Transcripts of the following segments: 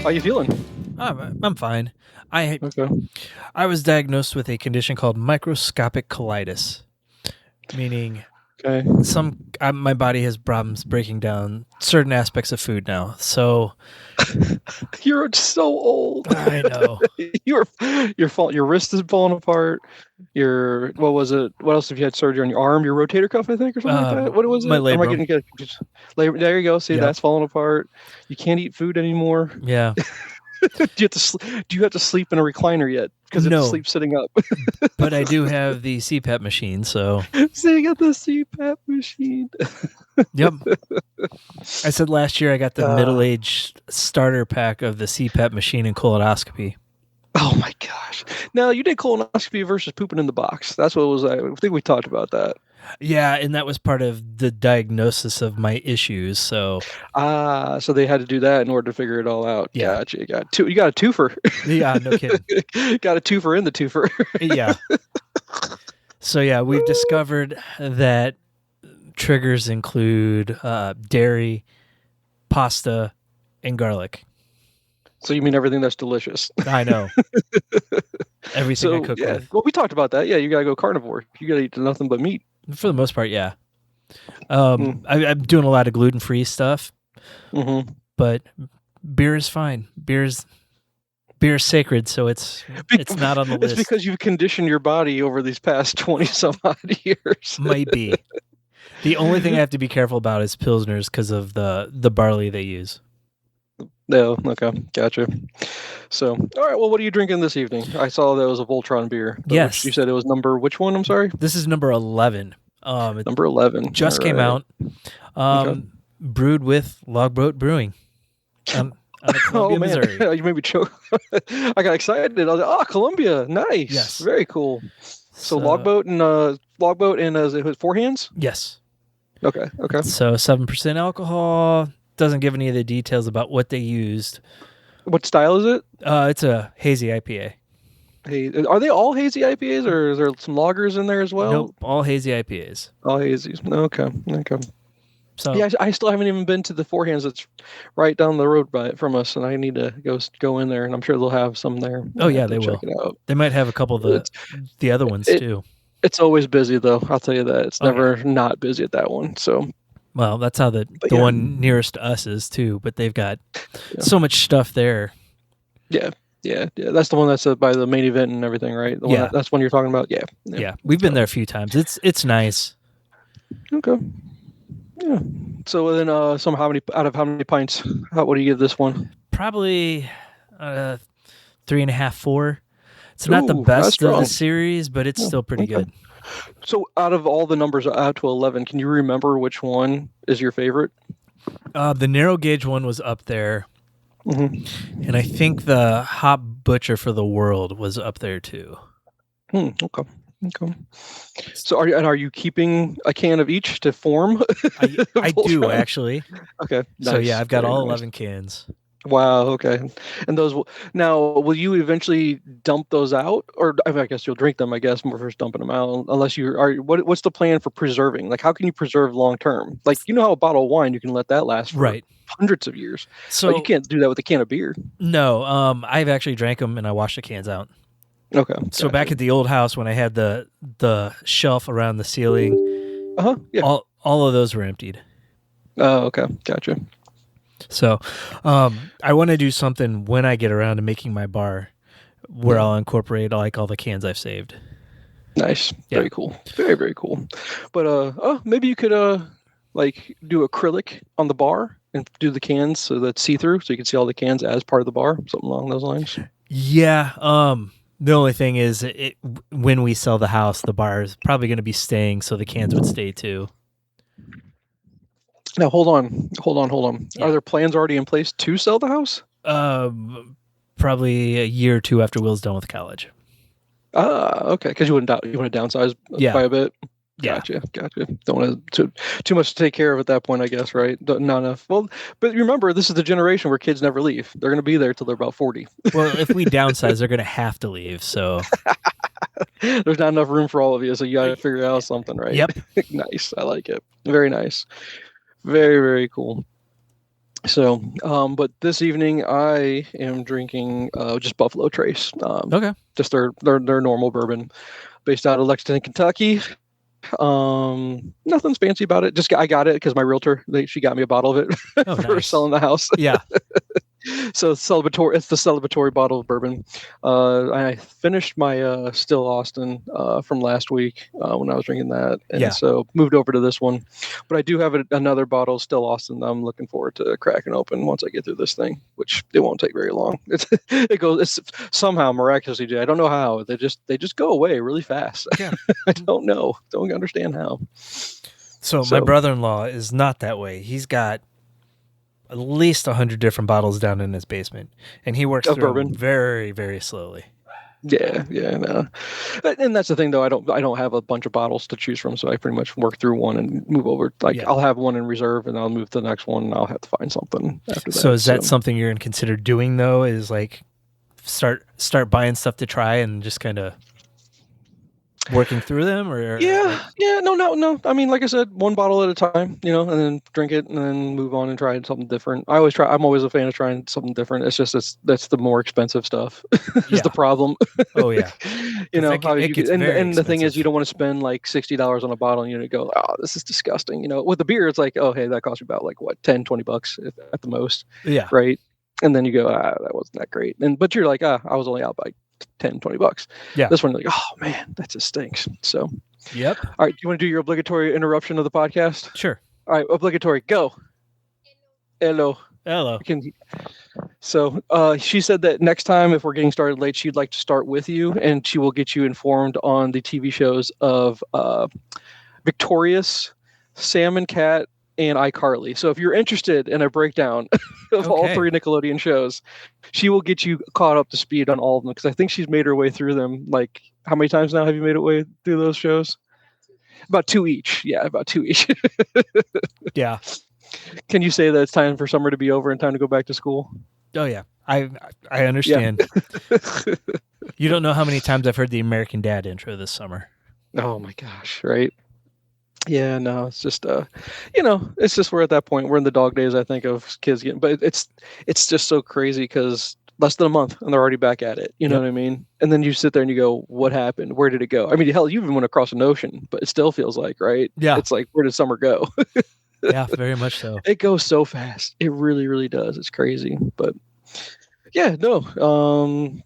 How you feeling? I'm fine. Okay. I was diagnosed with a condition called microscopic colitis, meaning Okay. my body has problems breaking down certain aspects of food now. So You're so old. I know. Your wrist is falling apart. What was it? What else have you had surgery on your arm? Your rotator cuff, I think, or something like that. What was my it? Or am I labrum. getting confused? There you go. See, Yep. that's falling apart. You can't eat food anymore. Yeah. Do you have to sleep in a recliner yet? Because you have to sleep sitting up. But I do have the CPAP machine, so. So you got the CPAP machine. Yep. I said last year I got the middle-aged starter pack of the CPAP machine and colonoscopy. Oh my gosh! Now you did colonoscopy versus pooping in the box. That's what it was. I think we talked about that. Yeah, and that was part of the diagnosis of my issues. So, so they had to do that in order to figure it all out. Yeah. Gotcha. You got a twofer. Yeah, no kidding. Got a twofer in the twofer. Yeah. So yeah, we've discovered that triggers include dairy, pasta, and garlic. So you mean everything that's delicious? I know. Everything I cook with. Well, we talked about that. Yeah, you gotta go carnivore. You gotta eat nothing but meat. For the most part, yeah. I'm doing a lot of gluten-free stuff, but beer is fine. Beer is sacred, so it's not on the list. It's because you've conditioned your body over these past 20 some odd years. Might be. The only thing I have to be careful about is Pilsners because of the barley they use. No, okay, gotcha. So, all right, well, what are you drinking this evening? I saw that was a Voltron beer. Yes. You said it was number, which one? I'm sorry? This is number 11. Number 11. Just came out. Brewed with Logboat Brewing. Out of Columbia, Missouri. You made me choke. I got excited. I was like, Columbia, nice. Yes. Very cool. So Logboat and it was Four Hands? Yes. Okay. So 7% alcohol. Doesn't give any of the details about what they used. What style is it? It's a hazy IPA. Hey, are they all hazy IPAs, or is there some lagers in there as well? Nope, all hazy IPAs. All hazies. Okay. So yeah, I still haven't even been to the Four Hands that's right down the road from us, and I need to go in there, and I'm sure they'll have some there. Oh yeah, they will. They might have a couple of the other ones too. It's always busy though. I'll tell you that. It's never not busy at that one. So. Well, that's how the one nearest to us is too, but they've got so much stuff there. Yeah. That's the one that's by the main event and everything, right? That's one you're talking about. Yeah. We've been there a few times. It's nice. Okay. Yeah. So then, how many pints? What do you give this one? Probably 3.5, 4. It's not the best of the series, but it's still pretty good. So out of all the numbers out to 11, can you remember which one is your favorite? The narrow gauge one was up there. And I think the Hop Butcher for the World was up there too. Okay. So are you keeping a can of each to form? I do actually. Okay. Nice. So yeah, I've got all 11 cans. Wow. Okay. And will you eventually dump those out, or I guess you'll drink them? I guess more first dumping them out, unless you are. What's the plan for preserving? Like, how can you preserve long term? Like, how a bottle of wine you can let that last for hundreds of years. So you can't do that with a can of beer. No. I've actually drank them and I washed the cans out. Okay. So back at the old house when I had the shelf around the ceiling, yeah. all of those were emptied. Oh, okay. Gotcha. So, I want to do something when I get around to making my bar where I'll incorporate all the cans I've saved. Nice. Yeah. Very cool. Very, very cool. But, maybe you could, do acrylic on the bar and do the cans so that's see-through so you can see all the cans as part of the bar, something along those lines. Yeah. The only thing is when we sell the house, the bar is probably going to be staying, so the cans would stay too. Now, hold on. Yeah. Are there plans already in place to sell the house? Probably a year or two after Will's done with college. Okay. Because you want to downsize by a bit? Gotcha. Don't want to too much to take care of at that point, I guess, right? Not enough. Well, but remember, this is the generation where kids never leave. They're going to be there till they're about 40. Well, if we downsize, they're going to have to leave, so... There's not enough room for all of you, so you got to figure out something, right? Yep. Nice. I like it. Very nice. Very, very cool. So, but this evening I am drinking just Buffalo Trace. Okay. Just their normal bourbon, based out of Lexington, Kentucky. Nothing's fancy about it. Just I got it because my realtor she got me a bottle of it Oh, for nice. selling the house. Yeah. So it's the celebratory bottle of bourbon. I finished my Still Austin from last week when I was drinking that, and so moved over to this one. But I do have another bottle of Still Austin that I'm looking forward to cracking open once I get through this thing, which it won't take very long. It's somehow miraculously. I don't know how they just go away really fast. Yeah. I don't understand how. So my brother-in-law is not that way. He's got at least 100 different bottles down in his basement, and he works through bourbon very, very slowly. Yeah, no. And that's the thing, though. I don't have a bunch of bottles to choose from, so I pretty much work through one and move over. I'll have one in reserve, and I'll move to the next one, and I'll have to find something after that. So is that something you're going to consider doing, though? Is like start buying stuff to try and just kind of working through them, or no. I mean, like I said, one bottle at a time, and then drink it, and then move on and try something different. I'm always a fan of trying something different. It's just that's the more expensive stuff is the problem. Oh yeah, and the thing is, you don't want to spend like $60 on a bottle, and you go, oh, this is disgusting. With the beer, it's like, oh, hey, that cost me about like what, $10-$20 at the most. Yeah. Right. And then you go, that wasn't that great. But you're like, I was only out by $10-$20. Yeah. This one, like, oh man, that just stinks. So, yep. All right. Do you want to do your obligatory interruption of the podcast? Sure. All right. Obligatory. Go. Hello. So, she said that next time, if we're getting started late, she'd like to start with you, and she will get you informed on the TV shows of Victorious, Sam and Cat, and iCarly. So if you're interested in a breakdown of all three Nickelodeon shows, she will get you caught up to speed on all of them, because I think she's made her way through them. Like, how many times now have you made it way through those shows? About 2 each. Yeah, about 2 each. Yeah. Can you say that it's time for summer to be over and time to go back to school? Oh yeah, I understand. Yeah. You don't know how many times I've heard the American Dad intro this summer. Oh my gosh, right? Yeah, no, it's just it's just we're at that point. We're in the dog days, I think, of kids getting, but it's just so crazy because less than a month and they're already back at it. You know what I mean? And then you sit there and you go, what happened? Where did it go? I mean, hell, you even went across an ocean, but it still feels like, right? Yeah. It's like, where did summer go? Yeah, very much so. It goes so fast. It really, really does. It's crazy. But yeah, no.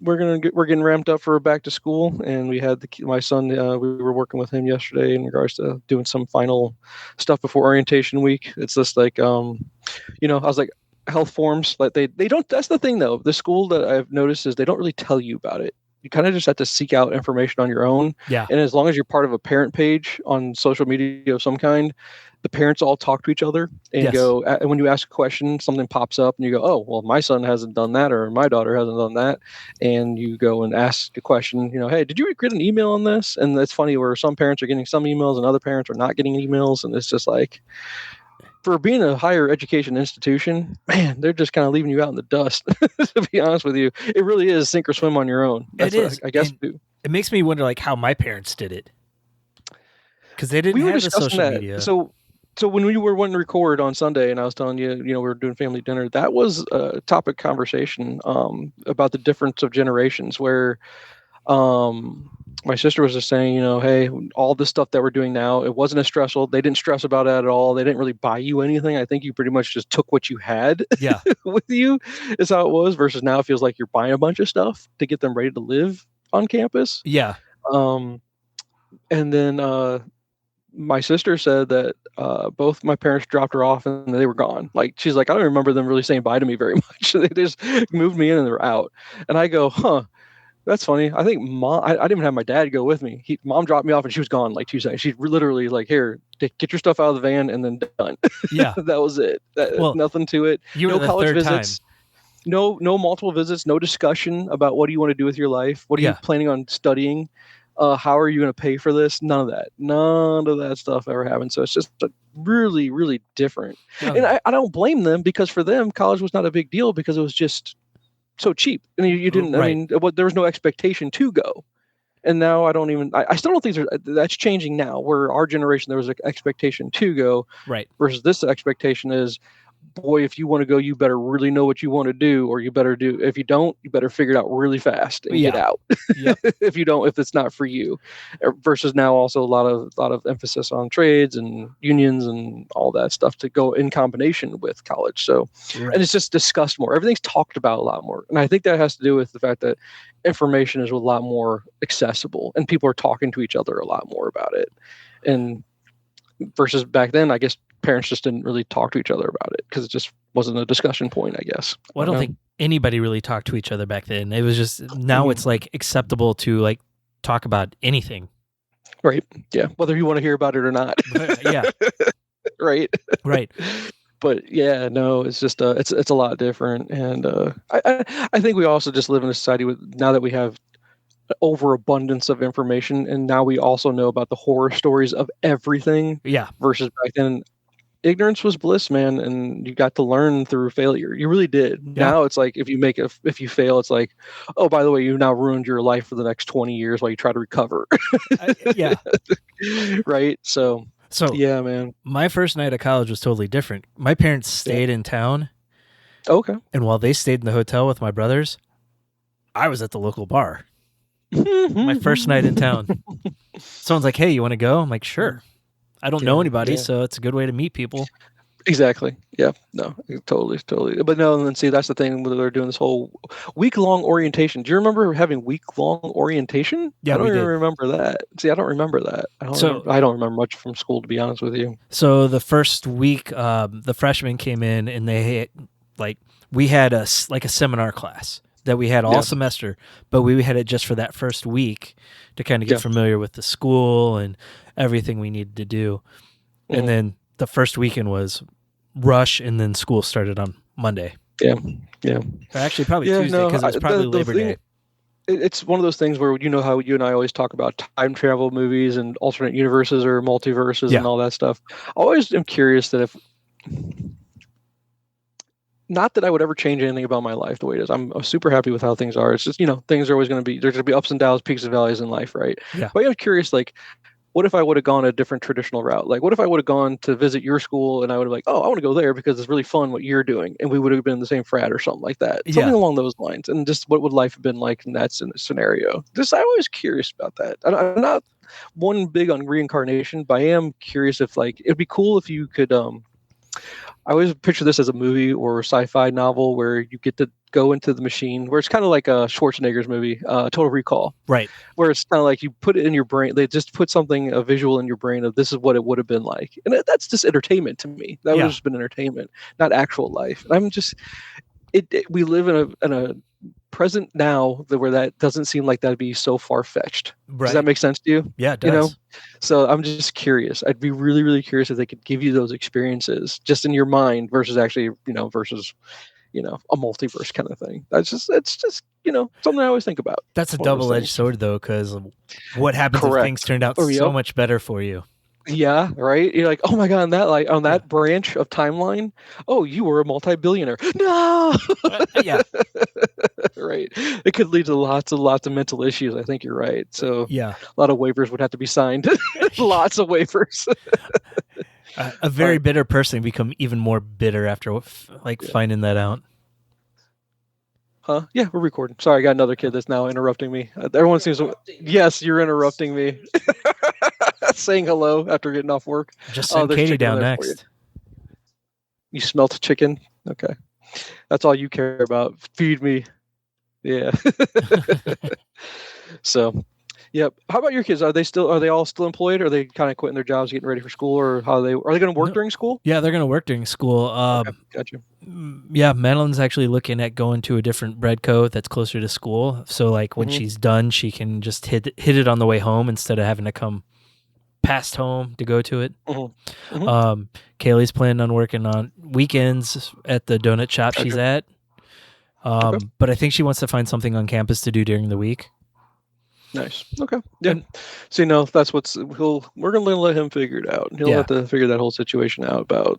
We're getting ramped up for back to school, and we had my son. We were working with him yesterday in regards to doing some final stuff before orientation week. It's just like, I was like, health forms, like they don't. That's the thing, though. The school that I've noticed is they don't really tell you about it. You kind of just have to seek out information on your own. Yeah. And as long as you're part of a parent page on social media of some kind, the parents all talk to each other and go, and when you ask a question, something pops up and you go, oh, well, my son hasn't done that, or my daughter hasn't done that. And you go and ask a question, hey, did you get an email on this? And it's funny where some parents are getting some emails and other parents are not getting emails. And it's just like, for being a higher education institution, man, they're just kind of leaving you out in the dust, to be honest with you. It really is sink or swim on your own. It is. I guess. It makes me wonder, like, how my parents did it. Because they didn't have the social media. So when we were wanting to record on Sunday, and I was telling you, we were doing family dinner, that was a topic conversation about the difference of generations, where my sister was just saying, hey, all this stuff that we're doing now, it wasn't as stressful. They didn't stress about it at all. They didn't really buy you anything. I think you pretty much just took what you had with you, is how it was, versus now it feels like you're buying a bunch of stuff to get them ready to live on campus. Yeah. And then my sister said that both my parents dropped her off and they were gone. Like, she's like, I don't remember them really saying bye to me very much. They just moved me in and they're out. And I go, that's funny. I think mom, I didn't even have my dad go with me. Mom dropped me off and she was gone like 2 seconds. She literally like, here, get your stuff out of the van and then done. Yeah. That was it. Nothing to it. No college visits. Time. No multiple visits. No discussion about what do you want to do with your life. What are you planning on studying? How are you going to pay for this? None of that. None of that stuff ever happened. So it's just really, really different. Oh. And I don't blame them, because for them, college was not a big deal because it was just so cheap. And you didn't, I mean, there was no expectation to go. And now I still don't think that's changing now, where our generation, there was an expectation to go. Right. Versus this expectation is, boy, if you want to go, you better really know what you want to do, or you better do. If you don't, you better figure it out really fast and get out. Yep. If it's not for you, versus now also a lot of emphasis on trades and unions and all that stuff to go in combination with college. So, and it's just discussed more. Everything's talked about a lot more, and I think that has to do with the fact that information is a lot more accessible, and people are talking to each other a lot more about it. And versus back then, I guess parents just didn't really talk to each other about it because it just wasn't a discussion point, I guess. Well, I don't think anybody really talked to each other back then. It was just, now it's like acceptable to like talk about anything. Right. Yeah. Whether you want to hear about it or not. Yeah. Right. Right. But yeah, no, it's just it's a lot different. And I think we also just live in a society with, now that we have overabundance of information, and now we also know about the horror stories of everything. Yeah. Versus back then, ignorance was bliss, man, and you got to learn through failure. You really did. Yeah. Now it's like if you fail, it's like, oh, by the way, you've now ruined your life for the next 20 years while you try to recover. Yeah. Right. So yeah, man. My first night of college was totally different. My parents stayed in town. Okay. And while they stayed in the hotel with my brothers, I was at the local bar. My first night in town. Someone's like, hey, you want to go? I'm like, sure. I don't know anybody, so it's a good way to meet people. Exactly. Yeah. No, totally. But no, and then see, that's the thing where they're doing this whole week-long orientation. Do you remember having week-long orientation? Yeah, I don't we even did. remember that. See, I don't remember that. I don't remember much from school, to be honest with you. So the first week, the freshmen came in and we had a seminar class that we had all semester, but we had it just for that first week to kind of get familiar with the school and everything we needed to do. And then the first weekend was rush, and then school started on Monday. Yeah. Actually, probably Tuesday, because it was probably Labor Day. It's one of those things where, you know how you and I always talk about time travel movies and alternate universes or multiverses and all that stuff. I always am curious that if... Not that I would ever change anything about my life the way it is. I'm super happy with how things are. It's just, things are always going to be, there's going to be ups and downs, peaks and valleys in life, right? Yeah. But I'm curious, like, what if I would have gone a different traditional route? Like, what if I would have gone to visit your school and I would have I want to go there because it's really fun what you're doing, and we would have been in the same frat or something like that. Something along those lines. And just what would life have been like in that scenario? Just, I'm always curious about that. I'm not one big on reincarnation, but I am curious if, like, it'd be cool if you could, I always picture this as a movie or a sci-fi novel where you get to go into the machine, where it's kind of like a Schwarzenegger's movie, Total Recall. Right. Where it's kind of like you put it in your brain. They just put a visual in your brain of this is what it would have been like. And that's just entertainment to me. That would have just been entertainment, not actual life. And I'm just, we live in a present now where that doesn't seem like that'd be so far-fetched. Right. Does that make sense to you? Yeah, it does. So I'm just curious. I'd be really, really curious if they could give you those experiences just in your mind versus actually, versus, a multiverse kind of thing. It's just, something I always think about. That's a double-edged sword, though, because what happens if things turned out so much better for you? Yeah, right. You're like, oh my god, on that branch of timeline, oh, you were a multi-billionaire. No. Yeah. Right. It could lead to lots of mental issues. I think you're right. So a lot of waivers would have to be signed. Lots of waivers. A very bitter person become even more bitter after finding that out. Huh? Yeah, we're recording. Sorry, I got another kid that's now interrupting me. Everyone seems to... Yes, you're interrupting me. Saying hello after getting off work. Just send Katie down next. You smelt chicken? Okay. That's all you care about. Feed me. Yeah. So, yep. How about your kids? Are they all still employed? Or are they kind of quitting their jobs, getting ready for school, or are they going to work during school? Yeah, they're going to work during school. Okay, gotcha. Yeah, Madeline's actually looking at going to a different bread co that's closer to school. So when she's done, she can just hit it on the way home instead of having to come past home to go to it. Kaylee's planning on working on weekends at the donut shop she's at. But I think she wants to find something on campus to do during the week. Nice. Okay. Yeah. See, no, that's we're going to let him figure it out. He'll have to figure that whole situation out about,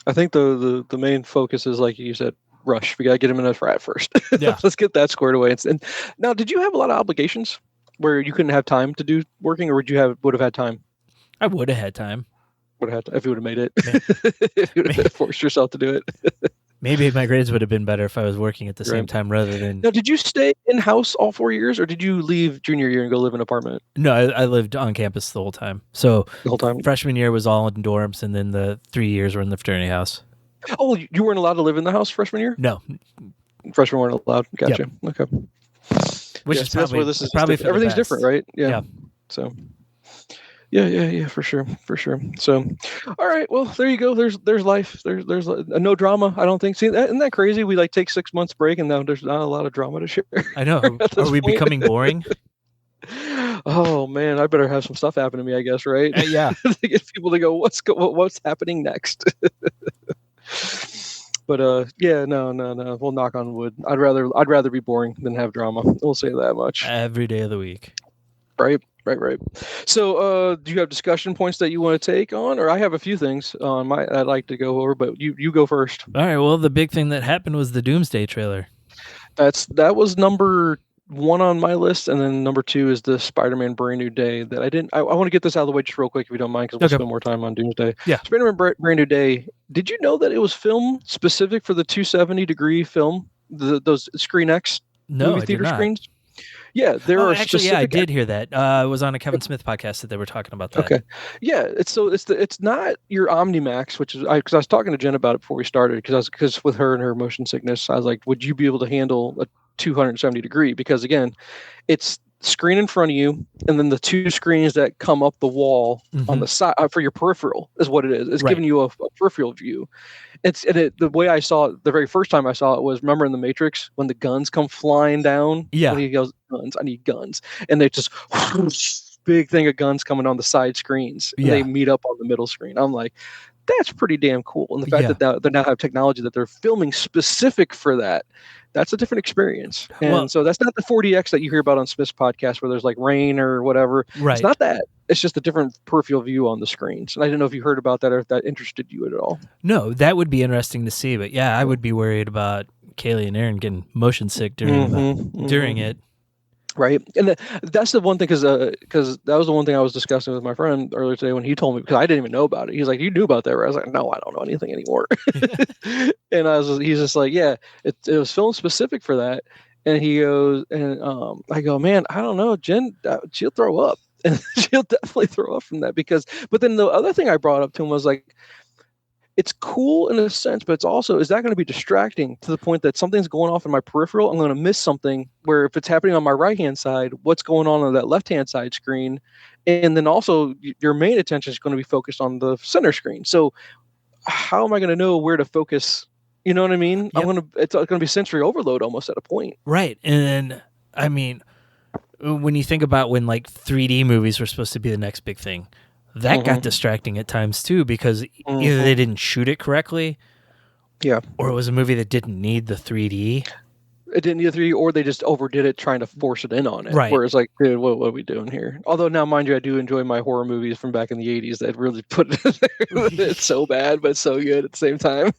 I think the main focus is, like you said, rush. We got to get him in a frat first. Yeah. Let's get that squared away. And now, did you have a lot of obligations where you couldn't have time to do working, or would have had time? I would have had time. would have if you would have made it. If you would have forced yourself to do it. Maybe my grades would have been better if I was working at the same Right. time rather than. Now, did you stay in house all 4 years, or did you leave junior year and go live in an apartment? No, I lived on campus the whole time. So The whole time. freshman year was all in dorms, and then the 3 years were in the fraternity house. Oh, you weren't allowed to live in the house freshman year? No. Freshmen weren't allowed. Gotcha. Yep. Okay. Which is probably, where this is probably everything's different, right? Yeah. So. Yeah, for sure. So, all right, well, there you go. There's life. There's no drama. I don't think. See, isn't that crazy? We like take 6 months break, and now there's not a lot of drama to share. I know. Are we becoming boring? Oh man, I better have some stuff happen to me, I guess, right? Yeah. To get people to go, what's happening next? But yeah, no. We'll knock on wood. I'd rather be boring than have drama. We'll say that much. Every day of the week. Right. So, do you have discussion points that you want to take on, or I have a few things on I'd like to go over, but you go first. All right. Well, the big thing that happened was the Doomsday trailer. That was number 1 on my list, and then number 2 is the Spider-Man Brand New Day that I didn't. I want to get this out of the way just real quick, if you don't mind, because we'll spend more time on Doomsday. Yeah. Spider-Man Brand New Day. Did you know that it was filmed specific for the 270-degree film, those Screen X movie theater screens? Yeah, there are actually, yeah, I did hear that. It was on a Kevin Smith podcast that they were talking about that. Okay, yeah, it's not your OmniMax, which is because I was talking to Jen about it before we started, because with her and her motion sickness, I was like, would you be able to handle a 270-degree? Because again, it's screen in front of you, and then the 2 screens that come up the wall on the side for your peripheral is what it is. It's giving you a peripheral view. The way I saw it, the very first time I saw it was, remember in The Matrix when the guns come flying down? Yeah. When he goes, guns, I need guns. And they just whoosh, big thing of guns coming on the side screens. And they meet up on the middle screen. I'm like, that's pretty damn cool. And the fact that they now have technology that they're filming specific for that, that's a different experience. And so that's not the 4DX that you hear about on Smith's podcast where there's like rain or whatever. Right. It's not that. It's just a different peripheral view on the screens. And I didn't know if you heard about that or if that interested you at all. No, that would be interesting to see. But yeah, I would be worried about Kaylee and Aaron getting motion sick during it. Right. And that's the one thing, because that was the one thing I was discussing with my friend earlier today when he told me, because I didn't even know about it. He's like, you knew about that, right? I was like, no, I don't know anything anymore. And he's just like, yeah, it was film specific for that. And he goes, and I go, man, I don't know, Jen, she'll throw up. And she'll definitely throw up from that but then the other thing I brought up to him was like, it's cool in a sense, but it's also, is that going to be distracting to the point that something's going off in my peripheral? I'm going to miss something where if it's happening on my right-hand side, what's going on that left-hand side screen? And then also your main attention is going to be focused on the center screen. So how am I going to know where to focus? You know what I mean? Yep. It's going to be sensory overload almost at a point. Right. And I mean, when you think about when like 3D movies were supposed to be the next big thing, that got distracting at times too, because either they didn't shoot it correctly, or it was a movie that didn't need the 3D. It didn't need the 3D, or they just overdid it trying to force it in on it. Right. Where it's like, dude, what are we doing here? Although now, mind you, I do enjoy my horror movies from back in the 80s that really put it in there. It's so bad, but so good at the same time.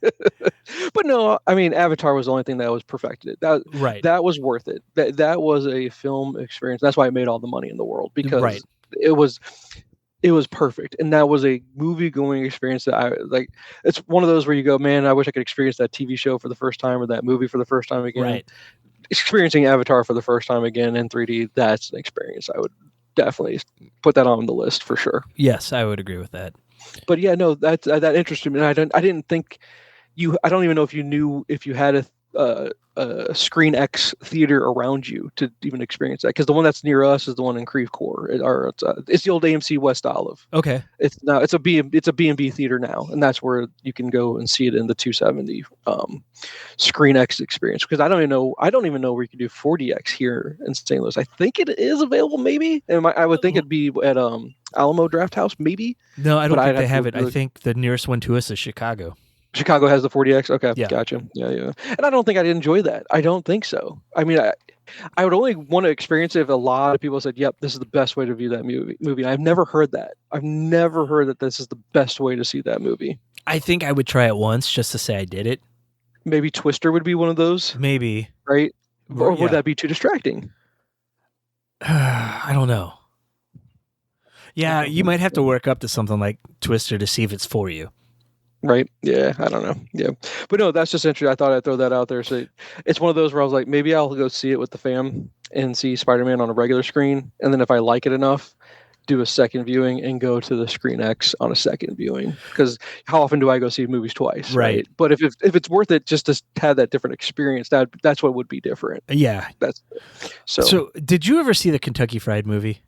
But no, I mean, Avatar was the only thing that was perfected. That was worth it. That was a film experience. That's why it made all the money in the world, because it was perfect. And that was a movie going experience that I like. It's one of those where you go, man, I wish I could experience that TV show for the first time or that movie for the first time again. Right. Experiencing Avatar for the first time again in 3D, that's an experience. I would definitely put that on the list for sure. Yes, I would agree with that. But yeah, no, that interested me. I didn't think I don't even know if you knew if you had a Screen X theater around you to even experience that, because the one that's near us is the one in Creve Coeur, it's the old AMC West Olive. Okay, it's a B&B theater now, and that's where you can go and see it in the 270 Screen X experience. Because I don't even know where you can do 4DX here in St. Louis. I think it is available, maybe, and I would think it'd be at Alamo Draft House, maybe. No, I don't think they have it. I think the nearest one to us is Chicago. Chicago has the 4DX? Okay, yeah. Gotcha. Yeah. And I don't think I'd enjoy that. I don't think so. I mean, I would only want to experience it if a lot of people said, yep, this is the best way to view that movie. I've never heard that. I've never heard that this is the best way to see that movie. I think I would try it once just to say I did it. Maybe Twister would be one of those? Maybe. Right? Or would that be too distracting? I don't know. Yeah, you might have to work up to something like Twister to see if it's for you. Right. Yeah. I don't know. Yeah. But no, that's just interesting. I thought I'd throw that out there. So it's one of those where I was like, maybe I'll go see it with the fam and see Spider-Man on a regular screen. And then if I like it enough, do a second viewing and go to the Screen X on a second viewing. Because how often do I go see movies twice? Right. But if it's worth it just to have that different experience, that's what would be different. Yeah. That's so did you ever see the Kentucky Fried Movie?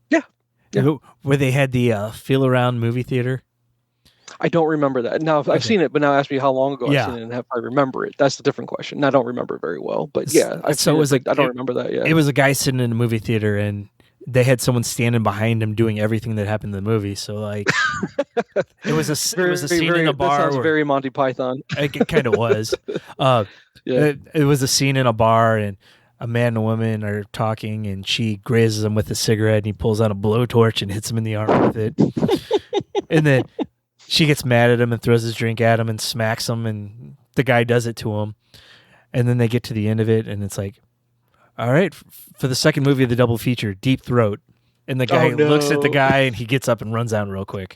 Yeah. Where they had the feel around movie theater? I don't remember that. Now, I've seen it, but now ask me how long ago I've seen it and if I remember it. That's the different question. And I don't remember it very well, but yeah, I don't remember that yet. It was a guy sitting in a movie theater, and they had someone standing behind him doing everything that happened in the movie. So like, it was a scene in a bar. That sounds very Monty Python. It kind of was. It was a scene in a bar, and a man and a woman are talking, and she grazes him with a cigarette, and he pulls out a blowtorch and hits him in the arm with it. And then she gets mad at him and throws his drink at him and smacks him, and the guy does it to him. And then they get to the end of it, and it's like, all right, for the second movie of the double feature, Deep Throat. And the guy looks at the guy, and he gets up and runs out real quick.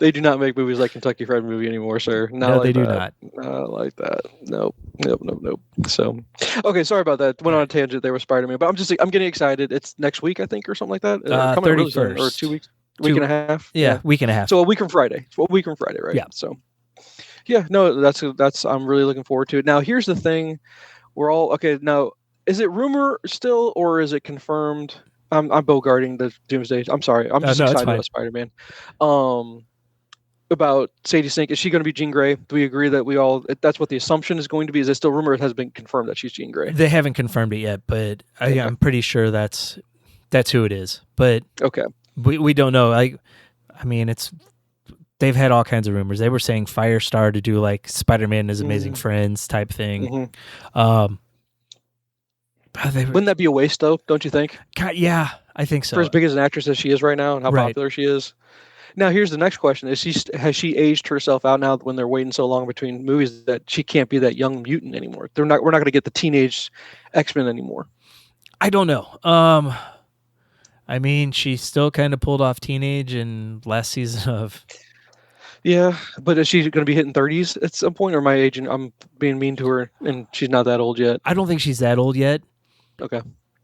They do not make movies like Kentucky Fried Movie anymore, sir. No, they do not. Not like that. Nope. So, okay, sorry about that. Went on a tangent there with Spider-Man, but I'm getting excited. It's next week, I think, or something like that. 31st. Or 2 weeks. Week and a half. Yeah, week and a half. So a week from Friday. Right? Yeah. So, yeah, no, that's I'm really looking forward to it. Now, here's the thing: we're all okay. Now, is it rumor still, or is it confirmed? I'm bogarting the Doomsday. I'm sorry. I'm just excited about Spider-Man. About Sadie Sink, is she going to be Jean Grey? Do we agree that that's what the assumption is going to be? Is it still rumor? It has been confirmed that she's Jean Grey. They haven't confirmed it yet, but I'm pretty sure that's who it is. But okay. We don't know. I mean, they've had all kinds of rumors. They were saying Firestar to do like Spider-Man and His Amazing Friends type thing. Wouldn't that be a waste, though? Don't you think? God, yeah, I think so. For as big as an actress as she is right now, and how popular she is. Now, here's the next question: has she aged herself out now when they're waiting so long between movies that she can't be that young mutant anymore? We're not going to get the teenage X-Men anymore. I don't know. I mean, she still kind of pulled off teenage in last season of. Yeah, but is she going to be hitting 30s at some point, or my age? And I'm being mean to her, and she's not that old yet. I don't think she's that old yet. Okay.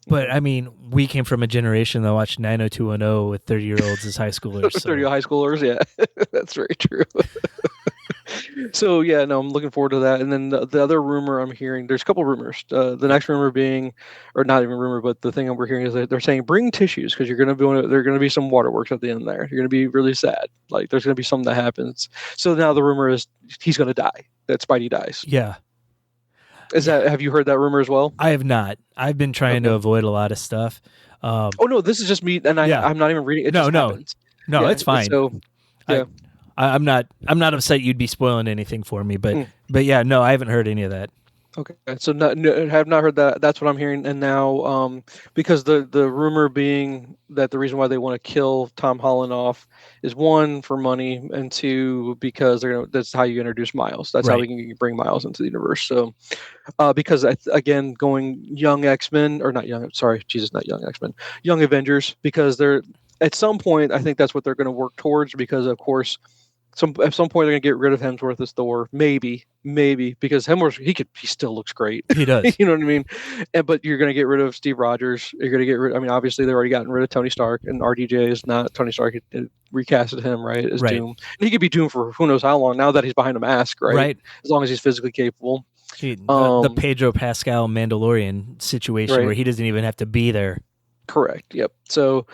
But I mean, we came from a generation that watched 90210 with 30-year-olds as high schoolers. 30 high schoolers, yeah, that's very true. So yeah, no, I'm looking forward to that. And then the other rumor I'm hearing, there's a couple rumors. The next rumor being, or not even rumor, but the thing we're hearing is that they're saying bring tissues because there are going to be some waterworks at the end there. You're going to be really sad. Like there's going to be something that happens. So now the rumor is he's going to die. That Spidey dies. Yeah. Have you heard that rumor as well? I have not. I've been trying to avoid a lot of stuff. Oh no, this is just me, and I'm not even reading it. No, happens. It's fine. So yeah. I'm not upset you'd be spoiling anything for me, but yeah, no, I haven't heard any of that. Okay, so have not heard that. That's what I'm hearing, and now because the rumor being that the reason why they want to kill Tom Holland off is one for money, and two because that's how you introduce Miles. That's how we can bring Miles into the universe. So because again, going young X-Men or not young, sorry, Jesus, not young X-Men, young Avengers, because they're at some point I think that's what they're going to work towards because of course. At some point they're gonna get rid of Hemsworth as Thor, maybe because Hemsworth he still looks great. He does. You know what I mean? But you're gonna get rid of Steve Rogers. You're gonna get rid. I mean, obviously they've already gotten rid of Tony Stark, and RDJ is not Tony Stark. It recasted him as Doom. And he could be Doom for who knows how long now that he's behind a mask, right? Right. As long as he's physically capable. The Pedro Pascal Mandalorian situation where he doesn't even have to be there. Correct. Yep. So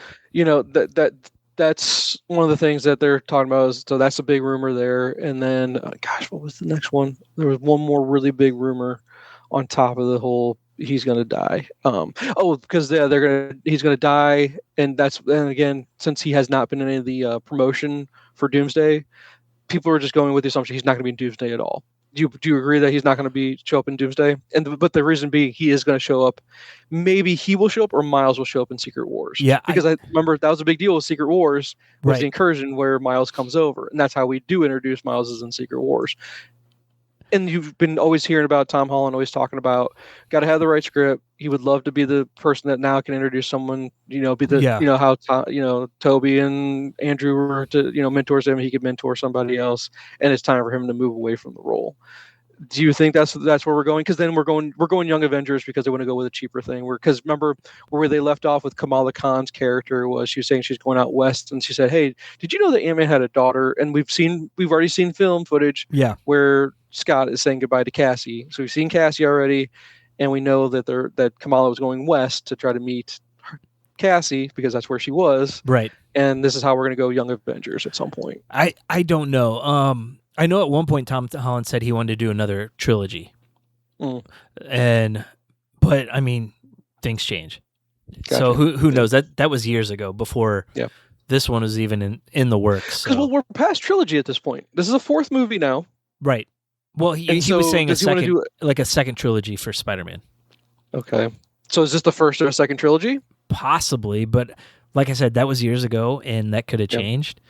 that's one of the things that they're talking about. So that's a big rumor there. And then, what was the next one? There was one more really big rumor on top of the whole he's going to die. Because he's going to die. And again, since he has not been in any of the promotion for Doomsday, people are just going with the assumption he's not going to be in Doomsday at all. Do you agree that he's not going to show up in Doomsday? But the reason being he is going to show up. Maybe he will show up or Miles will show up in Secret Wars. Yeah, because I remember that was a big deal with Secret Wars was the incursion where Miles comes over, and that's how we do introduce Miles is in Secret Wars. and you've been always hearing about Tom Holland, always talking about, got to have the right script. He would love to be the person that now can introduce someone, be the, how, Toby and Andrew were to, mentors him. He could mentor somebody else, and it's time for him to move away from the role. Do you think that's where we're going? Because then we're going Young Avengers because they want to go with a cheaper thing. Because remember where they left off with Kamala Khan's character was she was saying she's going out west, and she said, "Hey, did you know that Ant-Man had a daughter?" And we've already seen film footage where Scott is saying goodbye to Cassie. So we've seen Cassie already, and we know that Kamala was going west to try to meet Cassie because that's where she was. Right. And this is how we're going to go Young Avengers at some point. I don't know. I know at one point Tom Holland said he wanted to do another trilogy. But I mean, things change. Gotcha. So who knows? That was years ago before this one was even in the works. Because we're past trilogy at this point. This is a fourth movie now. Right. Well, he was saying a second trilogy for Spider-Man. Okay. So is this the first of a second trilogy? Possibly, but like I said, that was years ago, and that could have changed.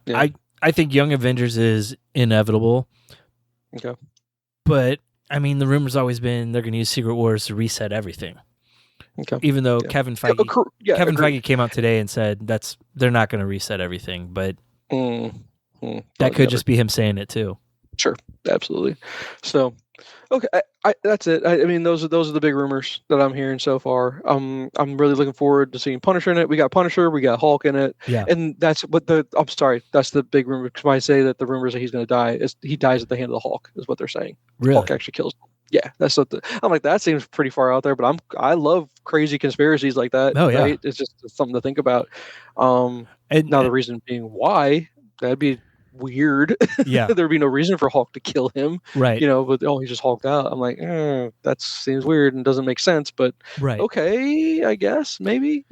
Yeah. I think Young Avengers is inevitable. Okay. But, I mean, the rumor's always been they're going to use Secret Wars to reset everything. Okay. Even though Kevin Feige came out today and said they're not going to reset everything, but that could just be him saying it too. Sure, absolutely. So, okay, that's it. I mean, those are the big rumors that I'm hearing so far. I'm really looking forward to seeing Punisher in it. We got Punisher, we got Hulk in it, and that's what I'm sorry, that's the big rumor. Because when I say that the rumors that he's going to die, he dies at the hand of the Hulk, is what they're saying. Really? Hulk actually kills him. Yeah, that's what I'm like. That seems pretty far out there, but I love crazy conspiracies like that. Oh yeah, right? It's just something to think about. The reason being why that'd be weird. Yeah. There'd be no reason for Hulk to kill him. Right. But he just hulked out. I'm like, that seems weird and doesn't make sense, but okay, I guess, maybe,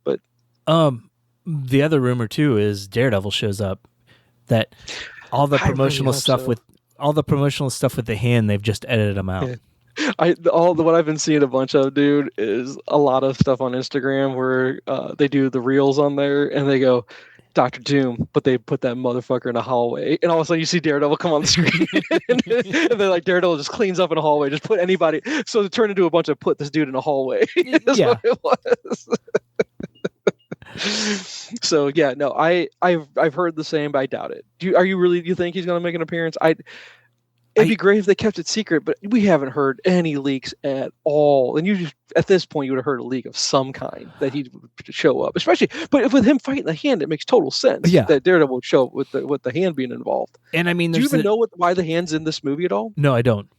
but the other rumor too is Daredevil shows up, that all the promotional stuff with the hand, they've just edited them out. Yeah. What I've been seeing a bunch of, dude, is a lot of stuff on Instagram where they do the reels on there and they go Dr. Doom, but they put that motherfucker in a hallway, and all of a sudden you see Daredevil come on the screen, and they're like, Daredevil just cleans up in a hallway, just put anybody. So it turned into a bunch of put this dude in a hallway. That's what it was. So yeah, no, I've heard the same, but I doubt it. Do you think he's going to make an appearance? It'd be great if they kept it secret, but we haven't heard any leaks at all. And at this point, you would have heard a leak of some kind that he would show up. But with him fighting the hand, it makes total sense that Daredevil would show up with the hand being involved. And I mean, do you even know why the hand's in this movie at all? No, I don't.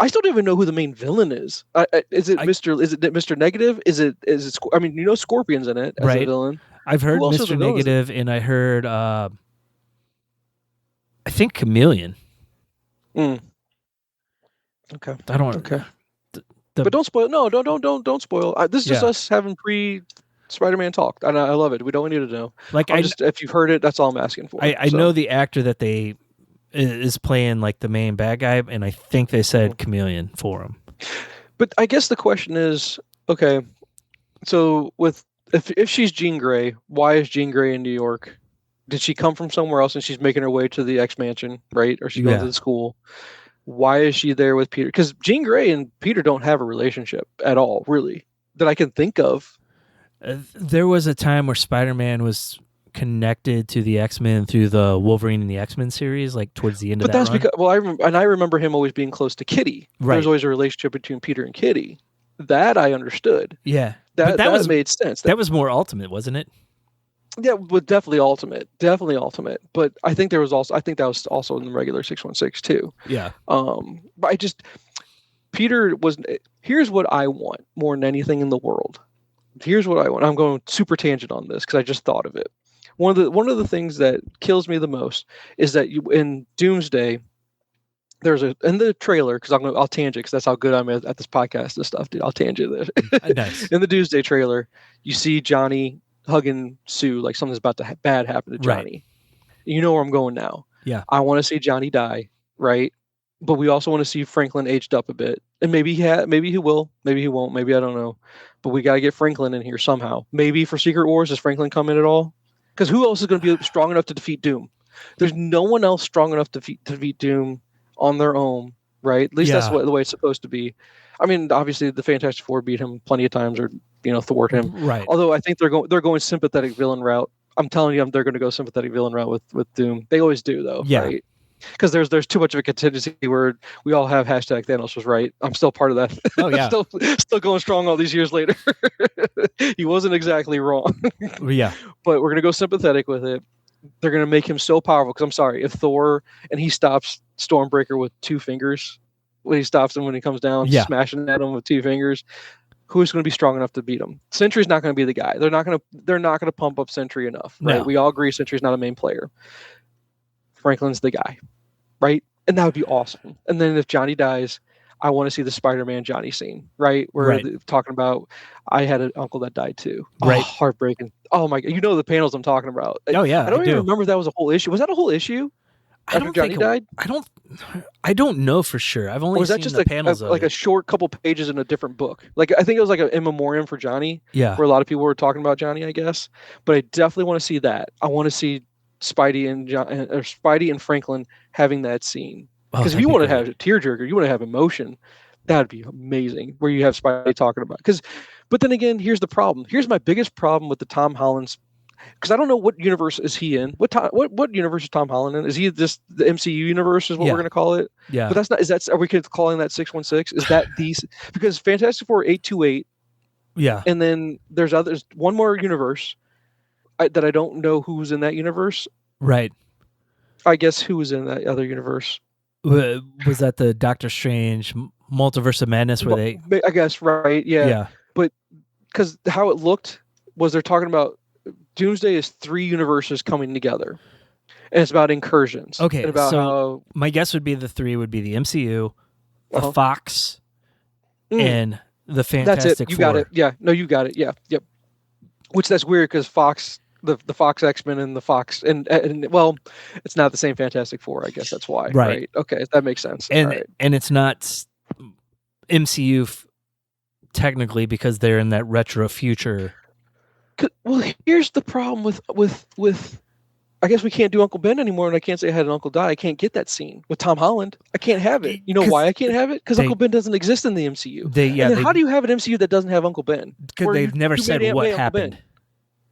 I still don't even know who the main villain is. Is it Mr. Negative? Is it? I mean, Scorpion's in it as a villain. I've heard Mr. Negative, and I heard I think Chameleon. Okay. I don't. Okay. But don't spoil. No, don't spoil. This is just us having pre-Spider-Man talk, and I love it. We don't need to know. Like if you've heard it, that's all I'm asking for. I know the actor that they is playing like the main bad guy, and I think they said Chameleon for him. But I guess the question is, okay, so if she's Jean Grey, why is Jean Grey in New York? Did she come from somewhere else and she's making her way to the X Mansion, right? Or she's going to the school? Why is she there with Peter? Because Jean Grey and Peter don't have a relationship at all, really, that I can think of. There was a time where Spider-Man was connected to the X-Men through the Wolverine and the X-Men series, like towards the end of that run. Because I remember him always being close to Kitty. Right. There was always a relationship between Peter and Kitty. That I understood. Yeah. That made sense. That was more Ultimate, wasn't it? Yeah, but definitely Ultimate. But I think that was also in the regular 616 too. Yeah. But here's what I want more than anything in the world. Here's what I want. I'm going super tangent on this because I just thought of it. One of the things that kills me the most is that in Doomsday, in the trailer, because I'll tangent because that's how good I'm at this podcast and stuff, dude. I'll tangent it. Nice. In the Doomsday trailer, you see Johnny hugging Sue like something's about to bad happen to Johnny. Right. You know where I'm going now. Yeah. I want to see Johnny die, right? But we also want to see Franklin aged up a bit. And maybe he will, maybe he won't, maybe I don't know. But we got to get Franklin in here somehow. Maybe for Secret Wars, does Franklin come in at all? Because who else is going to be strong enough to defeat Doom? There's no one else strong enough to defeat Doom on their own right? At least that's the way it's supposed to be. I mean, obviously the Fantastic Four beat him plenty of times, or thwart him. Right. Although I think they're going sympathetic villain route. I'm telling you, they're going to go sympathetic villain route with Doom. They always do, though, right? Because there's too much of a contingency where we all have hashtag Thanos was right. I'm still part of that. Oh yeah, still going strong all these years later. He wasn't exactly wrong. Yeah, but we're gonna go sympathetic with it. They're gonna make him so powerful. Because I'm sorry, if Thor and he stops Stormbreaker with 2 fingers, when he stops him when he comes down, smashing at him with 2 fingers, who's going to be strong enough to beat him? Sentry's not going to be the guy. They're not going to pump up Sentry enough, right? No. We all agree Sentry's not a main player. Franklin's the guy, right? And that would be awesome. And then if Johnny dies, I want to see the Spider-Man Johnny scene, right? Where they're talking about, I had an uncle that died too. Right. Oh, heartbreaking. Oh my God. The panels I'm talking about. Oh yeah. I don't even remember if that was a whole issue. Was that a whole issue? After Johnny died? I don't know for sure. I've only seen the panels of like a short couple pages in a different book. Like I think it was like an in memoriam for Johnny. Yeah. Where a lot of people were talking about Johnny, I guess. But I definitely want to see that. I want to see Spidey and Franklin having that scene. Because if you want to have a tearjerker, you want to have emotion, that'd be amazing. Where you have Spidey talking about. But then again, here's the problem. Here's my biggest problem with the Tom Holland's. Because I don't know what universe is he in. What universe is Tom Holland in? Is he just the MCU universe? Is what we're going to call it? Yeah. But that's not. Are we calling that 616? Is that these? Because Fantastic Four 828. Yeah. And then there's one more universe that I don't know who's in that universe. Right. I guess who was in that other universe? Was that the Doctor Strange Multiverse of Madness where they? I guess right. Yeah. Yeah. But because how it looked was they're talking about. Doomsday is 3 universes coming together, and it's about incursions. Okay, about so my guess would be the 3 would be the MCU, the Fox, and the Fantastic Four. You Four. got it. Yeah, no, you got it. Yeah, yep. Which that's weird because Fox, the Fox X-Men and the Fox, and well, it's not the same Fantastic Four. I guess that's why. Right. Okay, that makes sense. And it's not MCU technically because they're in that retro future. Well, here's the problem with I guess we can't do Uncle Ben anymore, and I can't say I had an uncle die. I can't get that scene with Tom Holland. I can't have it. You know why I can't have it? Because Uncle Ben doesn't exist in the MCU. How do you have an MCU that doesn't have Uncle Ben? Because they've never said what happened.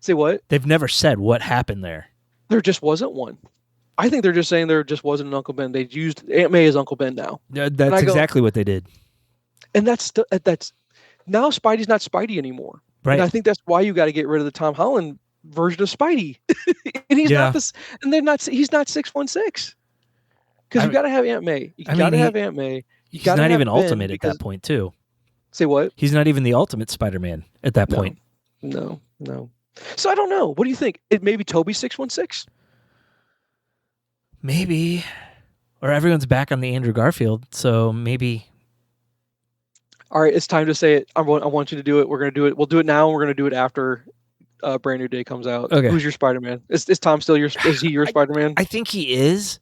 Say what? They've never said what happened there. There just wasn't one. I think they're just saying there just wasn't an Uncle Ben. They used Aunt May as Uncle Ben now. That's exactly what they did. And that's now Spidey's not Spidey anymore. Right. And I think that's why you got to get rid of the Tom Holland version of Spidey. And he's not this, and he's not 616. Because you got to have Aunt May. You got to have Aunt May. He's not even Ultimate at that point, too. Say what? He's not even the Ultimate Spider-Man at that point. No. So I don't know. What do you think? It maybe Toby 616? Maybe. Or everyone's back on the Andrew Garfield, so maybe. All right, it's time to say it. I want you to do it. We're going to do it. We'll do it now, and we're going to do it after Brand New Day comes out. Okay. Who's your Spider-Man? Is Tom still is he your Spider-Man? I think he is.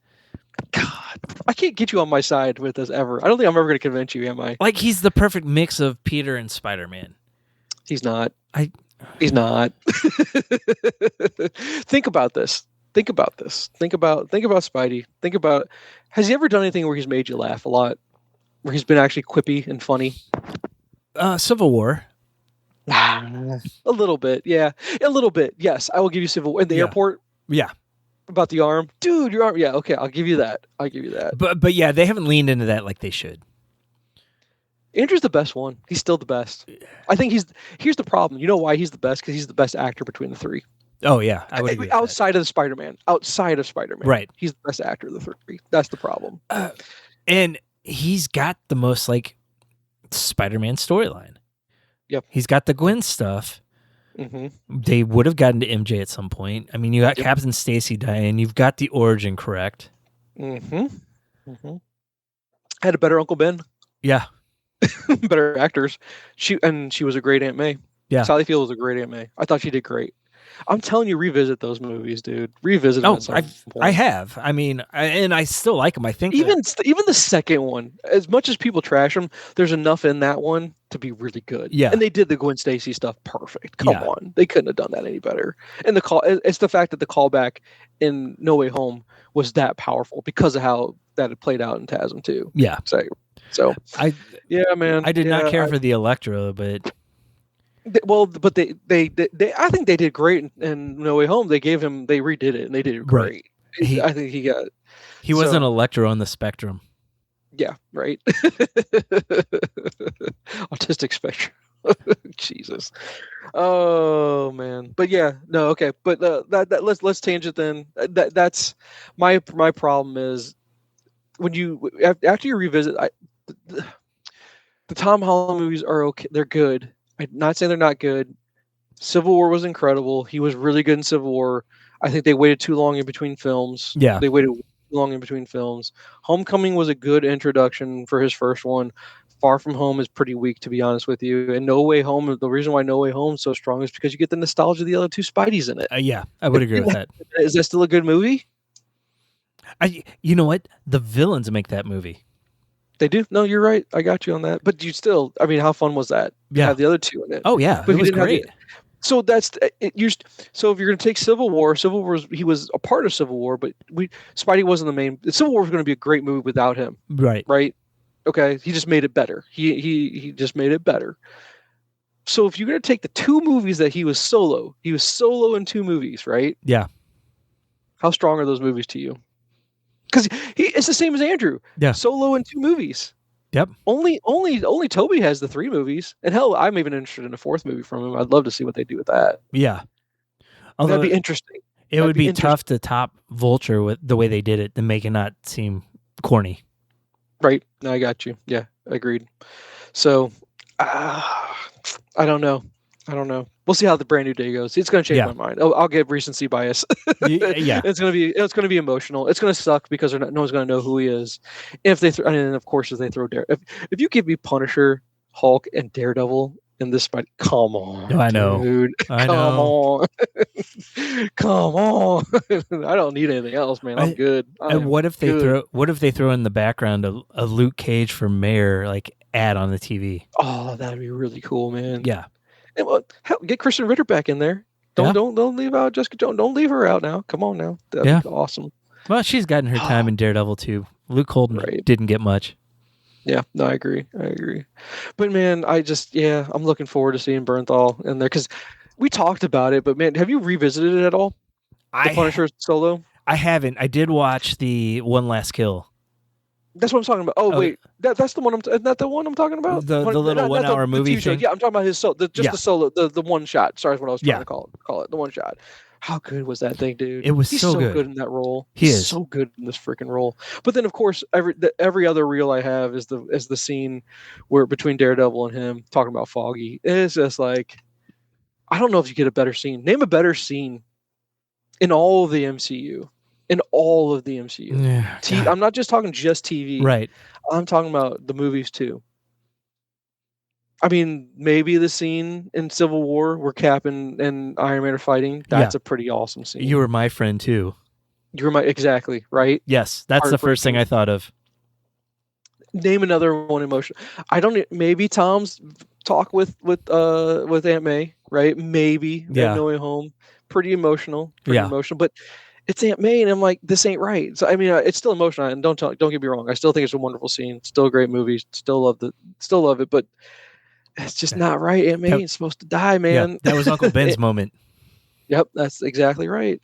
God, I can't get you on my side with this ever. I don't think I'm ever going to convince you, am I? Like, he's the perfect mix of Peter and Spider-Man. He's not. He's not. Think about this. Think about Spidey. Think about, has he ever done anything where he's made you laugh a lot? Where he's been actually quippy and funny? Civil War. A little bit, yeah. A little bit, yes. I will give you Civil War. In the airport? Yeah. About the arm? Dude, your arm. Yeah, okay, I'll give you that. But yeah, they haven't leaned into that like they should. Andrew's the best one. He's still the best. I think here's the problem. You know why he's the best? Because he's the best actor between the 3. Oh, yeah. I would agree outside of Spider-Man. Outside of Spider-Man. Right. He's the best actor of the 3. That's the problem. And he's got the most, like, Spider-Man storyline. Yep. He's got the Gwen stuff. Mm-hmm. They would have gotten to MJ at some point. I mean, you got Captain Stacy dying. You've got the origin correct. Mm-hmm. Had a better Uncle Ben. Yeah. Better actors. She was a great Aunt May. Yeah. Sally Field was a great Aunt May. I thought she did great. I'm telling you, revisit those movies, dude. Revisit them. I have. I mean, and I still like them. I think even the second one, as much as people trash them, there's enough in that one to be really good. Yeah. And they did the Gwen Stacy stuff perfect. Come on, they couldn't have done that any better. And it's the fact that the callback in No Way Home was that powerful because of how that had played out in TASM too. Yeah. So So, yeah, man. I did not care for the Electro, but but they I think they did great in No Way Home. They redid it and they did it great. Right. I think he wasn't Electro on the spectrum. Yeah, right. Autistic spectrum. Jesus. Oh man. But yeah, no, okay. But that let's change it then. That's my problem is when you after you revisit the Tom Holland movies are okay. They're good. I'm not saying they're not good. Civil War was incredible. He was really good in Civil War. I think they waited too long in between films. Yeah. They waited too long in between films. Homecoming was a good introduction for his first one. Far From Home is pretty weak, to be honest with you. And No Way Home, the reason why No Way Home is so strong is because you get the nostalgia of the other two Spideys in it. Yeah, I would agree with that. Is that still a good movie? You know what? The villains make that movie. They do. No, you're right. I got you on that. But you still, I mean, how fun was that? Yeah. Have the other two in it. Oh yeah, but it was great. So that's it. So if you're going to take Civil War, he was a part of Civil War, but Spidey wasn't the main. Civil War was going to be a great movie without him. Right. Right. Okay. He just made it better. He just made it better. So if you're going to take the two movies that he was solo in two movies, right? Yeah. How strong are those movies to you? Because it's the same as Andrew. Yeah. Solo in two movies. Yep. Only Toby has the three movies, and hell, I'm even interested in a fourth movie from him. I'd love to see what they do with that. Yeah, although that'd be interesting. It would be tough to top Vulture with the way they did it to make it not seem corny. Right. No, I got you. Yeah, agreed. So, I don't know. We'll see how the Brand New Day goes. It's going to change my mind. Oh, I'll give recency bias. Yeah, it's going to be emotional. It's going to suck because no one's going to know who he is. If they, and of course, if they throw Daredevil, if you give me Punisher, Hulk, and Daredevil in this fight, come on, I know, dude. I come know. on, come on. I don't need anything else, man. I'm good. And what if they throw in the background a Luke Cage for mayor like ad on the TV? Oh, that'd be really cool, man. Yeah. And hell, get Kristen Ritter back in there. Don't leave out Jessica Jones. Don't leave her out now. Come on now. That'd be awesome. Well, she's gotten her time in Daredevil too. Luke Holden didn't get much. Yeah, no, I agree. But man, I'm looking forward to seeing Bernthal in there because we talked about it. But man, have you revisited it at all? The Punisher solo? I haven't. I did watch the One Last Kill. That's what I'm talking about. Oh, wait, that's the one. Isn't that the one I'm talking about? The little 1 hour movie thing. Yeah, I'm talking about his solo. The solo. The one shot. Sorry, is what I was trying to call it. The one shot. How good was that thing, dude? He's so good in that role. He's so good in this freaking role. But then, of course, every other reel I have is the scene where between Daredevil and him talking about Foggy. It's just like, I don't know if you get a better scene. Name a better scene in all of the MCU. Yeah, I'm not just talking just TV. Right. I'm talking about the movies too. I mean, maybe the scene in Civil War where Cap and Iron Man are fighting. That's a pretty awesome scene. You were my friend too. You were exactly right. Yes, that's the first thing I thought of. Name another one emotional. I don't. Maybe Tom's talk with Aunt May. Right. Maybe. Yeah. No Way Home. Pretty emotional. Emotional. But it's Aunt May, and I'm like, this ain't right. So I mean, it's still emotional. And don't get me wrong. I still think it's a wonderful scene. Still a great movie. Still love it. But it's just not right. Aunt May is supposed to die, man. Yeah, that was Uncle Ben's moment. Yep, that's exactly right.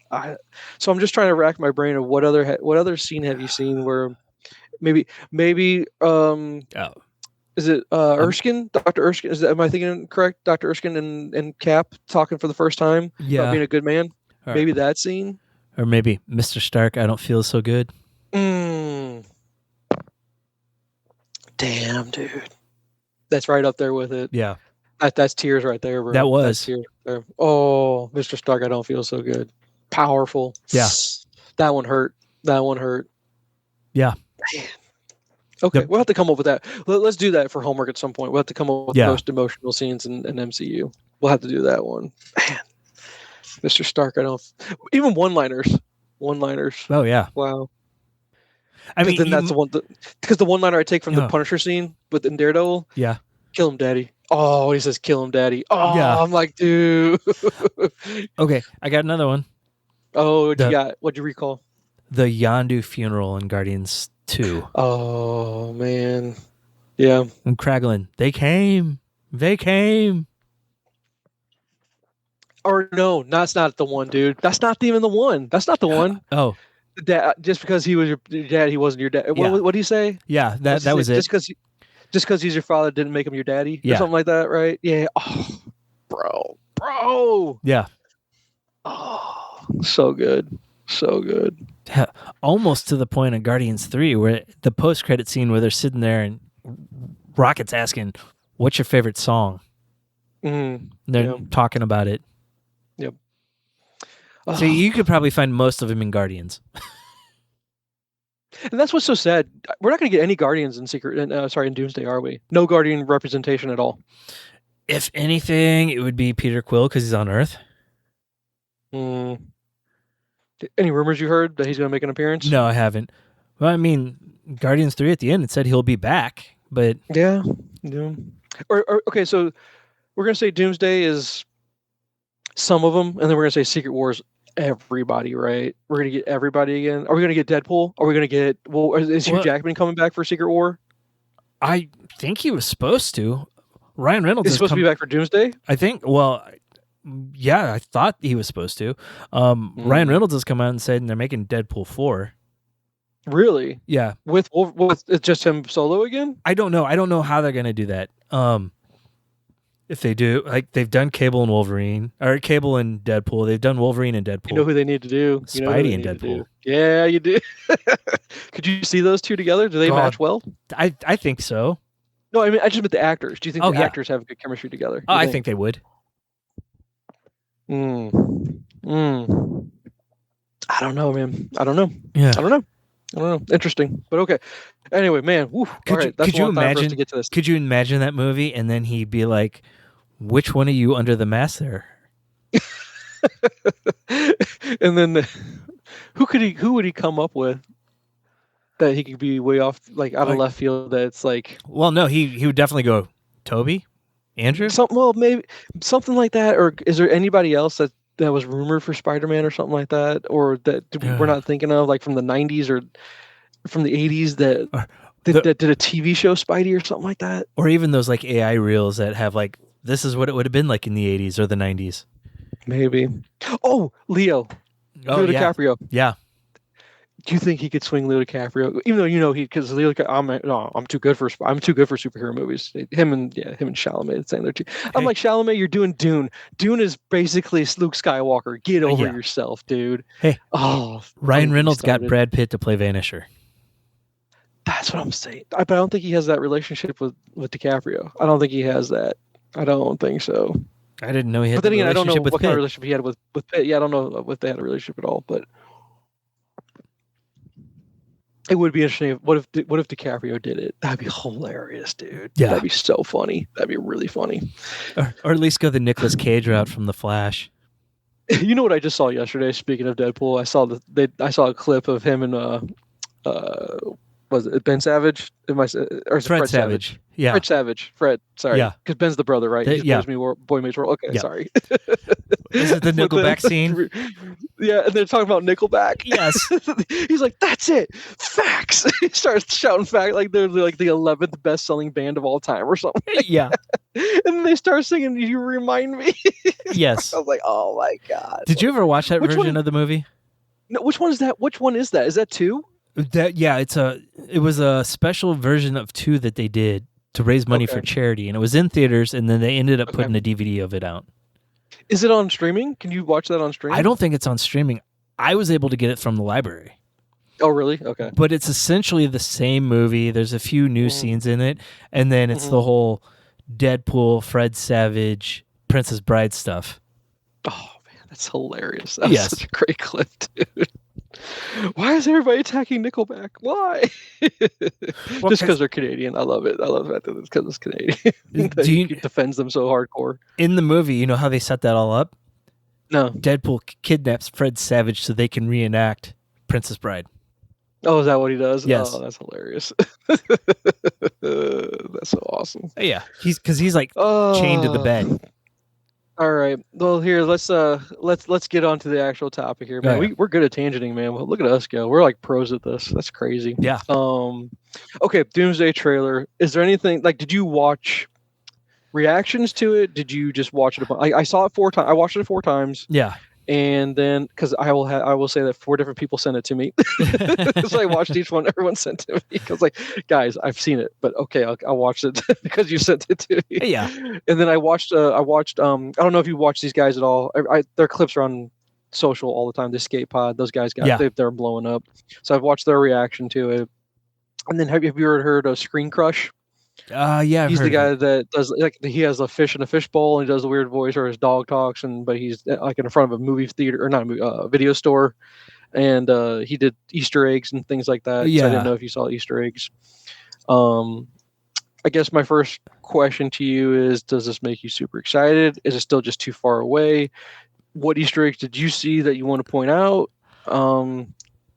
So I'm just trying to rack my brain of what other scene have you seen where maybe is it Erskine, Dr. Erskine? Am I thinking correct? Dr. Erskine and Cap talking for the first time about being a good man. Maybe that scene, or maybe Mr. Stark. I don't feel so good. Damn, dude. That's right up there with it. Yeah. That's tears right there, bro. That was. That's tears right there. Oh, Mr. Stark, I don't feel so good. Powerful. Yeah. That one hurt. Yeah. Man. Okay, we'll have to come up with that. Let's do that for homework at some point. We'll have to come up with the most emotional scenes in MCU. We'll have to do that one. Man. Mr. Stark, I don't... Even one-liners. Oh, yeah. Wow. I mean, then that's the one because the one-liner I take from the Punisher scene in Daredevil. Yeah. Kill him, Daddy. Oh, he says, "Kill him, Daddy." Oh, yeah. I'm like, dude. Okay, I got another one. Oh, what you got? What'd you recall? The Yondu funeral in Guardians 2. Oh man, Yeah. And Kraglin, they came. Or no, that's not the one, dude. That's not even the one. That's not the one. Oh. Dad, just because he was your dad, he wasn't your dad. Yeah. What do you say? Yeah, that was it. Just because he's your father didn't make him your daddy, or something like that, right? Yeah. Oh, bro. Yeah. Oh, so good. Yeah, almost to the point in Guardians 3 where the post-credit scene where they're sitting there and Rocket's asking, "What's your favorite song?" They're talking about it. Yep. So you could probably find most of them in Guardians. And that's what's so sad. We're not going to get any Guardians in in Doomsday, are we? No Guardian representation at all. If anything, it would be Peter Quill because he's on Earth. Any rumors you heard that he's going to make an appearance? No, I haven't. Well, I mean, Guardians 3 at the end, it said he'll be back, but... Yeah. Okay, so we're going to say Doomsday is some of them, and then we're going to say Secret Wars everybody, right? We're going to get everybody again. Are we going to get Deadpool? Are we going to get... Well, is Hugh Jackman coming back for Secret War? I think he was supposed to. Ryan Reynolds is supposed to be back for Doomsday? I think, well... Yeah, I thought he was supposed to. Ryan Reynolds has come out and said they're making Deadpool 4. Really? Yeah. With just him solo again? I don't know. I don't know how they're going to do that. If they do, like they've done Cable and Wolverine, or Cable and Deadpool. They've done Wolverine and Deadpool. You know who they need to do? Spidey and Deadpool. Yeah, you do. Could you see those two together? Do they match well? I think so. No, I mean, I just meant the actors. Do you think the actors have good chemistry together? I think they would. I don't know, man. I don't know. Yeah. I don't know. Interesting, but okay. Anyway, man. Woo, could you imagine? To get to this. Could you imagine that movie? And then he'd be like, "Which one are you under the mask there?" And then, who would he come up with that he could be way off, like out of left field? That's like, well, no, he would definitely go Toby. Andrew? Maybe something like that. Or is there anybody else that was rumored for Spider-Man or something like that? Or that we're not thinking of, like from the 90s or from the 80s that did a TV show Spidey or something like that? Or even those like AI reels that have like, this is what it would have been like in the 80s or the 90s. Maybe. Oh, Leo. Leo DiCaprio. Yeah. Do you think he could swing Leo DiCaprio? Even though because Leo, I'm too good for superhero movies. Him and Chalamet saying they're too. I'm like, Chalamet, you're doing Dune. Dune is basically Luke Skywalker. Get over yourself, dude. Hey, Ryan Reynolds got Brad Pitt to play Vanisher. That's what I'm saying. But I don't think he has that relationship with DiCaprio. I don't think he has that. I don't think so. I didn't know he had. But then again, I don't know what Pitt. kind of relationship he had with Pitt. Yeah, I don't know if they had a relationship at all, but. It would be interesting. What if DiCaprio did it? That'd be hilarious, dude. Yeah, that'd be so funny. That'd be really funny. Or at least go the Nicolas Cage route from The Flash. You know what I just saw yesterday? Speaking of Deadpool, I saw a clip of him and was it Ben Savage? Fred Savage? Yeah, Fred Savage. Fred. Sorry. Yeah, because Ben's the brother, right? He plays Boy Meets World. Okay, sorry. Is it the Nickelback scene? Yeah, and they're talking about Nickelback. Yes. He's like, that's it. Facts. He starts shouting facts like they're like the 11th best-selling band of all time or something. Yeah. And they start singing, "You Remind Me." Yes. I was like, oh my God. Did you ever watch that version of the movie? No, which one is that? Which one is that? Is that 2? It was a special version of 2 that they did to raise money for charity, and it was in theaters, and then they ended up putting a DVD of it out. Is it on streaming? Can you watch that on streaming? I don't think it's on streaming. I was able to get it from the library. Oh, really? Okay. But it's essentially the same movie. There's a few new scenes in it, and then it's the whole Deadpool, Fred Savage, Princess Bride stuff. Oh, man, that's hilarious. That was such a great clip, dude. Why is everybody attacking Nickelback? Why? Just because they're Canadian. I love it. I love that it's because it's Canadian. He defends them so hardcore. In the movie, you know how they set that all up? No. Deadpool kidnaps Fred Savage so they can reenact Princess Bride. Oh, is that what he does? Yes. Oh, that's hilarious. That's so awesome. Yeah, he's like chained to the bed. All right. Well, here let's get on to the actual topic here, man. Oh, yeah. We're good at tangenting, man. Well, look at us go. We're like pros at this. That's crazy. Yeah. Okay, Doomsday trailer. Is there anything like? Did you watch reactions to it? Did you just watch it? I saw it 4 times. I watched it 4 times. Yeah. And then, because I will say that 4 different people sent it to me, so I watched each one. Everyone sent to me because, like, guys, I've seen it, but okay, I'll watch it because you sent it to me. Yeah. And then I watched. I don't know if you watch these guys at all. Their clips are on social all the time. The Skate Pod, those guys they're blowing up. So I've watched their reaction to it. And then have you ever heard of Screen Crush? Yeah, he's the guy that does, like, he has a fish in a fishbowl and he does the weird voice, or his dog talks, but he's like in front of a movie theater, or not a movie, video store, and he did Easter eggs and things like that. Yeah. So I didn't know if you saw Easter eggs. I guess my first question to you is: does this make you super excited? Is it still just too far away? What Easter eggs did you see that you want to point out?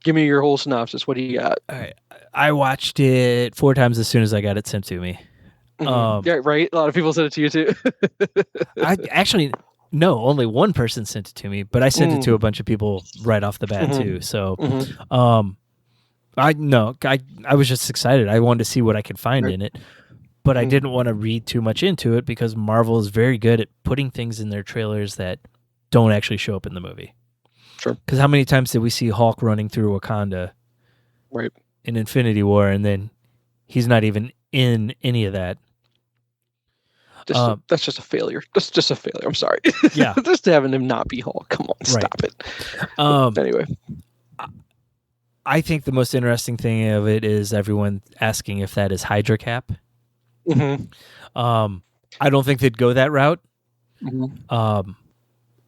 Give me your whole synopsis. What do you got? All right. I watched it 4 times as soon as I got it sent to me. Yeah, right. A lot of people sent it to you too. I actually no, only one person sent it to me, but I sent it to a bunch of people right off the bat too. So, I was just excited. I wanted to see what I could find in it, but I didn't want to read too much into it because Marvel is very good at putting things in their trailers that don't actually show up in the movie. Sure. Because how many times did we see Hulk running through Wakanda, right, in Infinity War, and then he's not even in any of that? That's just a failure. That's just a failure. I'm sorry. Yeah. Just having him not be Hulk. Come on, stop it. Anyway, I think the most interesting thing of it is everyone asking if that is Hydra Cap. I don't think they'd go that route.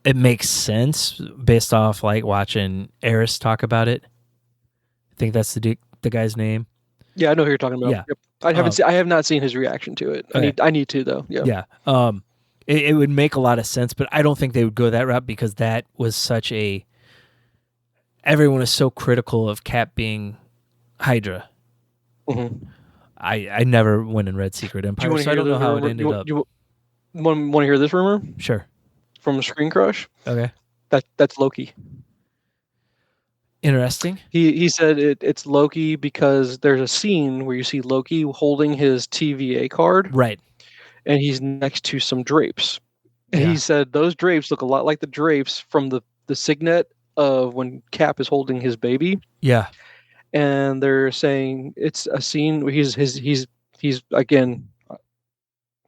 It makes sense based off like watching Eris talk about it. I think that's the guy's name. Yeah, I know who you're talking about. Yeah. Yep. I have not seen his reaction to it. Okay. I need to though. Yeah. Yeah. It would make a lot of sense, but I don't think they would go that route because that was such a. Everyone is so critical of Cap being Hydra. I never went and read Secret Empire, so I don't know how it ended up. You want to hear this rumor? Sure. From Screen Crush? Okay. That's Loki. Interesting. He said it's Loki because there's a scene where you see Loki holding his TVA card. Right. And he's next to some drapes. And he said those drapes look a lot like the drapes from the signet of when Cap is holding his baby. Yeah. And they're saying it's a scene where he's again,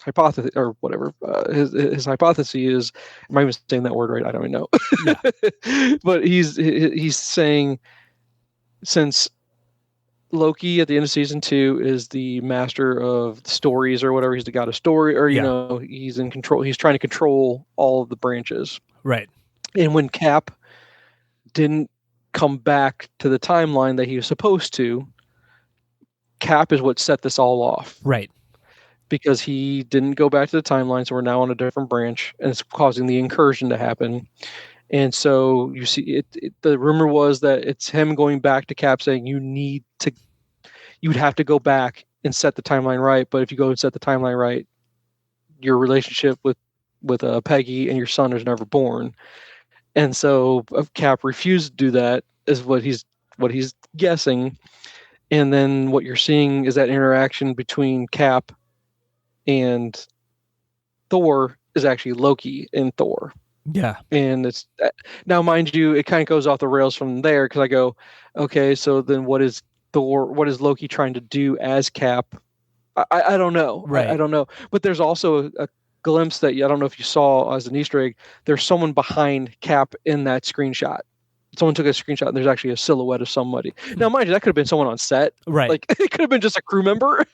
hypothesis or whatever. His hypothesis is, am I even saying that word right? I don't even know. Yeah. But he's saying, since Loki at the end of season 2 is the master of stories or whatever, he's the god of story, or he's in control. He's trying to control all of the branches. Right. And when Cap didn't come back to the timeline that he was supposed to, Cap is what set this all off. Right. Because he didn't go back to the timeline, so we're now on a different branch, and it's causing the incursion to happen. And so you see, the rumor was that it's him going back to Cap saying, you'd have to go back and set the timeline right. But if you go and set the timeline right, your relationship with Peggy and your son is never born. And so Cap refused to do that, is what he's guessing. And then what you're seeing is that interaction between Cap and Thor is actually Loki and Thor. Yeah. And it's now, mind you, it kind of goes off the rails from there, because I go, okay, so then what is Loki trying to do as Cap? I don't know. Right. I don't know. But there's also a glimpse that I don't know if you saw as an Easter egg. There's someone behind Cap in that screenshot. Someone took a screenshot and there's actually a silhouette of somebody. Now, mind you, that could have been someone on set. Right. Like, it could have been just a crew member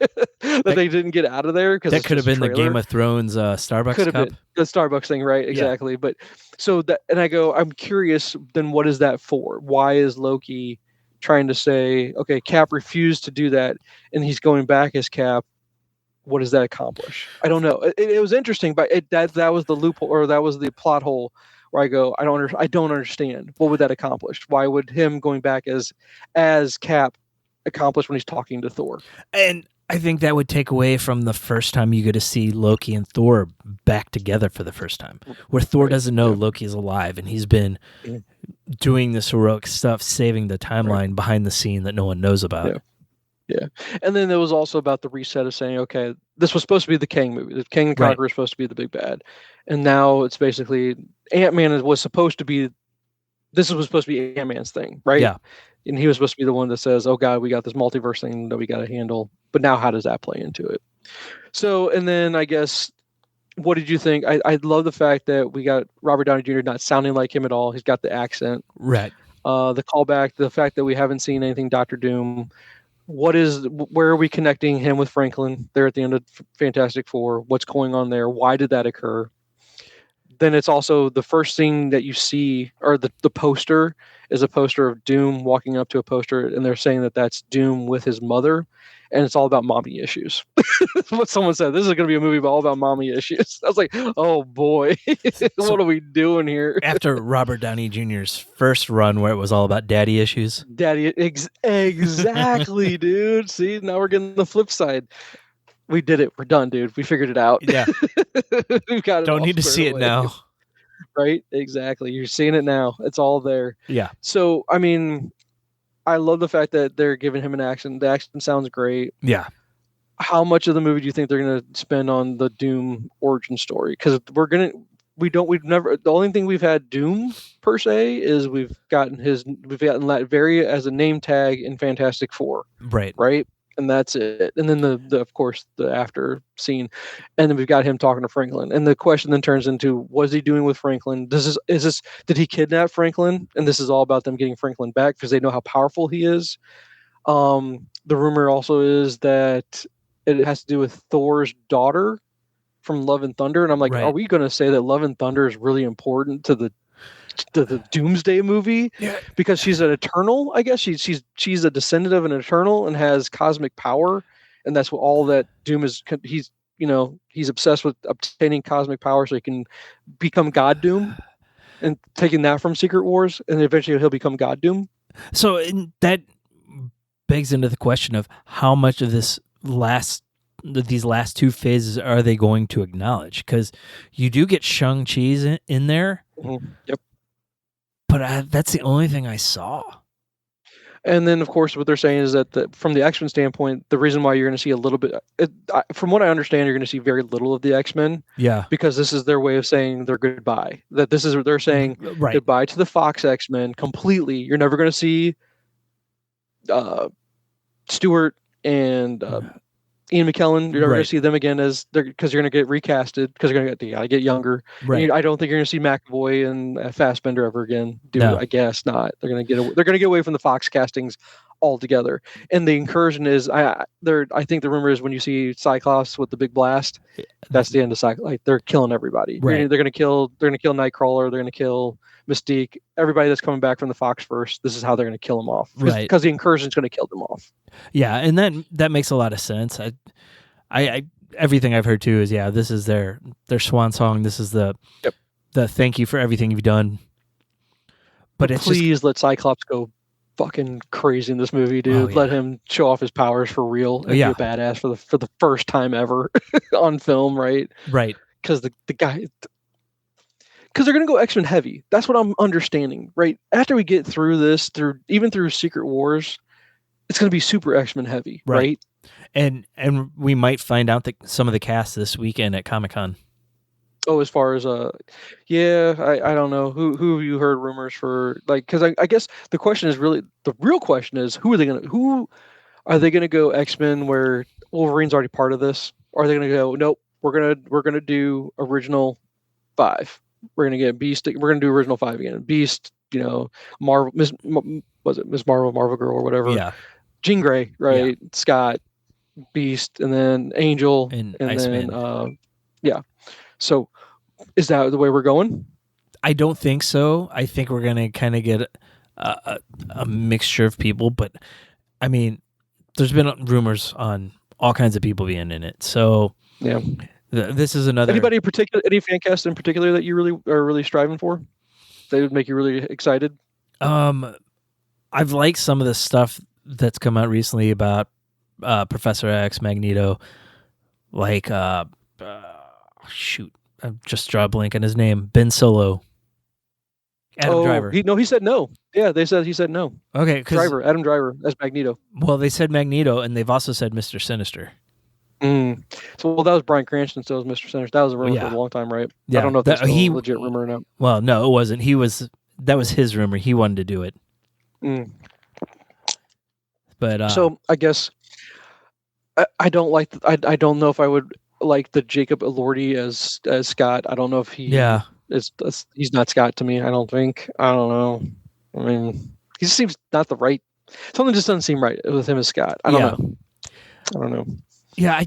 that they didn't get out of there. That could have been the Game of Thrones Starbucks could have cup. been the Starbucks thing, right? Exactly. Yeah. But so that, and I go, I'm curious, then what is that for? Why is Loki trying to say, okay, Cap refused to do that and he's going back as Cap? What does that accomplish? I don't know. It was interesting, but that was the loophole, or that was the plot hole where I go, I don't understand. What would that accomplish? Why would him going back as Cap accomplish when he's talking to Thor? And I think that would take away from the first time you get to see Loki and Thor back together for the first time, where Thor doesn't know Loki is alive and he's been doing this heroic stuff, saving the timeline behind the scene that no one knows about. Yeah. And then there was also about the reset of saying, okay, this was supposed to be the Kang movie. The Kang the Conqueror was supposed to be the big bad. And now it's basically Ant-Man was supposed to be Ant-Man's thing, right? Yeah. And he was supposed to be the one that says, oh God, we got this multiverse thing that we got to handle. But now how does that play into it? So, and then I guess, what did you think? I love the fact that we got Robert Downey Jr. not sounding like him at all. He's got the accent. Right. The callback, the fact that we haven't seen anything Doctor Doom. Where are we connecting him with Franklin there at the end of Fantastic Four? What's going on there? Why did that occur? Then it's also the first thing that you see, or the poster is a poster of Doom walking up to a poster, and they're saying that that's Doom with his mother, and it's all about mommy issues. That's what someone said. This is going to be a movie all about mommy issues. I was like, oh boy, what are we doing here? After Robert Downey Jr.'s first run where it was all about daddy issues. Exactly, dude. See, now we're getting the flip side. We did it. We're done, dude. We figured it out. Yeah. We've got it. Don't need to see it now. Right? Exactly. You're seeing it now. It's all there. Yeah. So, I mean, I love the fact that they're giving him an action. The action sounds great. Yeah. How much of the movie do you think they're going to spend on the Doom origin story? Because the only thing we've had Doom per se is we've gotten Latveria as a name tag in Fantastic Four. Right. And that's it. And then the of course the after scene, and then we've got him talking to Franklin. And the question then turns into, what is he doing with Franklin? Did he kidnap Franklin? And this is all about them getting Franklin back because they know how powerful he is. The rumor also is that it has to do with Thor's daughter from Love and Thunder, and I'm like, are we going to say that Love and Thunder is really important to the Doomsday movie? Yeah. Because she's an Eternal, I guess. She's a descendant of an Eternal and has cosmic power, and that's what all that Doom is. He's obsessed with obtaining cosmic power so he can become God Doom, and taking that from Secret Wars, and eventually he'll become God Doom. So that begs into the question of how much of these last two phases are they going to acknowledge? Because you do get Shang-Chi in there. Mm-hmm. Yep. But that's the only thing I saw. And then, of course, what they're saying is that from the X-Men standpoint, the reason why you're going to see a little bit, from what I understand, you're going to see very little of the X-Men. Yeah. Because this is their way of saying their goodbye. They're saying goodbye to the Fox X-Men completely. You're never going to see Stewart and Ian McKellen. You're never going to see them again because you're going to get recasted because they're going to get younger. Right. I don't think you're going to see McAvoy and Fassbender ever again. I guess not. They're going to get away from the Fox castings altogether. And the incursion is, I think the rumor is when you see Cyclops with the big blast, that's the end of Cyclops. Like, they're killing everybody. Right. They're going to kill Nightcrawler. They're going to kill Mystique. Everybody that's coming back from the Fox first. This is how they're going to kill them off. Right. Because the incursion is going to kill them off. Yeah, and that makes a lot of sense. I everything I've heard too is this is their swan song. This is the thank you for everything you've done. But please let Cyclops go fucking crazy in this movie, dude. Let him show off his powers for real and be a badass for the first time ever on film, right? Right. Because the guy. Because they're going to go X-Men heavy. That's what I'm understanding, right? After we get through this, even through Secret Wars, it's going to be super X-Men heavy, right? And we might find out that some of the cast this weekend at Comic-Con. Oh, as far as I don't know who have you heard rumors for, like, because I guess the real question is who are they going to go X-Men where Wolverine's already part of this? Or are they going to go, nope, we're gonna do original 5. We're gonna get Beast. We're gonna do original 5 again. Beast, Marvel, Miss Marvel, Marvel Girl, or whatever. Yeah. Jean Grey, right? Yeah. Scott, Beast, and then Angel, and then So, is that the way we're going? I don't think so. I think we're gonna kind of get a mixture of people, but I mean, there's been rumors on all kinds of people being in it. So yeah. This is another. Anybody in particular, any fan cast in particular that you really are really striving for? That would make you really excited? I've liked some of the stuff that's come out recently about Professor X, Magneto, like shoot, I just draw a blank on his name. Ben Solo. Adam Driver. He said no. Yeah, he said no. Okay, Adam Driver as Magneto. Well, they said Magneto, and they've also said Mr. Sinister. So that was Bryan Cranston. So it was Mr. Sinister. That was a rumor for a long time, right? Yeah. I don't know if that's a legit rumor or not. Well, no, it wasn't. That was his rumor. He wanted to do it. But so I guess I don't like. I don't know if I would like the Jacob Elordi as Scott. I don't know if he. Yeah. He's not Scott to me. I don't think. I don't know. I mean, he just seems not the right. Something just doesn't seem right with him as Scott. I don't know. Yeah,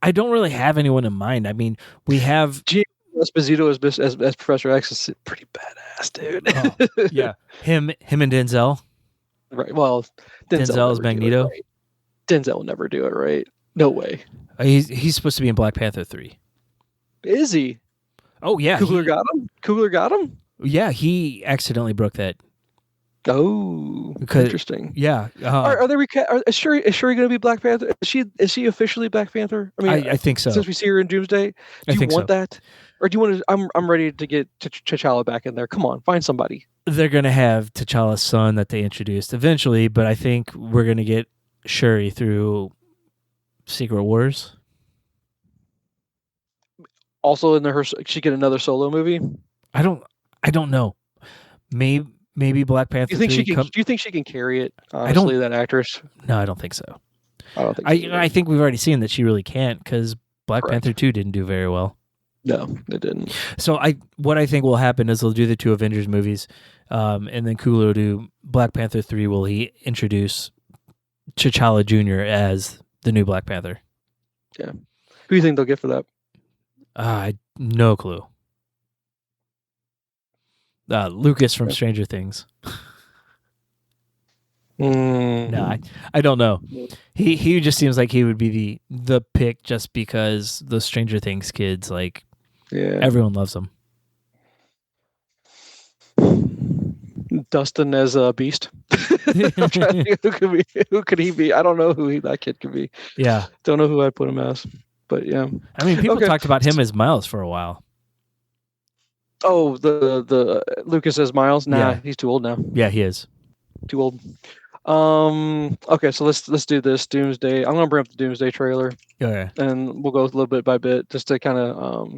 I don't really have anyone in mind. I mean, we have Esposito as Professor X is pretty badass, dude. Yeah, him and Denzel. Right. Well, Denzel is Magneto. Right. Denzel will never do it right. No way. He's supposed to be in Black Panther 3. Is he? Oh yeah. Coogler got him. Yeah, he accidentally broke that. Oh, interesting. Yeah. Are they is Shuri going to be Black Panther? Is she officially Black Panther? I mean, I think so. Since we see her in Doomsday, do you want that, or do you want to? I'm ready to get T'Challa back in there. Come on, find somebody. They're going to have T'Challa's son that they introduced eventually, but I think we're going to get Shuri through Secret Wars. Also, she get another solo movie. I don't know. Maybe Black Panther. Do you think she can carry it? Honestly, that actress. No, I don't think so. I don't think. I think we've already seen that she really can't, because Black Panther 2 didn't do very well. No, it didn't. So what I think will happen is they'll do the two Avengers movies, and then Coogler will do Black Panther 3. Will he introduce T'Challa Jr. as the new Black Panther? Yeah. Who do you think they'll get for that? No clue. Lucas from Stranger Things. No, I don't know. He just seems like he would be the pick just because the Stranger Things kids, like, everyone loves them. Dustin as a Beast. I'm trying to think who could he be? I don't know who that kid could be. Yeah, don't know who I'd put him as. But yeah, I mean, people talked about him as Miles for a while. Oh, the Lucas as Miles. Nah, he's too old now. Yeah, he is too old. Okay, so let's do this Doomsday. I'm gonna bring up the Doomsday trailer. Okay. And we'll go a little bit by bit just to kind of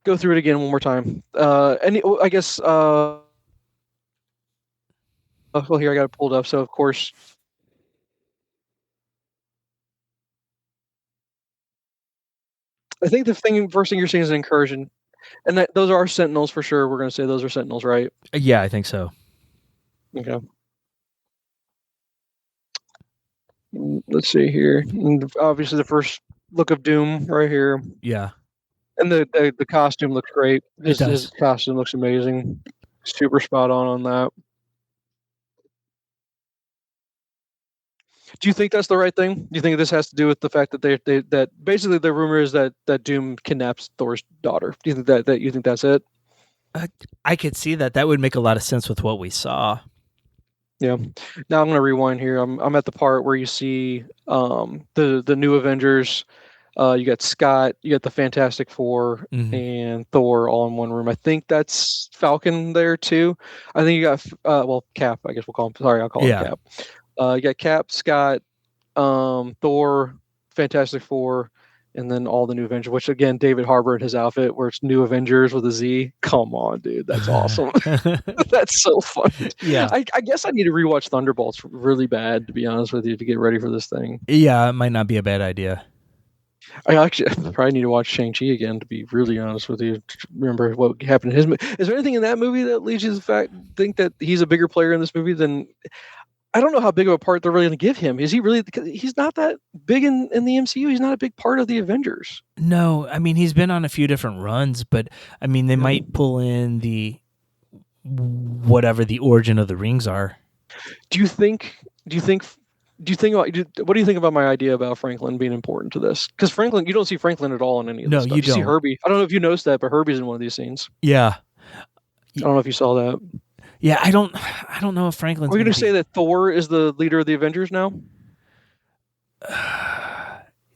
go through it again one more time. I guess well, here I got it pulled up. So of course, I think the first thing you're seeing is an incursion, and those are Sentinels for sure. We're going to say those are Sentinels, right? Yeah, I think so. Okay. Let's see here. And obviously, the first look of Doom right here. Yeah. And the costume looks great. His costume looks amazing. Super spot on that. Do you think that's the right thing? Do you think this has to do with the fact that that basically the rumor is that Doom kidnaps Thor's daughter? Do you think that you think that's it? I could see that. That would make a lot of sense with what we saw. Yeah. Now I'm going to rewind here. I'm at the part where you see the new Avengers. You got Scott, you got the Fantastic Four, and Thor all in one room. I think that's Falcon there too. I think you got Cap. I guess we'll call him. Sorry, I'll call him Cap. You got Cap, Scott, Thor, Fantastic Four, and then all the new Avengers. Which again, David Harbour in his outfit, where it's New Avengers with a Z. Come on, dude, that's awesome. That's so fun. Yeah, I guess I need to rewatch Thunderbolts really bad, to be honest with you, to get ready for this thing. Yeah, it might not be a bad idea. I probably need to watch Shang-Chi again, to be really honest with you. To remember what happened in his movie. Is there anything in that movie that leads you to think that he's a bigger player in this movie than? I don't know how big of a part they're really going to give him. Is he really? He's not that big in the MCU. He's not a big part of the Avengers. No, I mean, he's been on a few different runs, but I mean, they might pull in the whatever the origin of the rings are. Do you think? What do you think about my idea about Franklin being important to this? Because Franklin, you don't see Franklin at all in any of this stuff. No, you don't. See Herbie. I don't know if you noticed that, but Herbie's in one of these scenes. Yeah. I don't know if you saw that. Yeah, I don't know if Franklin's Are we going going to say that Thor is the leader of the Avengers now?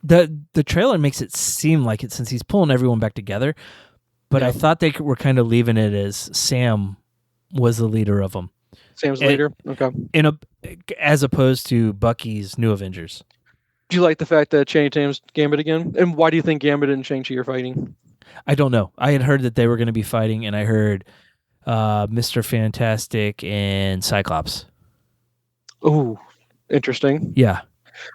The trailer makes it seem like it since he's pulling everyone back together. But I thought they were kind of leaving it as Sam was the leader of them. Sam's the leader? Okay. As opposed to Bucky's New Avengers. Do you like the fact that Channing Tatum's Gambit again? And why do you think Gambit and Shang-Chi are fighting? I don't know. I had heard that they were going to be fighting, and I heard Mr. Fantastic and Cyclops. Oh, interesting. Yeah.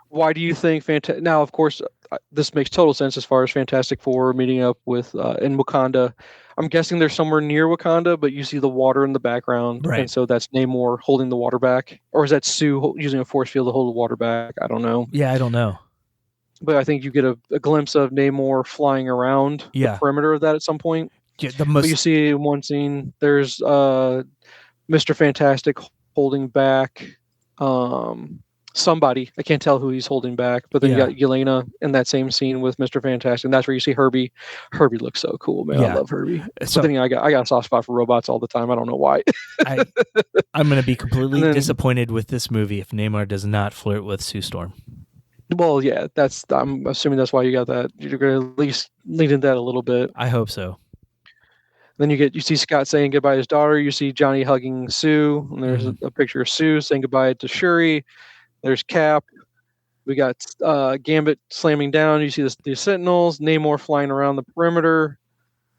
Why do you think now, of course, this makes total sense as far as Fantastic Four meeting up with in Wakanda. I'm guessing they're somewhere near Wakanda, but you see the water in the background, right. And so that's Namor holding the water back, or is that Sue using a force field to hold the water back? I don't know. Yeah, I don't know. But I think you get a glimpse of Namor flying around the perimeter of that at some point. Yeah, but you see in one scene, there's Mr. Fantastic holding back somebody. I can't tell who he's holding back, but then you got Yelena in that same scene with Mr. Fantastic, and that's where you see Herbie. Herbie looks so cool, man. I love Herbie. So, but then I got a soft spot for robots all the time. I don't know why. I'm going to be completely disappointed with this movie if Namor does not flirt with Sue Storm. Well, yeah, I'm assuming that's why you got that. You're going to at least lean into that a little bit. I hope so. Then you see Scott saying goodbye to his daughter. You see Johnny hugging Sue, and there's a picture of Sue saying goodbye to Shuri. There's Cap. We got Gambit slamming down. You see the Sentinels, Namor flying around the perimeter,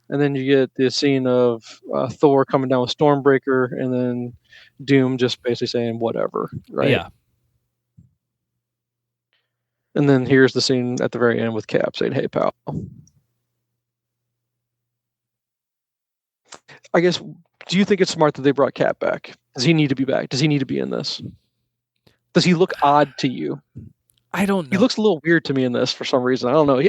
and then you get the scene of Thor coming down with Stormbreaker, and then Doom just basically saying whatever, right? Yeah. And then here's the scene at the very end with Cap saying, "Hey, pal." I guess, do you think it's smart that they brought Cap back? Does he need to be back? Does he need to be in this? Does he look odd to you? I don't know. He looks a little weird to me in this for some reason. I don't know.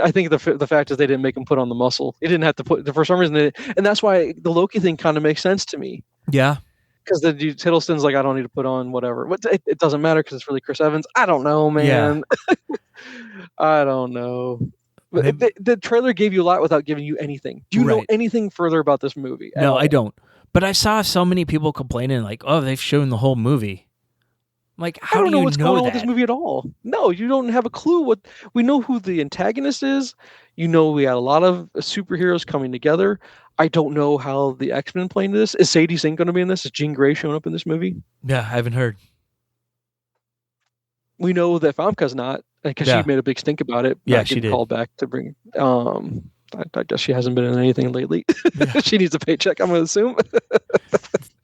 I think the fact is they didn't make him put on the muscle. He didn't have to put for some reason, and that's why the Loki thing kind of makes sense to me. Yeah. Because the dude Hiddleston's like, I don't need to put on whatever. But it doesn't matter because it's really Chris Evans. I don't know, man. Yeah. I don't know. But the trailer gave you a lot without giving you anything. Do you know anything further about this movie? No, I don't. But I saw so many people complaining, like, "Oh, they've shown the whole movie." Like, how do you know what's going on with this movie at all? No, you don't have a clue. What we know who the antagonist is. You know, we had a lot of superheroes coming together. I don't know how the X-Men play into this. Is Sadie Sink going to be in this? Is Jean Grey showing up in this movie? Yeah, I haven't heard. We know that Famke's not, because she made a big stink about it. Yeah, she did. Called back to bring. I guess she hasn't been in anything lately. Yeah. She needs a paycheck, I'm going to assume.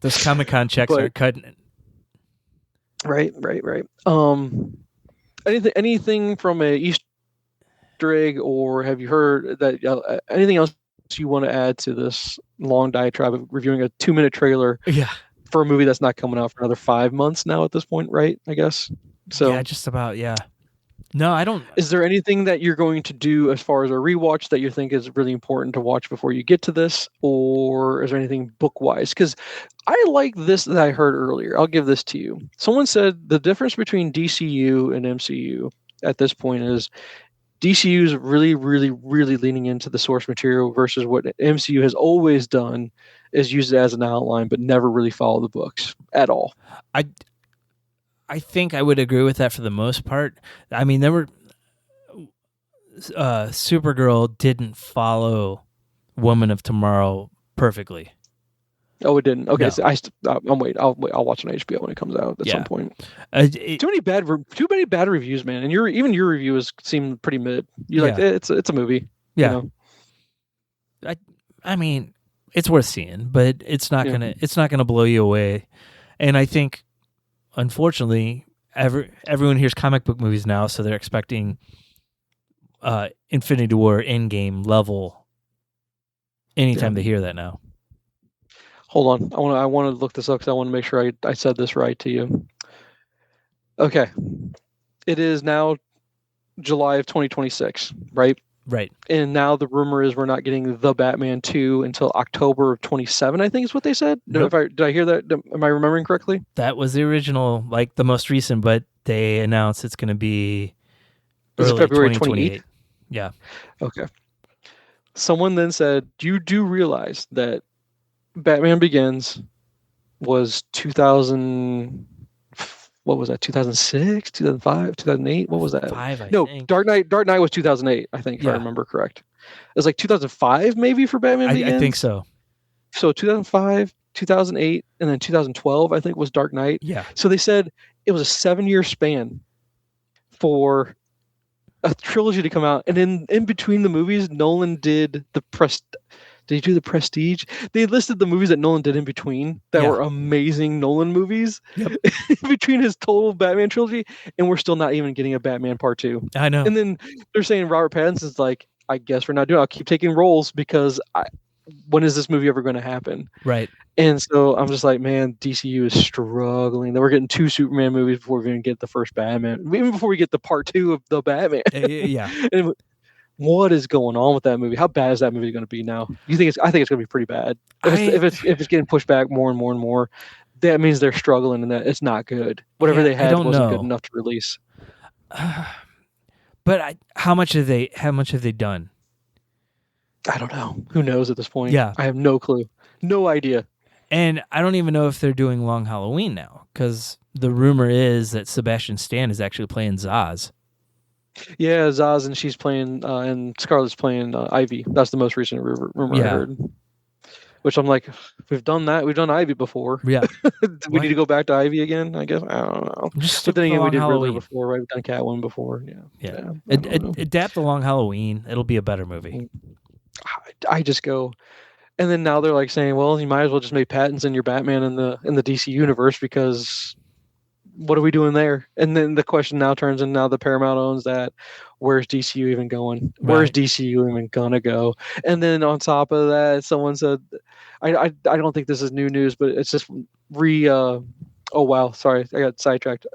Those Comic-Con checks aren't cutting it. Right. Anything from a Easter egg, or have you heard that anything else you want to add to this long diatribe of reviewing a 2-minute trailer? Yeah. For a movie that's not coming out for another 5 months now at this point, right? I guess. So yeah, just about. Yeah. No, I don't. Is there anything that you're going to do as far as a rewatch that you think is really important to watch before you get to this, or is there anything book-wise? Because I like this that I heard earlier. I'll give this to you. Someone said the difference between DCU and MCU at this point is DCU is really, really, really leaning into the source material versus what MCU has always done is used it as an outline, but never really follow the books at all. I think I would agree with that for the most part. I mean, there were Supergirl didn't follow Woman of Tomorrow perfectly. Oh, it didn't. Okay, no. So I'm waiting. I'll watch on HBO when it comes out at some point. Too many bad reviews, man. And your review seemed pretty mid. You're like, it's a movie. Yeah. You know? I mean, it's worth seeing, but it's not gonna blow you away. And I think, unfortunately, everyone hears comic book movies now, so they're expecting Infinity War Endgame level anytime they hear that now. Hold on. I want to look this up because I want to make sure I said this right to you. Okay. It is now July of 2026, right? Right. And now the rumor is we're not getting The Batman 2 until October of 27, I think is what they said. Nope. Did I hear that? Am I remembering correctly? That was the original, like the most recent, but they announced it's going to be early February 28th. Yeah. Okay. Someone then said, you do realize that Batman Begins was 2000. What was that? 2006, 2005, 2008. What was that? I No, think. Dark Knight was 2008. I think, if I remember correct. It was like 2005 maybe for Batman Begins. I think so. So 2005, 2008, and then 2012 I think was Dark Knight. Yeah. So they said it was a 7-year span for a trilogy to come out, and in between the movies, Nolan did the Did he do the Prestige? They listed the movies that Nolan did in between that were amazing Nolan movies. Yep. In between his total Batman trilogy, and we're still not even getting a Batman Part 2. I know. And then they're saying Robert Pattinson's like, I guess we're not doing it. I'll keep taking roles because when is this movie ever going to happen? Right. And so I'm just like, man, DCU is struggling. Then we're getting 2 Superman movies before we even get the first Batman, even before we get the Part 2 of the Batman. Yeah. And what is going on with that movie? How bad is that movie going to be now? I think it's going to be pretty bad. If it's getting pushed back more and more and more, that means they're struggling and that it's not good. Whatever they had wasn't good enough to release. But how much have they done? I don't know. Who knows at this point? Yeah. I have no clue. No idea. And I don't even know if they're doing Long Halloween now, because the rumor is that Sebastian Stan is actually playing Zaz. Yeah, Zaz, and she's playing, and Scarlett's playing Ivy. That's the most recent rumor I heard. Which I'm like, we've done that. We've done Ivy before. Yeah. Do we need to go back to Ivy again? I guess. I don't know. But then again, we did Riddler before, right? We've done Catwoman before. Yeah. Adapt the Long Halloween. It'll be a better movie. I just go, and then now they're like saying, well, you might as well just make Pattinson your Batman in the DC universe, because what are we doing there? And then the question now turns, and now the Paramount owns that. Where's DCU even going? Where's DCU even gonna go? And then on top of that, someone said, I don't think this is new news, but it's just oh wow, sorry, I got sidetracked.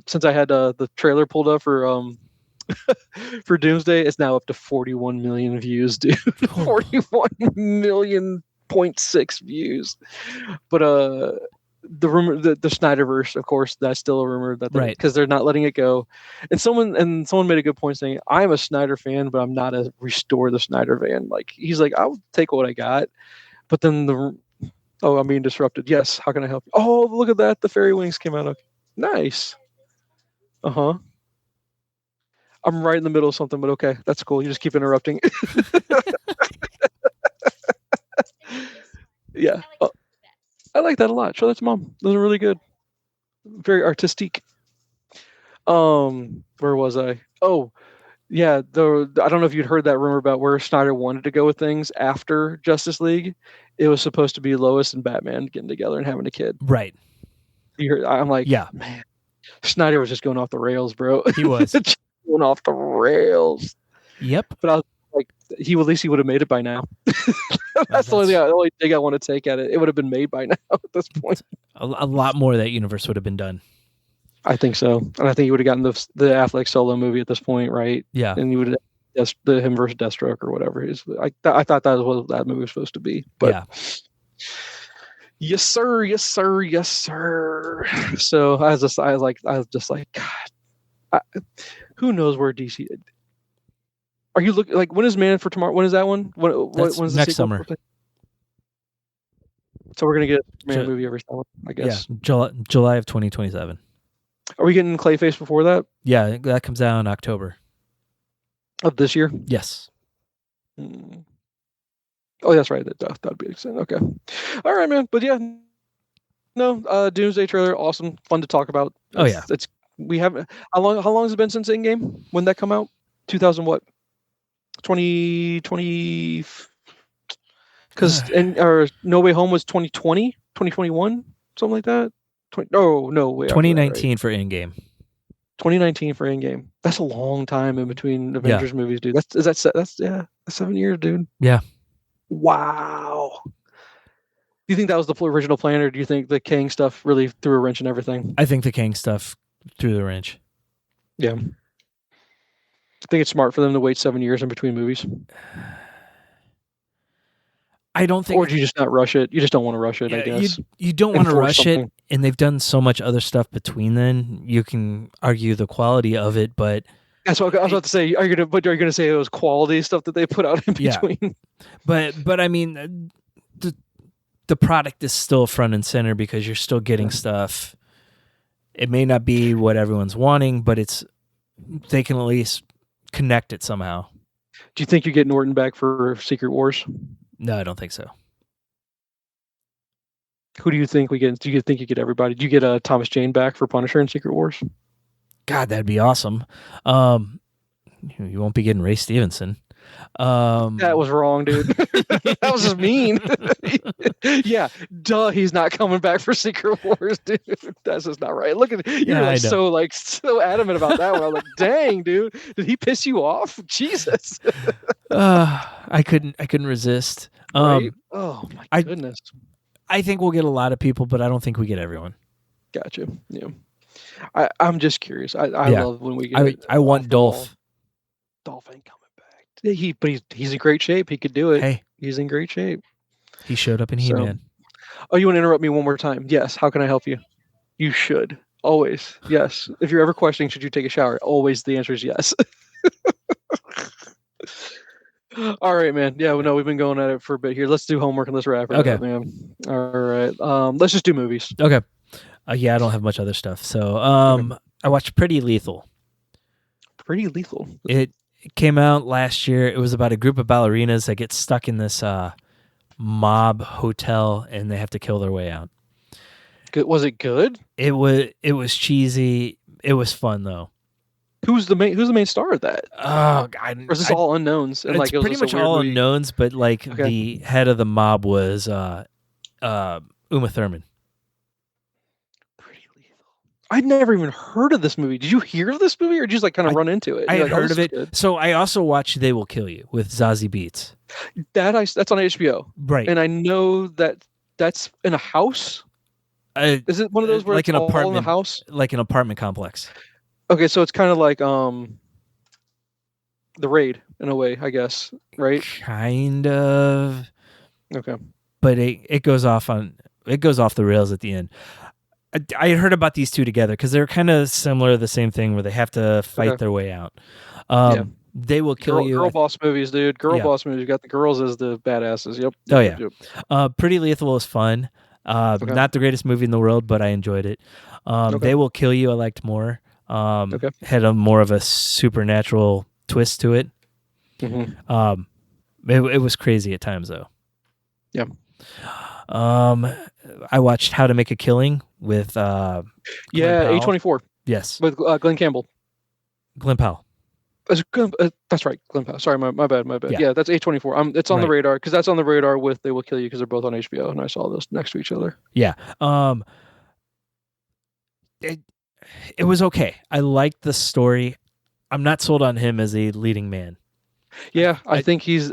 Since I had the trailer pulled up for for Doomsday, it's now up to 41 million views, dude. 41 million 0.6 views. But the rumor, the Snyderverse, of course, that's still a rumor that because they're not letting it go. And someone made a good point saying, I'm a Snyder fan, but I'm not a restore the Snyder fan. Like, he's like, I'll take what I got. But then I'm being disrupted. Yes, how can I help you? Oh, look at that. The fairy wings came out. Okay. Nice. Uh-huh. I'm right in the middle of something, but okay, that's cool. You just keep interrupting. Yeah. I like that a lot. Show that to Mom. Those are really good. Very artistic. Where was I? Oh, yeah. I don't know if you'd heard that rumor about where Snyder wanted to go with things after Justice League. It was supposed to be Lois and Batman getting together and having a kid. Right. I'm like, yeah, man, Snyder was just going off the rails, bro. He was going off the rails. Yep. But I was like, at least he would have made it by now. That's the only thing I want to take at it. It would have been made by now at this point. A lot more of that universe would have been done. I think so. And I think you would have gotten the Affleck solo movie at this point, right? Yeah. And you would have him versus Deathstroke or whatever. I thought that was what that movie was supposed to be. But yeah. Yes, sir. Yes, sir. Yes, sir. So I was just like, God, who knows where DC? Are you looking like, when is Man for Tomorrow? When is that one? When's the next summer? So we're gonna get a Man movie every summer, I guess. Yeah, July of 2027. Are we getting Clayface before that? Yeah, that comes out in October of this year. Yes. Oh, that's right. That'd be exciting. Okay. All right, man. But yeah, no. Doomsday trailer, awesome, fun to talk about. We haven't. How long has it been since Endgame? When that come out? 2000 what? 2020. Because No Way Home was 2020, 2021, something like that. 2019 right. For Endgame. 2019 for Endgame. That's a long time in between Avengers movies, dude. That's 7 years, dude. Yeah. Wow. Do you think that was the original plan, or do you think the Kang stuff really threw a wrench in everything? I think the Kang stuff threw the wrench. Yeah. I think it's smart for them to wait 7 years in between movies. I don't think... Or do you just not rush it? You just don't want to rush it, I guess. You don't want to rush it, and they've done so much other stuff between then. You can argue the quality of it, but... That's what I was about to say. Are you going to say it was quality stuff that they put out in between? Yeah. But I mean, the product is still front and center because you're still getting stuff. It may not be what everyone's wanting, but they can at least connect it somehow. Do you think you get Norton back for Secret Wars? No, I don't think so. Who do you think we get? Do you think you get everybody? Do you get Thomas Jane back for Punisher in Secret Wars? God, that'd be awesome. You won't be getting Ray Stevenson. That was wrong, dude. That was just mean. Yeah, duh. He's not coming back for Secret Wars, dude. That's just not right. Look at you're so adamant about that one. I'm like, dang, dude. Did he piss you off? Jesus. I couldn't resist. Right? Oh my goodness. I think we'll get a lot of people, but I don't think we get everyone. Gotcha. Yeah. I'm just curious. I love when we get. I want Dolph. Dolph ain't coming back. But he's in great shape. He could do it. Hey, he's in great shape. He showed up in He-Man. Oh, you want to interrupt me one more time? Yes. How can I help you? You should always. Yes. If you're ever questioning, should you take a shower? Always, the answer is yes. All right, man. Yeah, well, no, we've been going at it for a bit here. Let's do homework and let's wrap it up, man. All right. Let's just do movies. Okay. Yeah, I don't have much other stuff. So, I watched Pretty Lethal. Pretty Lethal. It came out last year. It was about a group of ballerinas that get stuck in this mob hotel and they have to kill their way out. Good. Was it good? It was cheesy. It was fun though. Who's the main star of that? Oh God! Or is this all unknowns? And it's pretty much all unknowns, but like the head of the mob was Uma Thurman. Pretty Lethal. I'd never even heard of this movie. Did you hear of this movie, or did you just like kind of run into it? I had heard of it. So I also watched They Will Kill You with Zazie Beetz. That's on HBO, right? And I know that's in a house. Is it one of those where like it's an all apartment in the house, like an apartment complex? Okay, so it's kind of like The Raid in a way, I guess, right? Kind of. Okay. But it goes off the rails at the end. I heard about these two together because they're kind of similar, the same thing where they have to fight their way out. They Will Kill You. Girl boss movies, dude. Boss movies. You got the girls as the badasses. Yep. Oh yeah. Pretty Lethal was fun. Not the greatest movie in the world, but I enjoyed it. They Will Kill You I liked more. Had a more of a supernatural twist to it. Mm-hmm. It was crazy at times though. Yeah. I watched How to Make a Killing with A24. Yes. With Glenn Campbell. Glenn Powell. That's right, Glenn Powell. Sorry, my bad. Yeah, that's A24. It's on the radar because that's on the radar with They Will Kill You because they're both on HBO and I saw those next to each other. Yeah. It was okay. I liked the story. I'm not sold on him as a leading man. Yeah, I think he's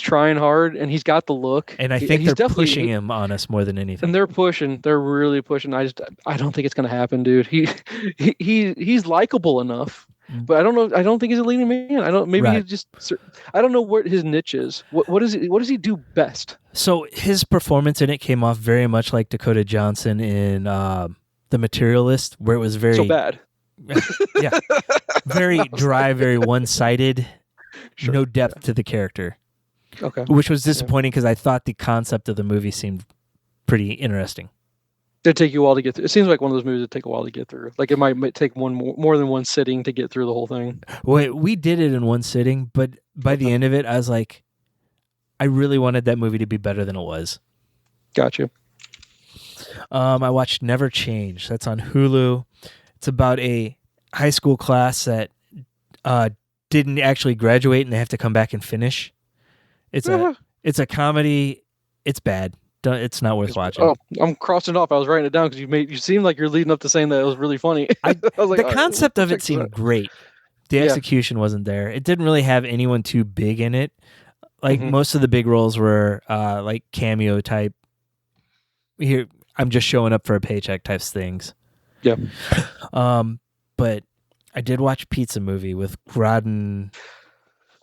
trying hard and he's got the look. And I think they're pushing him on us more than anything. And they're really pushing. I don't think it's gonna happen, dude. He's likable enough. But I don't know. I don't think he's a leading man. I don't know what his niche is. What does he do best? So his performance in it came off very much like Dakota Johnson in The Materialist, where it was very so bad. Yeah, very dry, very one-sided. Sure, no depth to the character. Okay. Which was disappointing because I thought the concept of the movie seemed pretty interesting. Did it take you a while to get through? It seems like one of those movies that take a while to get through. Like it might take more than one sitting to get through the whole thing. Wait, we did it in one sitting, but by the end of it, I was like, I really wanted that movie to be better than it was. Gotcha. I watched Never Change. That's on Hulu. It's about a high school class that didn't actually graduate and they have to come back and finish. It's a comedy. It's bad. It's not worth watching. Oh, I'm crossing it off. I was writing it down because you seemed like you're leading up to saying that it was really funny. I was like, the concept of it seemed great. The execution wasn't there. It didn't really have anyone too big in it. Like most of the big roles were like cameo type. Here, I'm just showing up for a paycheck types things. Yeah. But I did watch Pizza Movie with Groden.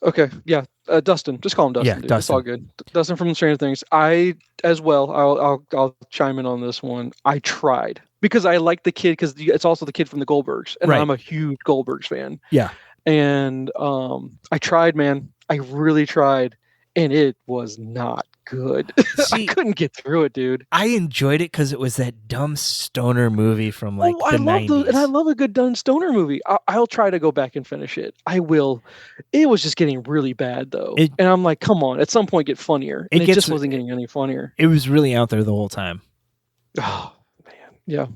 Okay, yeah, Dustin. Just call him Dustin. Yeah, dude. Dustin. It's all good. Dustin from Stranger Things. I as well. I'll chime in on this one. I tried because I like the kid because it's also the kid from the Goldbergs, and I'm a huge Goldbergs fan. Yeah, and I tried, man. I really tried, and it was not good. See, I couldn't get through it, dude. I enjoyed it because it was that dumb stoner movie from like the 90s. And I love a good dumb stoner movie. I'll try to go back and finish it. I will. It was just getting really bad though, and I'm like, come on, at some point get funnier. And it just wasn't getting any funnier. It was really out there the whole time. Oh man, yeah.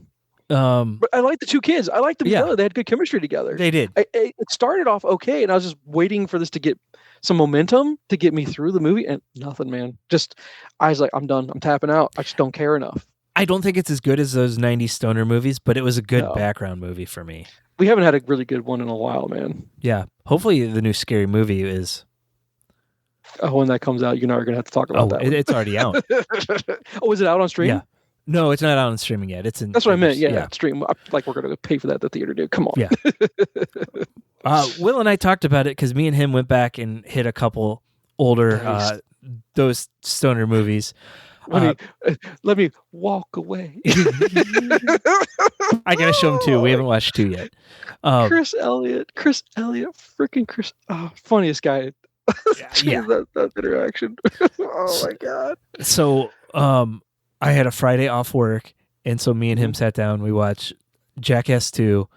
But I like the two kids. I liked them together. They had good chemistry together. They did. It started off okay, and I was just waiting for this to get some momentum to get me through the movie, and nothing, man. Just, I was like, I'm done. I'm tapping out. I just don't care enough. I don't think it's as good as those 90s stoner movies, but it was a good background movie for me. We haven't had a really good one in a while, man. Yeah. Hopefully the new Scary Movie is... Oh, when that comes out, you and I are going to have to talk about that one. It's already out. Oh, is it out on stream? Yeah. No, it's not out on streaming yet. It's in. That's what I meant. Yeah, stream. Like we're going to pay for that at the theater, dude. Come on. Yeah. Will and I talked about it because me and him went back and hit a couple older those stoner movies. Let me walk away. I gotta show him 2. We haven't watched 2 yet. Chris Elliott, freaking Chris. Oh, funniest guy. Yeah. that interaction. Oh my god. So, I had a Friday off work, and so me and him sat down. We watched Jackass 2,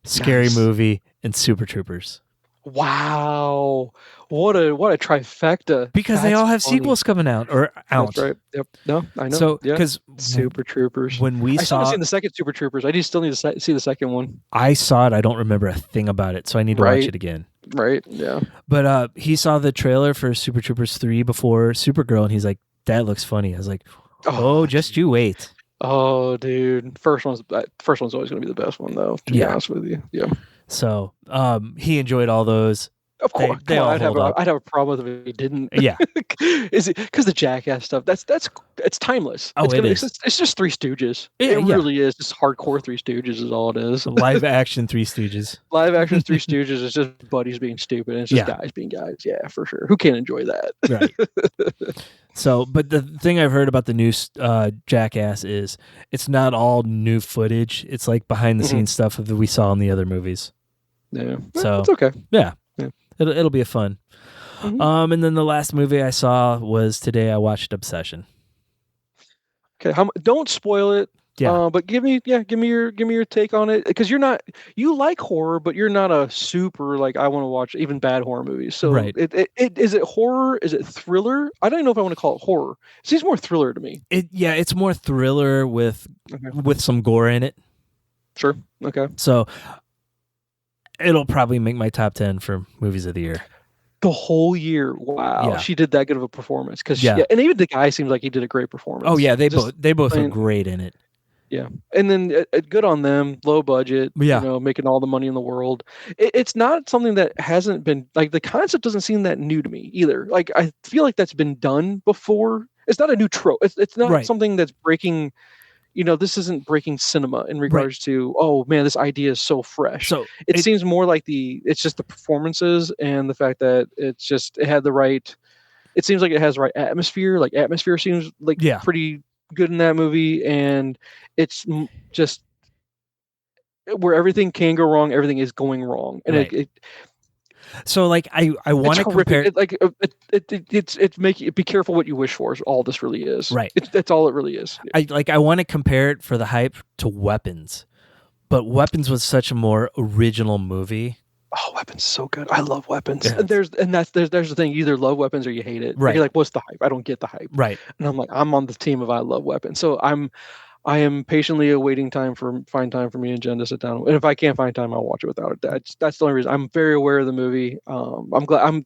Scary Movie, and Super Troopers. Wow, what a trifecta! Because they all have sequels coming out or out. That's right. Yep. No, I know. So because Super Troopers. When I still haven't seen the second Super Troopers. I still need to see the second one. I saw it. I don't remember a thing about it, so I need to watch it again. Right. Yeah. But he saw the trailer for Super Troopers 3 before Supergirl, and he's like, "That looks funny." I was like, "Oh, just you wait." Oh, dude, first one's always going to be the best one, though. To be honest with you, yeah. So, he enjoyed all those. Of course, they all I'd have a problem with it if he didn't. Yeah, is it because the Jackass stuff? It's timeless. Oh, it's just Three Stooges. It really is. Just hardcore Three Stooges is all it is. Live action Three Stooges. Live action Three Stooges is just buddies being stupid. And it's just guys being guys. Yeah, for sure. Who can't enjoy that? Right. So, but the thing I've heard about the new Jackass is it's not all new footage. It's like behind the scenes stuff that we saw in the other movies. Yeah. So it's okay. Yeah. It'll be a fun. And then the last movie I saw was today. I watched Obsession. Okay, don't spoil it. Yeah. But give me your take on it, because you like horror, but you're not a super like I want to watch even bad horror movies. So right. Is it horror? Is it thriller? I don't even know if I want to call it horror. It seems more thriller to me. It's more thriller with some gore in it. Sure. Okay. So it'll probably make my top 10 for movies of the year. The whole year. Wow. Yeah. She did that good of a performance. And even the guy seems like he did a great performance. Oh yeah, they both were great in it. Yeah. And then good on them, low budget, making all the money in the world. It's not something that hasn't been, like, the concept doesn't seem that new to me either. Like, I feel like that's been done before. It's not a new trope. It's not something that's breaking, this isn't breaking cinema in regards to, oh man, this idea is so fresh. So it seems more like it's just the performances and the fact that it seems like it has the right atmosphere. Like, atmosphere seems like pretty good in that movie, and it's just where everything can go wrong, everything is going wrong, and so like I want to compare it, like it's be careful what you wish for is all this really is. Right. That's all it really is. I want to compare it for the hype to Weapons, but Weapons was such a more original movie. Oh, Weapons is so good. I love Weapons. Yeah. There's the thing. You either love Weapons or you hate it. Right. You're like, what's the hype? I don't get the hype. Right. And I'm like, I'm on the team of I love Weapons. So I am patiently awaiting find time for me and Jen to sit down. And if I can't find time, I'll watch it without it. That's the only reason. I'm very aware of the movie. I'm glad.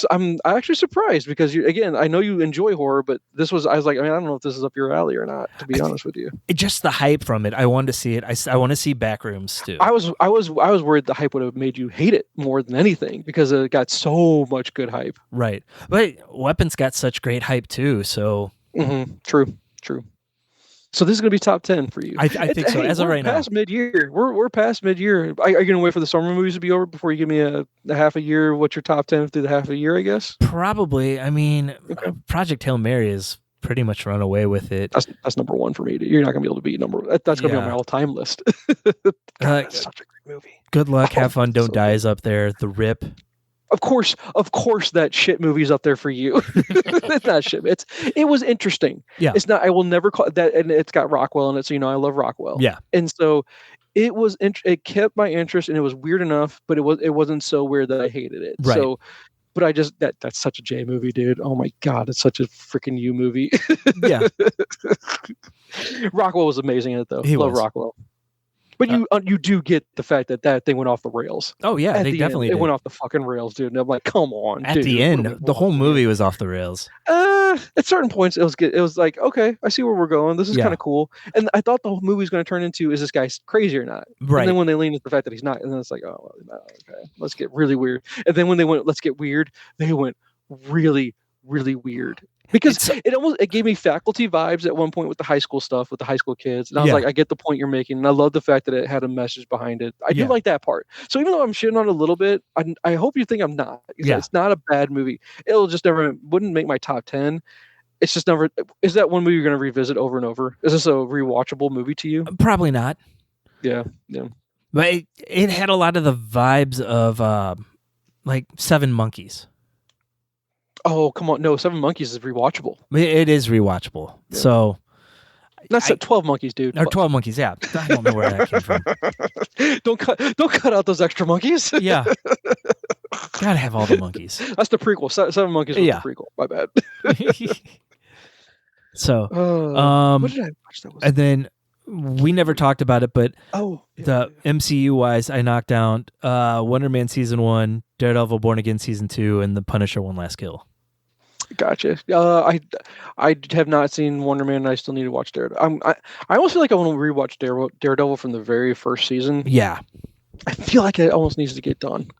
I'm actually surprised because I know you enjoy horror, but I was like, I don't know if this is up your alley or not, to be honest with you. Just the hype from it. I wanted to see it. I want to see Backrooms too. I was worried the hype would have made you hate it more than anything because it got so much good hype. Right. But Weapons got such great hype too. So True. So this is going to be top 10 for you. I think so. As of right now, past mid-year. We're past mid-year. Are you going to wait for the summer movies to be over before you give me a half a year? What's your top 10 through the half a year? I guess. Probably. I mean, Project Hail Mary is pretty much run away with it. That's number one for me. You're not going to be able to beat number. That's going to be on my all-time list. God, that's such a great movie. Good luck. Have fun. Don't die is up there. The Rip. Of course, that shit movie's up there for you. It's not shit. It was interesting. Yeah. It's not. I will never call that, and it's got Rockwell in it, so I love Rockwell. Yeah. And so it was. It kept my interest, and it was weird enough, but it wasn't so weird that I hated it. Right. So, but I just that's such a J movie, dude. Oh my god, it's such a freaking U movie. Yeah. Rockwell was amazing in it, though. He love was. Rockwell. But you do get the fact that thing went off the rails. Oh yeah, they definitely did. It went off the fucking rails, dude. And I'm like, come on. At dude, the end, the whole movie was off the rails. At certain points, it was good. It was like, okay, I see where we're going. This is kind of cool. And I thought the whole movie was going to turn into, is this guy crazy or not? Right. And then when they leaned into the fact that he's not, and then it's like, oh, okay, let's get really weird. And then when they went, let's get weird, they went really, really weird. Because it gave me Faculty vibes at one point with the high school stuff, with the high school kids. And I was like, I get the point you're making. And I love the fact that it had a message behind it. I do like that part. So even though I'm shitting on it a little bit, I hope you think I'm not. It's not a bad movie. It'll just wouldn't make my top 10. It's just never. Is that one movie you're going to revisit over and over? Is this a rewatchable movie to you? Probably not. Yeah. But it had a lot of the vibes of like Seven Monkeys. Oh, come on. No, Seven Monkeys is rewatchable. It is rewatchable. Yeah. So that's 12 Monkeys, dude. Or 12 Monkeys, yeah. I don't know where that came from. Don't cut out those extra monkeys. Yeah. Gotta have all the monkeys. That's the prequel. Seven Monkeys was the prequel. My bad. So what did I watch that was? And then we never talked about it, but the MCU wise, I knocked out Wonder Man Season 1, Daredevil Born Again Season 2, and The Punisher One Last Kill. Gotcha. I have not seen Wonder Man, and I still need to watch Daredevil. I almost feel like I want to rewatch Daredevil from the very first season. Yeah. I feel like it almost needs to get done.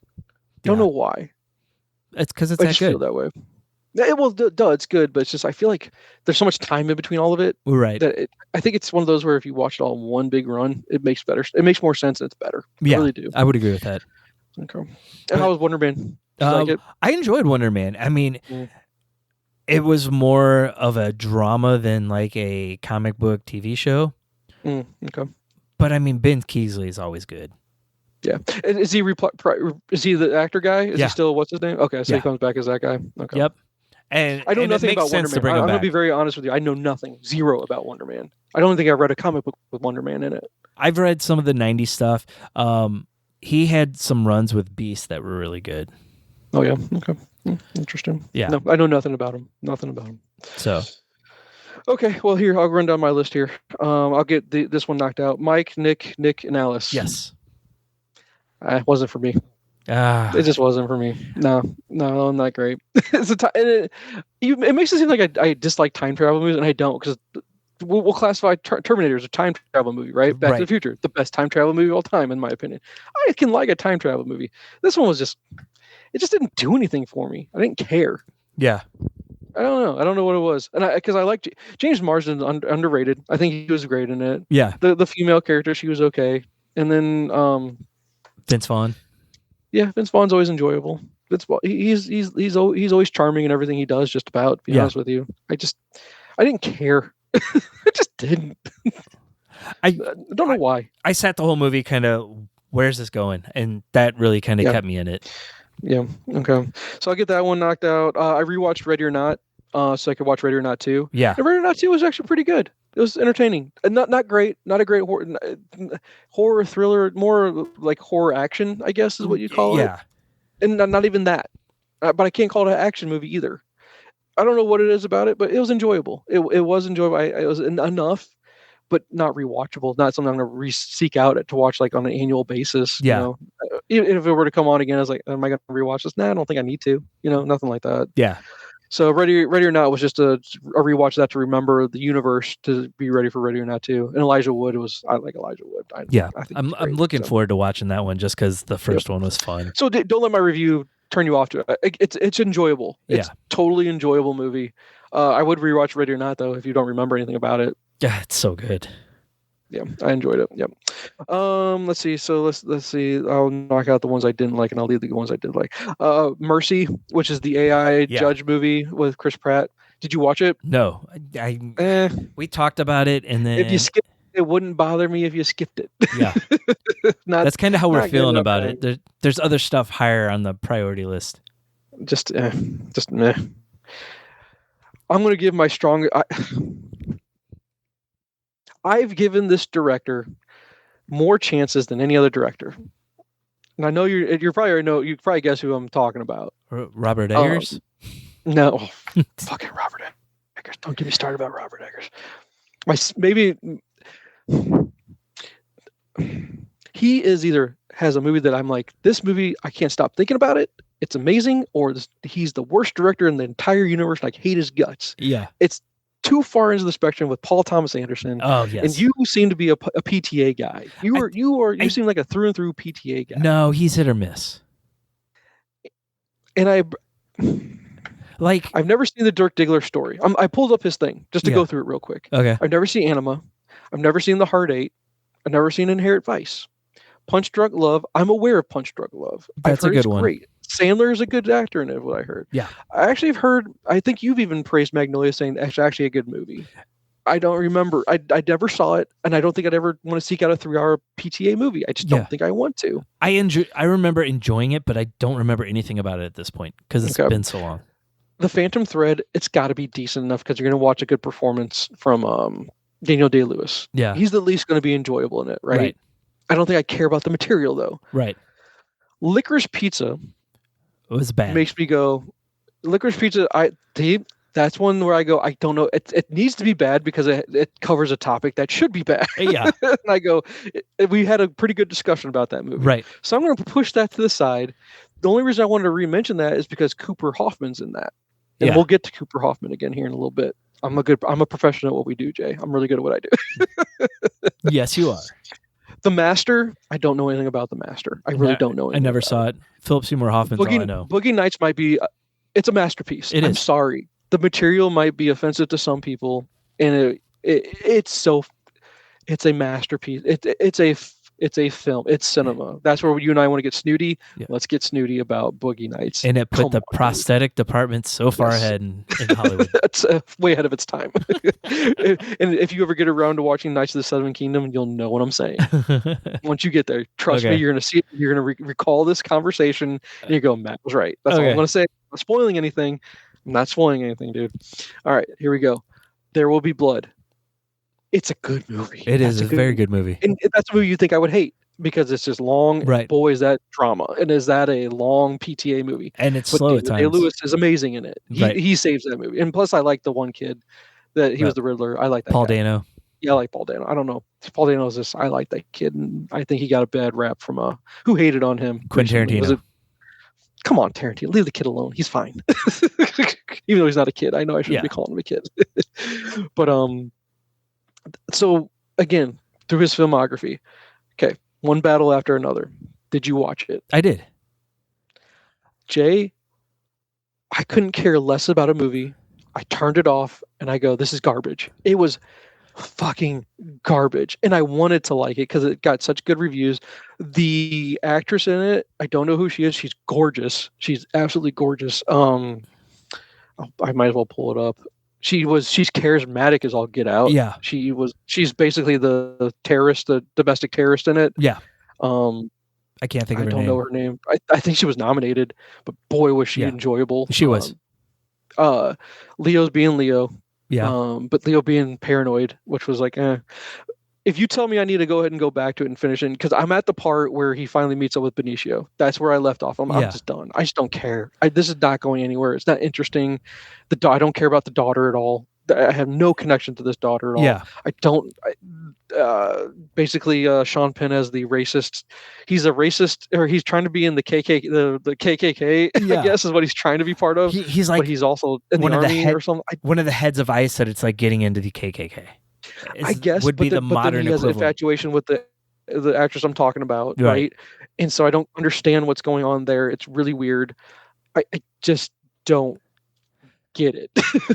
Don't know why. It's because it's I that just good. Feel that way. It's good, but it's just I feel like there's so much time in between all of it. Right. That I think it's one of those where if you watch it all in one big run, it makes more sense and it's better. Yeah, I really do. I would agree with that. Okay. And how was Wonder Man? Did you like it? I enjoyed Wonder Man. I mean, it was more of a drama than like a comic book TV show. Okay. But I mean, Ben Kingsley is always good. Yeah. Is he the actor guy? Is he still, what's his name? Okay, so he comes back as that guy. Okay. Yep. And I know nothing about Wonder Man. I'm going to be very honest with you. I know nothing, zero about Wonder Man. I don't think I read a comic book with Wonder Man in it. I've read some of the 90s stuff. He had some runs with Beast that were really good. Oh, yeah. Okay. Interesting. Yeah. No, I know nothing about him. So. Okay, well, here, I'll run down my list here. I'll get this one knocked out. Mike, Nick, and Alice. Yes. It wasn't for me. It just wasn't for me. No, not great. It makes it seem like I dislike time travel movies, and I don't, because we'll classify Terminator as a time travel movie, right? Back to the Future, the best time travel movie of all time, in my opinion. I can like a time travel movie. This one was it just didn't do anything for me. I didn't care. Yeah. I don't know what it was, and because I like James Marsden, underrated. I think he was great in it. Yeah. The female character, she was okay, and then Vince Vaughn. Yeah, Vince Vaughn's always enjoyable. He's always charming in everything he does. Just about, to be honest with you, I didn't care. I just didn't. I don't know why. I sat the whole movie kind of, where's this going? And that really kind of kept me in it. Yeah. Okay. So I'll get that one knocked out. I rewatched Ready or Not, so I could watch Ready or Not 2. Yeah. And Ready or Not 2 was actually pretty good. It was entertaining. Not great. Not a great horror thriller. More like horror action, I guess, is what you call it. Yeah. And not even that. But I can't call it an action movie either. I don't know what it is about it, but it was enjoyable. It was enjoyable. It was enough, but not rewatchable. Not something I'm going to seek out to watch like on an annual basis. Yeah. You know? Even if it were to come on again, I was like, am I going to rewatch this? Nah, I don't think I need to. Nothing like that. Yeah. So Ready or Not was just a rewatch that to remember the universe, to be ready for Ready or Not 2. And Elijah Wood I like Elijah Wood. I think I'm looking forward to watching that one just because the first one was fun. So don't let my review turn you off to it. It's enjoyable. It's totally enjoyable movie. I would rewatch Ready or Not though if you don't remember anything about it. Yeah, it's so good. Yeah, I enjoyed it. Yep. Let's see. So let's see. I'll knock out the ones I didn't like, and I'll leave the ones I did like. Mercy, which is the AI judge movie with Chris Pratt. Did you watch it? No, we talked about it, and then if it wouldn't bother me if you skipped it. Yeah. That's kind of how we're feeling about it. There's other stuff higher on the priority list. Just meh. I'm going to give my strong. I've given this director more chances than any other director, and I know you probably guess who I'm talking about. Robert Eggers? No, fucking Robert Eggers. Don't get me started about Robert Eggers. He is either has a movie that I'm like, this movie I can't stop thinking about it. It's amazing, or he's the worst director in the entire universe. And I hate his guts. Yeah, it's too far into the spectrum with Paul Thomas Anderson. Oh yes, and you seem to be a PTA guy. You seem like a through and through PTA guy. No, he's hit or miss. And I've never seen the Dirk Diggler story. I pulled up his thing just to go through it real quick. Okay. I've never seen Anima. I've never seen The Hard Eight. I've never seen Inherent Vice. Punch Drunk Love. I'm aware of Punch Drunk Love. That's a good one. Great. Sandler is a good actor in it, what I heard. Yeah. I actually have heard, I think you've even praised Magnolia, saying it's actually a good movie. I don't remember. I never saw it, and I don't think I'd ever want to seek out a 3-hour PTA movie. I just don't think I want to. I remember enjoying it, but I don't remember anything about it at this point because it's been so long. The Phantom Thread, it's got to be decent enough because you're going to watch a good performance from Daniel Day-Lewis. Yeah. He's at least going to be enjoyable in it, right? I don't think I care about the material, though. Right. Licorice Pizza. It was bad. Makes me go, Licorice Pizza, that's one where I go, I don't know. It needs to be bad because it covers a topic that should be bad. Yeah. And I go, we had a pretty good discussion about that movie. Right. So I'm going to push that to the side. The only reason I wanted to re-mention that is because Cooper Hoffman's in that. And we'll get to Cooper Hoffman again here in a little bit. I'm a professional at what we do, Jay. I'm really good at what I do. Yes, you are. The Master, I don't know anything about The Master. I really don't know anything. I never saw it. Philip Seymour Hoffman's all I know. Boogie Nights might be, it's a masterpiece. I'm sorry. The material might be offensive to some people, and it's a masterpiece. It's a film. It's cinema. That's where you and I want to get snooty. Yeah. Let's get snooty about Boogie Nights. And it put the prosthetic department so far ahead in Hollywood. It's way ahead of its time. And if you ever get around to watching Knights of the Seven Kingdom, you'll know what I'm saying. Once you get there, trust me, you're going to see it. You're going to recall this conversation, and you go, Matt was right. That's all I'm going to say. I'm not spoiling anything. I'm not spoiling anything, dude. All right, here we go. There Will Be Blood. It's a good movie. It is a very good movie. And that's a movie you think I would hate because it's just long. Right. Boy, is that drama. And is that a long PTA movie? And it's slow at times. Lewis is amazing in it. He saves that movie. And plus, I like the one kid that he was the Riddler. I like that Paul guy. Dano. Yeah, I like Paul Dano. I don't know. Paul Dano is just, I like that kid. And I think he got a bad rap from who hated on him? Quentin Tarantino. Come on, Tarantino. Leave the kid alone. He's fine. Even though he's not a kid. I know I shouldn't be calling him a kid. But so again, through his filmography, okay, one battle after another. Did you watch it? I did. Jay, I couldn't care less about a movie. I turned it off and I go, this is garbage. It was fucking garbage. And I wanted to like it because it got such good reviews. The actress in it, I don't know who she is. She's gorgeous. She's absolutely gorgeous. I might as well pull it up. She's charismatic as all get out. Yeah. She's basically the terrorist, the domestic terrorist in it. Yeah. I can't think of her name. I don't know her name. I think she was nominated, but boy, was she enjoyable. She was. Leo's being Leo. Yeah. But Leo being paranoid, which was like, if you tell me I need to go ahead and go back to it and finish it, because I'm at the part where he finally meets up with Benicio. That's where I left off. I'm just done. I just don't care. This is not going anywhere. It's not interesting. I don't care about the daughter at all. I have no connection to this daughter at all. Yeah. I don't. Basically, Sean Penn as the racist. He's a racist, or he's trying to be in the KKK. The KKK, I guess, is what he's trying to be part of. He's like, but he's also in the army or something. One of the heads of ICE said it's like getting into the KKK. I guess would be the modern he has equivalent. An infatuation with the actress I'm talking about, right? And so I don't understand what's going on there. It's really weird. I just don't get it.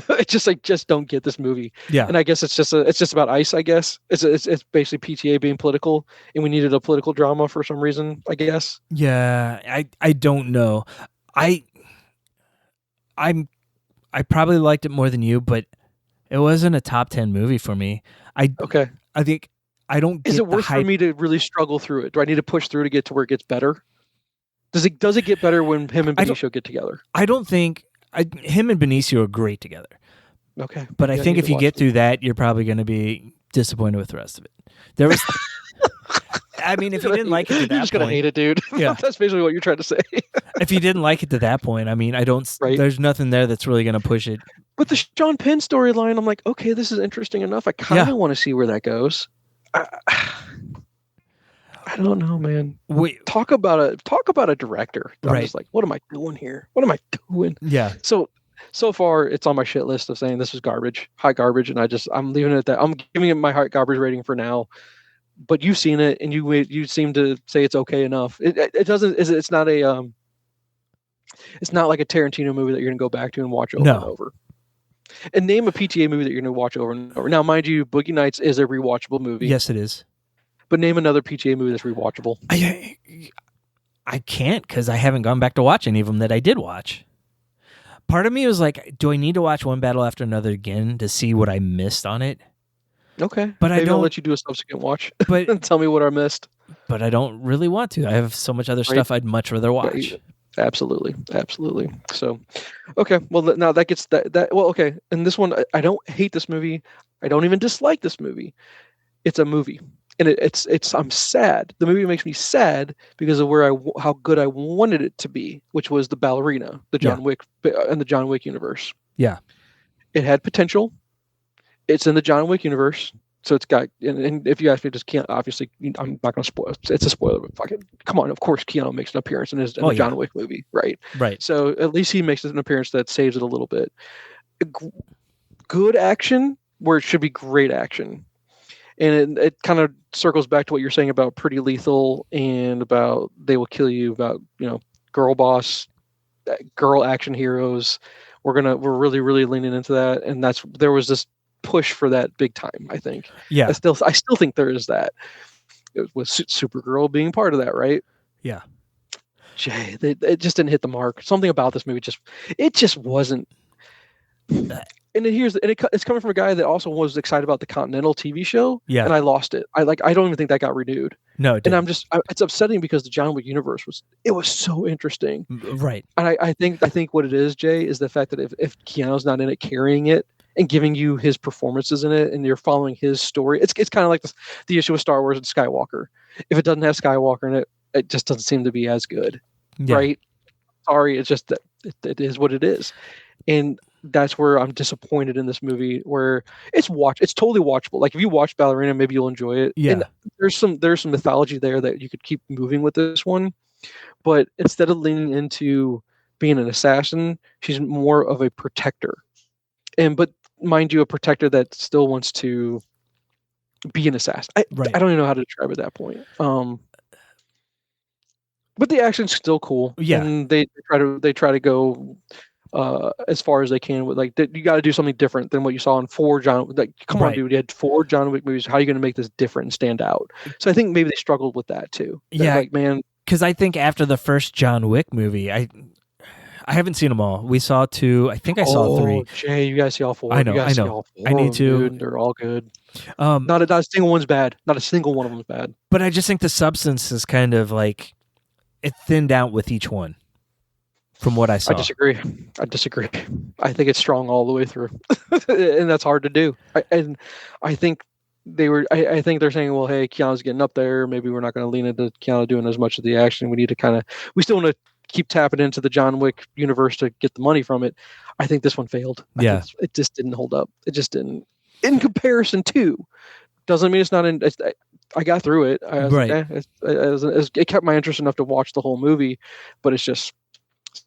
I just don't get this movie. Yeah. And I guess it's just about ICE. I guess it's basically PTA being political, and we needed a political drama for some reason. I guess. Yeah, I don't know. I probably liked it more than you, but it wasn't a top 10 movie for me. I think I don't get Is it worth hype. for me to really struggle through it? Do I need to push through to get to where it gets better? Does it get better when him and Benicio get together? I don't think him and Benicio are great together. Okay. But I think if you get through that, you're probably going to be disappointed with the rest of it. There was I mean, if you didn't like it to that point, you're just gonna hate it, dude. Yeah. That's basically what you're trying to say. If you didn't like it to that point, I mean, there's nothing there that's really going to push it. But the Sean Penn storyline, I'm like, okay, this is interesting enough. I kind of want to see where that goes. I don't know, man. Wait, talk about a director. I'm just like, what am I doing here? What am I doing? Yeah. So far, it's on my shit list of saying this is garbage, high garbage, and I'm leaving it at that. I'm giving it my high garbage rating for now. But you've seen it, and you seem to say it's okay enough. It doesn't. It's not a It's not like a Tarantino movie that you're gonna go back to and watch over and over. And name a PTA movie that you're gonna watch over and over. Now, mind you, Boogie Nights is a rewatchable movie. Yes, it is. But name another PTA movie that's rewatchable. I can't because I haven't gone back to watch any of them that I did watch. Part of me was like, do I need to watch one battle after another again to see what I missed on it? Okay. But maybe I'll let you do a subsequent watch and tell me what I missed. But I don't really want to. I have so much other stuff I'd much rather watch. Right. Absolutely. So, okay. Well, now that gets that. Well, okay. And this one, I don't hate this movie. I don't even dislike this movie. It's a movie, and it's. I'm sad. The movie makes me sad because of how good I wanted it to be, which was the Ballerina, the John Wick, and the John Wick universe. Yeah. It had potential. It's in the John Wick universe. So it's got, and if you ask me, just can't, obviously, I'm not going to spoil it. It's a spoiler, but fucking, come on. Of course, Keanu makes an appearance in the John Wick movie, right? Right. So at least he makes an appearance that saves it a little bit. Good action where it should be great action. And it kind of circles back to what you're saying about Pretty Lethal and about They Will Kill You, about, girl boss, girl action heroes. We're really, really leaning into that. And there was this push for that big time, I think. Yeah. I still think there is that. With Supergirl being part of that, right? Yeah. Jay, it just didn't hit the mark. Something about this movie just wasn't. And it's coming from a guy that also was excited about the Continental TV show. Yeah. And I lost it. I don't even think that got renewed. No, it didn't. And it's upsetting because the John Wick universe was so interesting. Right. And I think what it is, Jay, is the fact that if Keanu's not in it carrying it and giving you his performances in it, and you're following his story, it's kind of like the issue with Star Wars and Skywalker. If it doesn't have Skywalker in it, it just doesn't seem to be as good. Yeah. Right. Sorry, it's just that it is what it is. And that's where I'm disappointed in this movie, where it's totally watchable. Like if you watch Ballerina, maybe you'll enjoy it. Yeah. And there's some mythology there that you could keep moving with this one. But instead of leaning into being an assassin, she's more of a protector. But mind you, a protector that still wants to be an assassin. I don't even know how to describe it at that point. But the action's still cool. Yeah. And they try to go as far as they can with you got to do something different than what you saw in 4 John. Come on, dude! You had 4 John Wick movies. How are you going to make this different and stand out? So I think maybe they struggled with that too. Yeah, man. Because I think after the first John Wick movie, I haven't seen them all. We saw 2. I think I saw 3. Jay, you guys see all 4. I know. I need to. Dude, they're all good. Not a single one's bad. Not a single one of them is bad. But I just think the substance is kind of it thinned out with each one. From what I saw. I disagree. I think it's strong all the way through. And that's hard to do. I think I think they're saying, well, hey, Keanu's getting up there. Maybe we're not going to lean into Keanu doing as much of the action. We need to we still want to keep tapping into the John Wick universe to get the money from it. I think this one failed. Yeah. It just didn't hold up. It just didn't. In comparison to, doesn't mean it's not in. I got through it. It kept my interest enough to watch the whole movie, but it's just,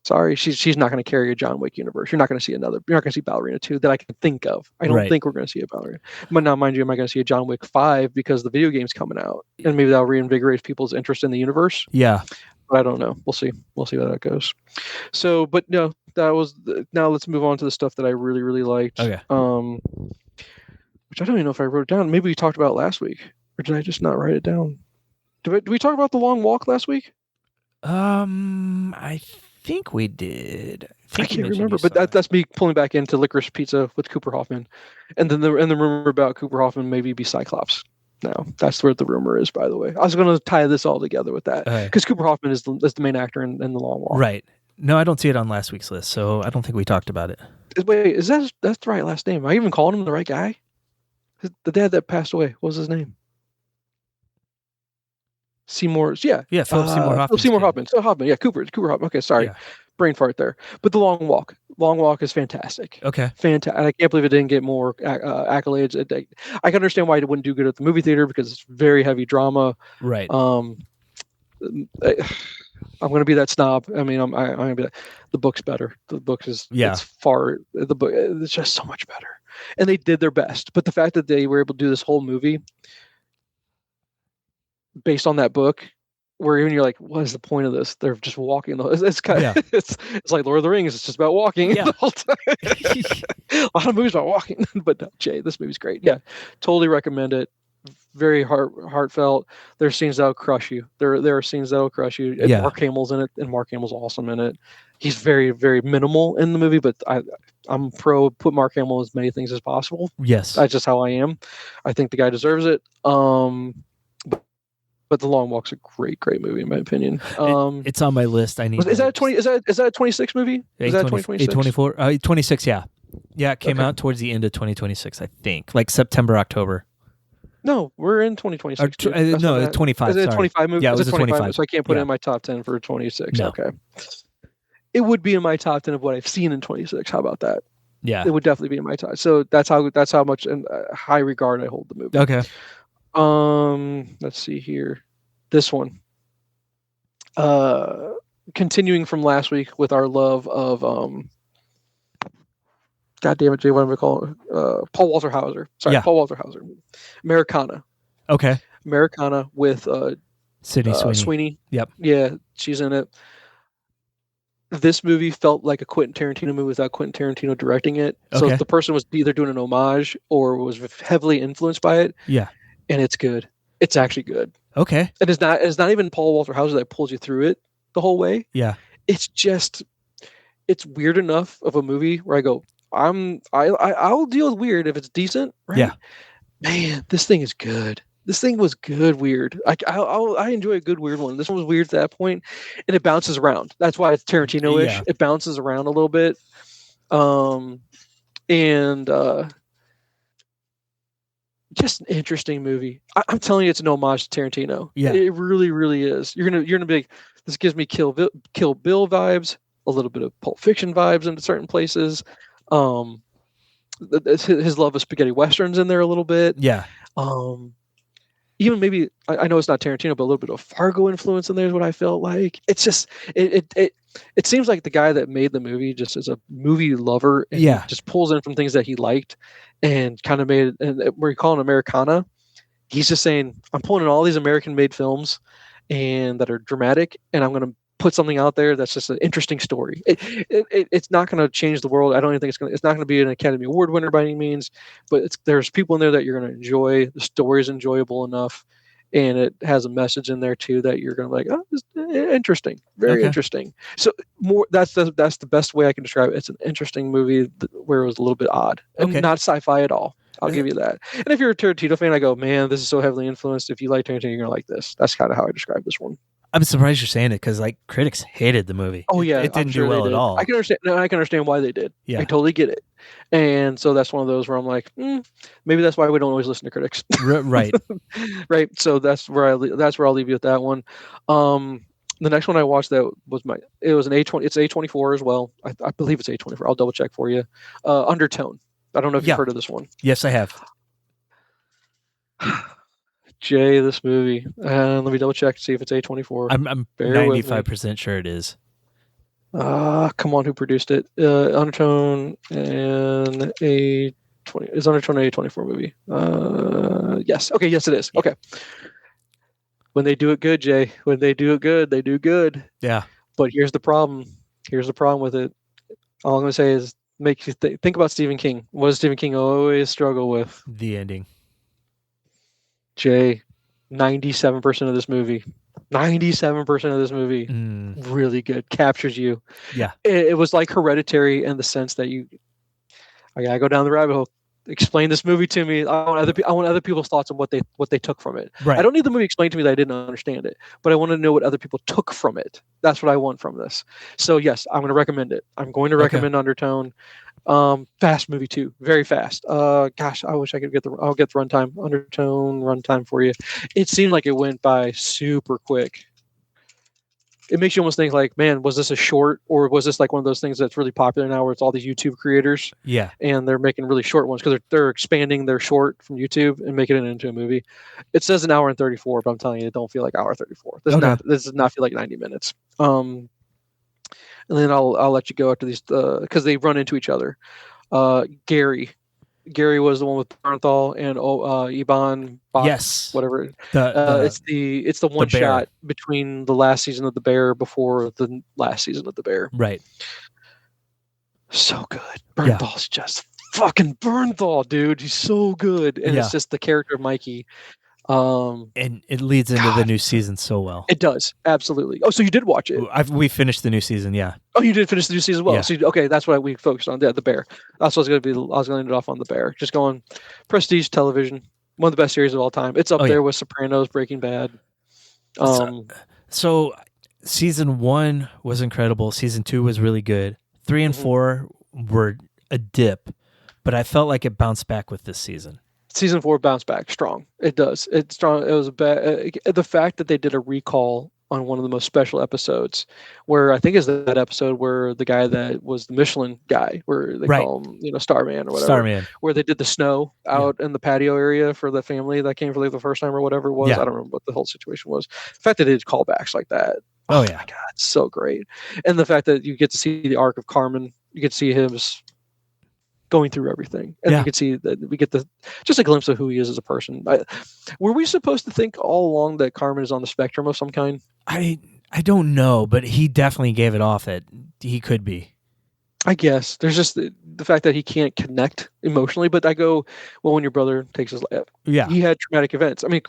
sorry, she's not going to carry a John Wick universe. You're not going to see you're not going to see Ballerina 2 that I can think of. I don't think we're going to see a Ballerina. But now, mind you, am I going to see a John Wick 5 because the video game's coming out, and maybe that'll reinvigorate people's interest in the universe? Yeah. But I don't know. We'll see. We'll see how that goes. So, but no, that was. Now let's move on to the stuff that I really, really liked. Okay. Which I don't even know if I wrote it down. Maybe we talked about it last week, or did I just not write it down? Did we talk about The Long Walk last week? I think we did. I can't remember, but that's me pulling back into Licorice Pizza with Cooper Hoffman, and then the rumor about Cooper Hoffman maybe be Cyclops. No, that's where the rumor is, by the way. I was going to tie this all together with that because Cooper Hoffman is the main actor in The Long Walk. Right. No, I don't see it on last week's list, so I don't think we talked about it. Wait, that's the right last name? I even called him the right guy? The dad that passed away, what was his name? Seymour's, Philip Seymour Hoffman. Philip Seymour Hoffman. So Hoffman, Cooper Hoffman. Okay, sorry, brain fart there. But The Long Walk. Long Walk is fantastic. Okay, fantastic. I can't believe it didn't get more accolades. I can understand why it wouldn't do good at the movie theater because it's very heavy drama. Right. I'm going to be that snob. I mean, I'm going to be that. The book's better. The book is it's far. The book it's just so much better, and they did their best. But the fact that they were able to do this whole movie based on that book, where even you're like, what is the point of this? They're just walking. It's kind of it's like Lord of the Rings. It's just about walking the whole time. A lot of movies about walking, but no, Jay, this movie's great. Yeah, totally recommend it. Very heartfelt. There's scenes that'll crush you. There are scenes that'll crush you. And Mark Hamill's in it, and Mark Hamill's awesome in it. He's very, very minimal in the movie, but I'm pro put Mark Hamill as many things as possible. Yes, that's just how I am. I think the guy deserves it. But The Long Walk's a great movie in my opinion. It's on my list. I need. Is that 20? Is that a 26 movie? Is that 2026? 24? 26. Yeah. It came out towards the end of 2026. I think, like September, October. No, we're in 2026. No, 25. Is it a 25 movie? Yeah, it was a 25. So I can't put it in my top 10 for 26. No. Okay. It would be in my top 10 of what I've seen in 26. How about that? Yeah. It would definitely be in my top. So that's how much in high regard I hold the movie. Okay. Let's see here. This one. Continuing from last week with our love of God damn it, Jay, what am I calling it? Paul Walter Hauser. Sorry, Paul Walter Hauser. Americana. Okay. Americana with Sydney Sweeney. Yep. Yeah, she's in it. This movie felt like a Quentin Tarantino movie without Quentin Tarantino directing it. So the person was either doing an homage or was heavily influenced by it. Yeah. And it's good. It's actually good. Okay. And it's not even Paul Walter Hauser that pulls you through it the whole way. Yeah. It's weird enough of a movie where I go, I'll deal with weird if it's decent, right? Yeah. Man, this thing is good. This thing was good weird. I enjoy a good weird one. This one was weird at that point, and it bounces around. That's why it's Tarantino-ish. Yeah. It bounces around a little bit, just an interesting movie. I'm telling you, it's an homage to Tarantino. Yeah, it really, really is. You're gonna be like, this gives me Kill Bill vibes, a little bit of Pulp Fiction vibes in certain places. His love of spaghetti westerns in there a little bit. Yeah. Even maybe I know it's not Tarantino, but a little bit of Fargo influence in there is what I felt like. It's just it seems like the guy that made the movie just is a movie lover and just pulls in from things that he liked and kind of made it. And where you call it Americana, he's just saying, I'm pulling in all these American made films and that are dramatic, and I'm going to put something out there that's just an interesting story. It's not going to change the world. I don't even think it's not going to be an Academy Award winner by any means, but there's people in there that you're going to enjoy. The story is enjoyable enough, and it has a message in there too that you're going to be like, oh, this is interesting, very interesting. So that's the best way I can describe it. It's an interesting movie where it was a little bit odd and not sci-fi at all. I'll give you that. And if you're a Tarantino fan, I go, man, this is so heavily influenced. If you like Tarantino, you're going to like this. That's kind of how I describe this one. I'm surprised you're saying it because like critics hated the movie. Oh yeah, it didn't do well at all. I can understand. No, I can understand why they did. Yeah, I totally get it. And so that's one of those where I'm like, maybe that's why we don't always listen to critics. Right. Right. So that's where I'll leave you with that one. The next one I watched it was an A20. It's A24 as well. I believe it's A24. I'll double check for you. Undertone. I don't know if you've heard of this one. Yes, I have. Jay, this movie. Let me double check to see if it's A24. I'm 95% sure it is. Come on, who produced it? Undertone and A20. Is Undertone an A24 movie? Yes. Okay, yes it is. Okay. When they do it good, Jay. When they do it good, they do good. Yeah. But here's the problem. Here's the problem with it. All I'm going to say is make you think about Stephen King. What does Stephen King always struggle with? The ending. Jay, 97% of this movie, really good, captures you. Yeah. It was like Hereditary in the sense that I gotta go down the rabbit hole. explain this movie to me. I want other people's thoughts on what they took from it. Right. I don't need the movie explained to me that I didn't understand it, but I want to know what other people took from it. That's what I want from this. So yes, I'm going to recommend it. I'm going to recommend Undertone. Fast movie too, very fast. Gosh, I wish I could I'll get the runtime. Undertone runtime for you. It seemed like it went by super quick. It makes you almost think like, man, was this a short, or was this like one of those things that's really popular now where it's all these YouTube creators? Yeah. And they're making really short ones because they're expanding their short from YouTube and making it into a movie. It says an hour and 34, but I'm telling you, it don't feel like hour 34. This does not feel like 90 minutes. And then I'll let you go after these because they run into each other. Gary was the one with Bernthal and Iban. Yes, whatever. It's the one shot between the last season of The Bear before the last season of The Bear. Right. So good. Bernthal's just fucking Bernthal, dude. He's so good, and it's just the character of Mikey. And it leads into the new season so well. It does, absolutely. Oh, so you did watch it? We finished the new season, yeah. Oh, you did finish the new season as well. Yeah. So okay, that's what we focused on. Yeah, The Bear. That's what I was going to be. I was going to end it off on The Bear. Just going prestige television, one of the best series of all time. It's up there with Sopranos, Breaking Bad. So season 1 was incredible. Season 2 was really good. 3 and 4 were a dip, but I felt like it bounced back with this season. Season 4 bounced back strong. It does. It's strong. It was bad. The fact that they did a recall on one of the most special episodes, where I think is that episode where the guy that was the Michelin guy, where they call him, Starman or whatever, Starman, where they did the snow out in the patio area for the family that came for like the first time or whatever it was. I don't remember what the whole situation was. The fact that they did callbacks like that. Oh my God, it's so great. And the fact that you get to see the arc of Carmen, you get to see him going through everything, and you can see that we get just a glimpse of who he is as a person. Were we supposed to think all along that Carmen is on the spectrum of some kind? I don't know, but he definitely gave it off that he could be. I guess there's just the fact that he can't connect emotionally. But I go, well, when your brother takes his life, he had traumatic events. I mean,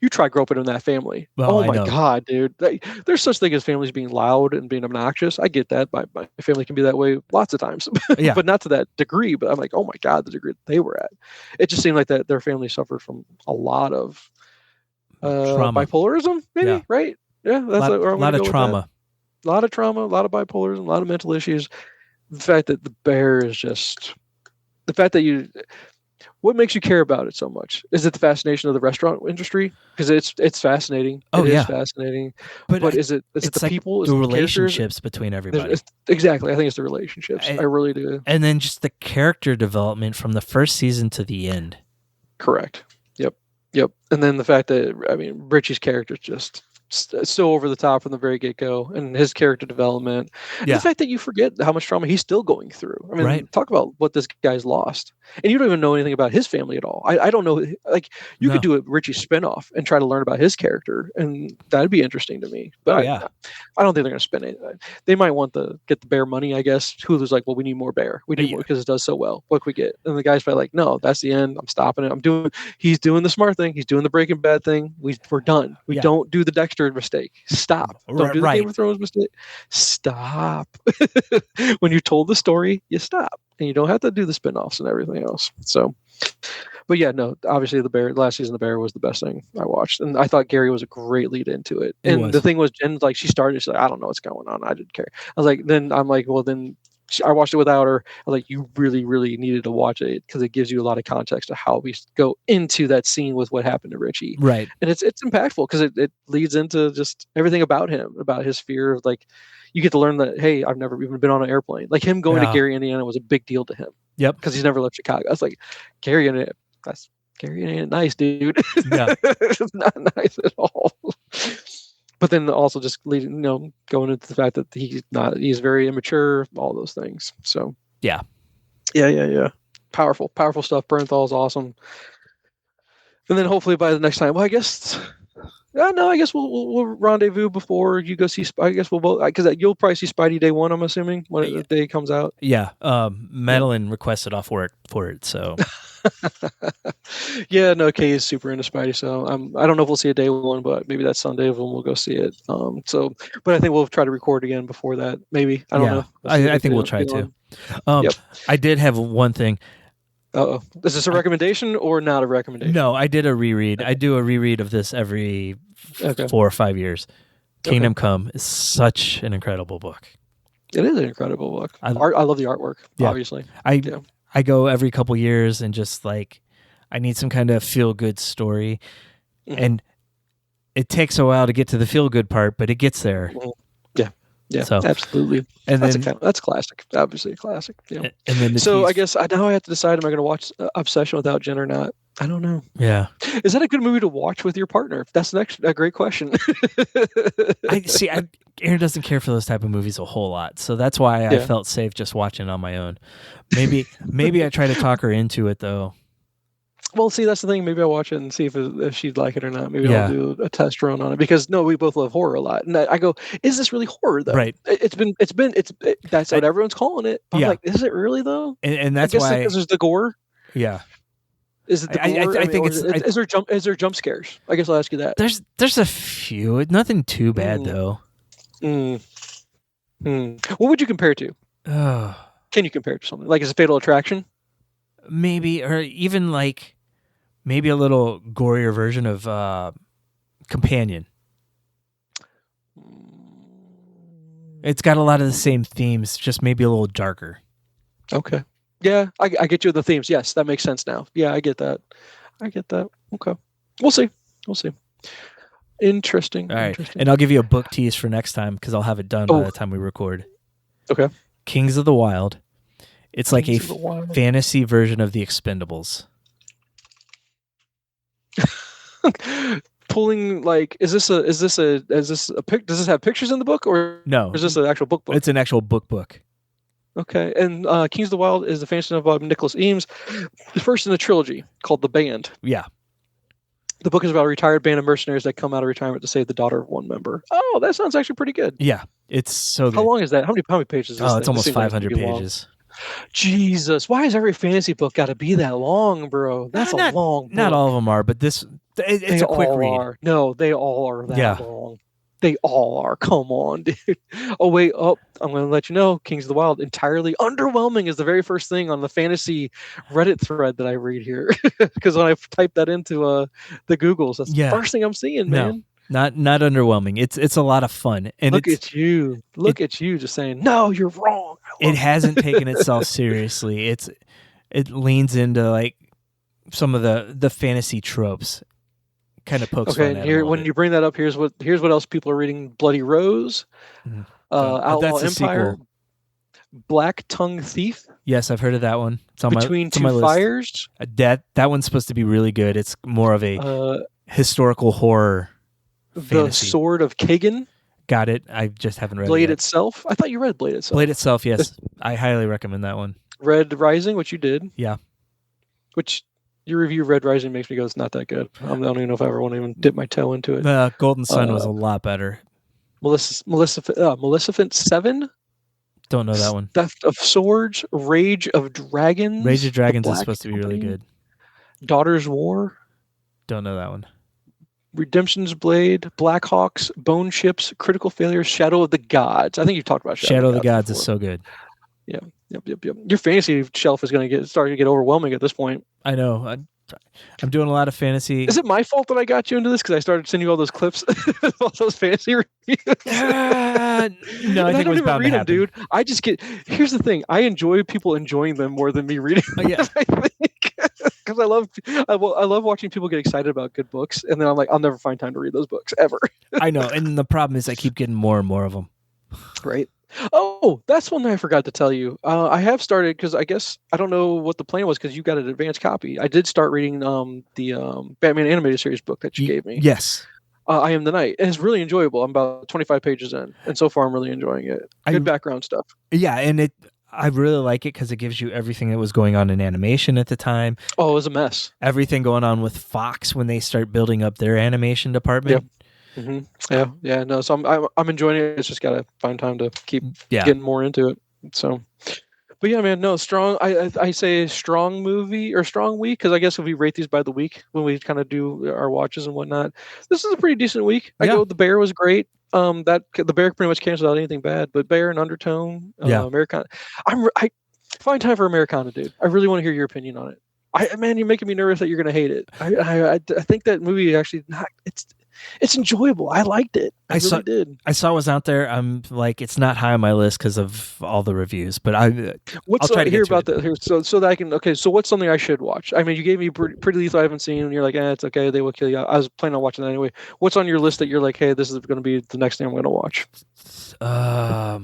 you try growing up in that family. Well, oh my God, dude! There's such thing as families being loud and being obnoxious. I get that. My family can be that way lots of times, but not to that degree. But I'm like, oh my God, the degree that they were at. It just seemed like that their family suffered from a lot of bipolarism, maybe, right? Yeah, that's a lot of trauma. A lot of trauma, a lot of bipolarism, a lot of mental issues. The fact that The Bear is just the fact that what makes you care about it so much? Is it the fascination of the restaurant industry? Because it's fascinating. It is fascinating. But is it the like people? Is the relationships between everybody? Exactly. I think it's the relationships. I really do. And then just the character development from the first season to the end. Correct. Yep. And then the fact that, Richie's character is just so over the top from the very get-go, and his character development. The fact that you forget how much trauma he's still going through. Talk about what this guy's lost. And you don't even know anything about his family at all. I don't know. Like, you could do a Richie spinoff and try to learn about his character, and that'd be interesting to me. But I don't think they're going to spend it. They might want to get the Bear money, I guess. Hulu's like, well, we need more Bear. We need more because it does so well. What can we get? And the guy's probably like, no, that's the end. I'm stopping it. He's doing the smart thing. He's doing the Breaking Bad thing. We're done. We don't do the Dexter mistake. Stop. Don't do the Game of Thrones mistake. Stop. When you told the story, you stop. And you don't have to do the spinoffs and everything else. So, but yeah, no, obviously the last season of The Bear was the best thing I watched. And I thought Gary was a great lead into it. And the thing was, Jen, like, she started, she's like, I don't know what's going on. I didn't care. I was like, I watched it without her. I was like, you really, really needed to watch it because it gives you a lot of context to how we go into that scene with what happened to Richie. Right. And it's impactful because it leads into just everything about him, about his fear of, like, you get to learn that, hey, I've never even been on an airplane. Like, him going to Gary, Indiana was a big deal to him. Yep. Because he's never left Chicago. I was like, Gary, ain't nice, dude. Yeah. It's not nice at all. But then also just leading, going into the fact that he's very immature, all those things. So yeah. Powerful stuff. Bernthal is awesome. And then hopefully by the next time, I guess we'll rendezvous before you go see. I guess we'll both, because you'll probably see Spidey day one. I'm assuming when the day comes out. Yeah. Madeline requested off work for it, so. Yeah, no, Kay is super into Spidey, so I don't know if we'll see a day one, but maybe that Sunday when we'll go see it. But I think we'll try to record again before that. Maybe I don't know. I think we'll try to. I did have one thing. Uh-oh. Is this a recommendation or not a recommendation? No, I did a reread. Okay. I do a reread of this every 4 or 5 years. Kingdom Come is such an incredible book. It is an incredible book. I love the artwork, obviously. I go every couple years and just like, I need some kind of feel-good story. Mm-hmm. And it takes a while to get to the feel-good part, but it gets there. Mm-hmm. Yeah, so, absolutely. And that's classic. Obviously a classic. Yeah. And then I guess now I have to decide, am I going to watch Obsession Without Jen or not? I don't know. Yeah. Is that a good movie to watch with your partner? That's a great question. Aaron doesn't care for those type of movies a whole lot, so that's why I felt safe just watching on my own. Maybe I try to talk her into it though. Well, see, that's the thing. Maybe I'll watch it and see if she'd like it or not. Maybe I'll do a test run on it because we both love horror a lot. And I go, is this really horror though? Right. That's what everyone's calling it. I'm like, is it really though? And that's why because there's the gore. Yeah. Is it the gore? I think is there jump scares? I guess I'll ask you that. There's a few. Nothing too bad though. What would you compare it to? Can you compare it to something? Like, is it Fatal Attraction? Maybe, or even like maybe a little gorier version of Companion. It's got a lot of the same themes, just maybe a little darker. Okay. Yeah, I get you the themes. Yes, that makes sense now. Yeah, I get that. Okay. We'll see. Interesting. All right. And I'll give you a book tease for next time because I'll have it done by the time we record. Okay. Kings of the Wild. It's like a fantasy version of The Expendables. Pulling like, is this a pic? Does this have pictures in the book or no? Or is this an actual book? It's an actual book. Okay, and Kings of the Wild is the fantasy novel of Nicholas Eames, the first in the trilogy called The Band. Yeah. The book is about a retired band of mercenaries that come out of retirement to save the daughter of one member. Oh, that sounds actually pretty good. Yeah, it's so good. How long is that? How many pages is this? Oh, it's almost 500 pages. Jesus, why has every fantasy book got to be that long, bro? That's a long book. Not all of them are, but it's a quick read. No, they all are that long. They all are. Come on, dude. Oh, wait. Oh, I'm going to let you know. Kings of the Wild, entirely underwhelming is the very first thing on the fantasy Reddit thread that I read here. Because when I type that into the Googles, that's the first thing I'm seeing, man. Not underwhelming. It's a lot of fun. And Look at you just saying, no, you're wrong. It hasn't taken itself seriously. It leans into like some of the fantasy tropes. Kind of pokes fun at here when you bring that up, here's what else people are reading: Bloody Rose, Outlaw Empire, sequel. Black Tongue Thief. Yes, I've heard of that one. It's on Between Two Two Fires. That one's supposed to be really good. It's more of a historical horror fantasy. The Sword of Kagan. Got it. I just haven't read Blade it yet. Itself. I thought you read Blade Itself. Blade Itself, yes. I highly recommend that one. Red Rising, which you did. Yeah. Which your review of Red Rising makes me go, it's not that good. I don't even know if I ever want to even dip my toe into it. Golden Sun was a lot better. Maleficent 7? Don't know that one. Theft of Swords, Rage of Dragons. Rage of Dragons is supposed to be really good. Daughter's War. Don't know that one. Redemption's Blade, Black Hawks, Bone Ships, Critical Failure, Shadow of the Gods. I think you've talked about Shadow of the Gods before. Is so good. Yeah. Yep. Your fantasy shelf is going to start to get overwhelming at this point. I know. I'm doing a lot of fantasy. Is it my fault that I got you into this because I started sending you all those clips of all those fantasy reviews? No, I think it was bound to happen. Dude. I just get. Here's the thing. I enjoy people enjoying them more than me reading them. Yeah. I think because I love watching people get excited about good books, and then I'm like, I'll never find time to read those books ever. I know, and the problem is I keep getting more and more of them. Right. Oh, that's one thing I forgot to tell you. I have started because I guess I don't know what the plan was because you got an advanced copy. I did start reading the Batman animated series book that you gave me. Yes. I Am the Night. And it's really enjoyable. I'm about 25 pages in, and so far I'm really enjoying it. Good background stuff. Yeah, and I really like it because it gives you everything that was going on in animation at the time. Oh, it was a mess. Everything going on with Fox when they start building up their animation department. Yep. Mm-hmm. Yeah. No. So I'm enjoying it. It's just gotta find time to keep getting more into it. So, but yeah, man. No, strong. I say strong movie or strong week because I guess if we rate these by the week when we kind of do our watches and whatnot, this is a pretty decent week. I go. The Bear was great. The Bear pretty much canceled out anything bad, but Bear and Undertone, Americana. Find time for Americana, dude. I really want to hear your opinion on it. Man, you're making me nervous that you're going to hate it. I think that movie actually it's enjoyable. I liked it. I really did. I saw it was out there. I'm like, it's not high on my list because of all the reviews, but I'll try to hear about that here, so that I can. Okay, so what's something I should watch? I mean, you gave me Pretty Lethal I haven't seen, and you're like, it's okay. They will kill you. I was planning on watching that anyway. What's on your list that you're like, hey, this is going to be the next thing I'm going to watch? I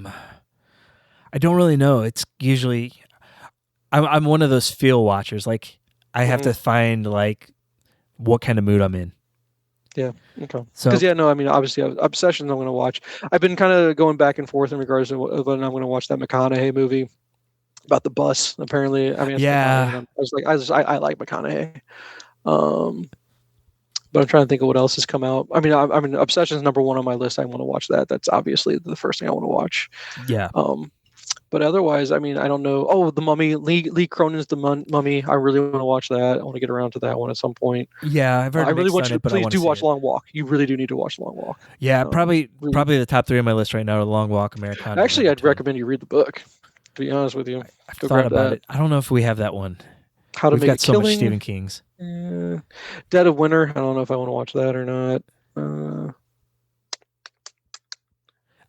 don't really know. It's usually I'm one of those feel watchers. Like I have to find like what kind of mood I'm in. Yeah. Okay. Because I mean, obviously, Obsessions I'm going to watch. I've been kind of going back and forth in regards to whether I'm going to watch that McConaughey movie about the bus. Apparently, I mean, I was like, I like McConaughey. But I'm trying to think of what else has come out. I mean, Obsessions number one on my list. I want to watch that. That's obviously the first thing I want to watch. Yeah. But otherwise, I mean, I don't know. Oh, The Mummy, Lee Cronin's The Mummy. I really want to watch that. I want to get around to that one at some point. Yeah, I've heard. I really want you. Please do watch Long Walk. You really do need to watch Long Walk. Yeah, probably the top 3 on my list right now are Long Walk, Americana. Actually, I'd recommend you read the book. To be honest with you, I've thought about it. I don't know if we have that one. We've got so much Stephen King's. Dead of Winter. I don't know if I want to watch that or not.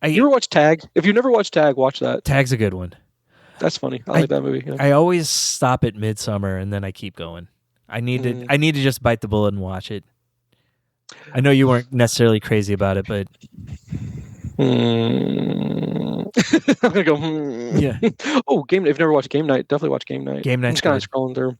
You ever watch Tag? If you've never watched Tag, watch that. Tag's a good one. That's funny. I like that movie. Yeah. I always stop at Midsummer and then I keep going. I need to just bite the bullet and watch it. I know you weren't necessarily crazy about it, but I'm gonna go. Yeah. Oh, Game Night. If you've never watched Game Night, definitely watch Game Night. Game Night. I'm just kind of scrolling through.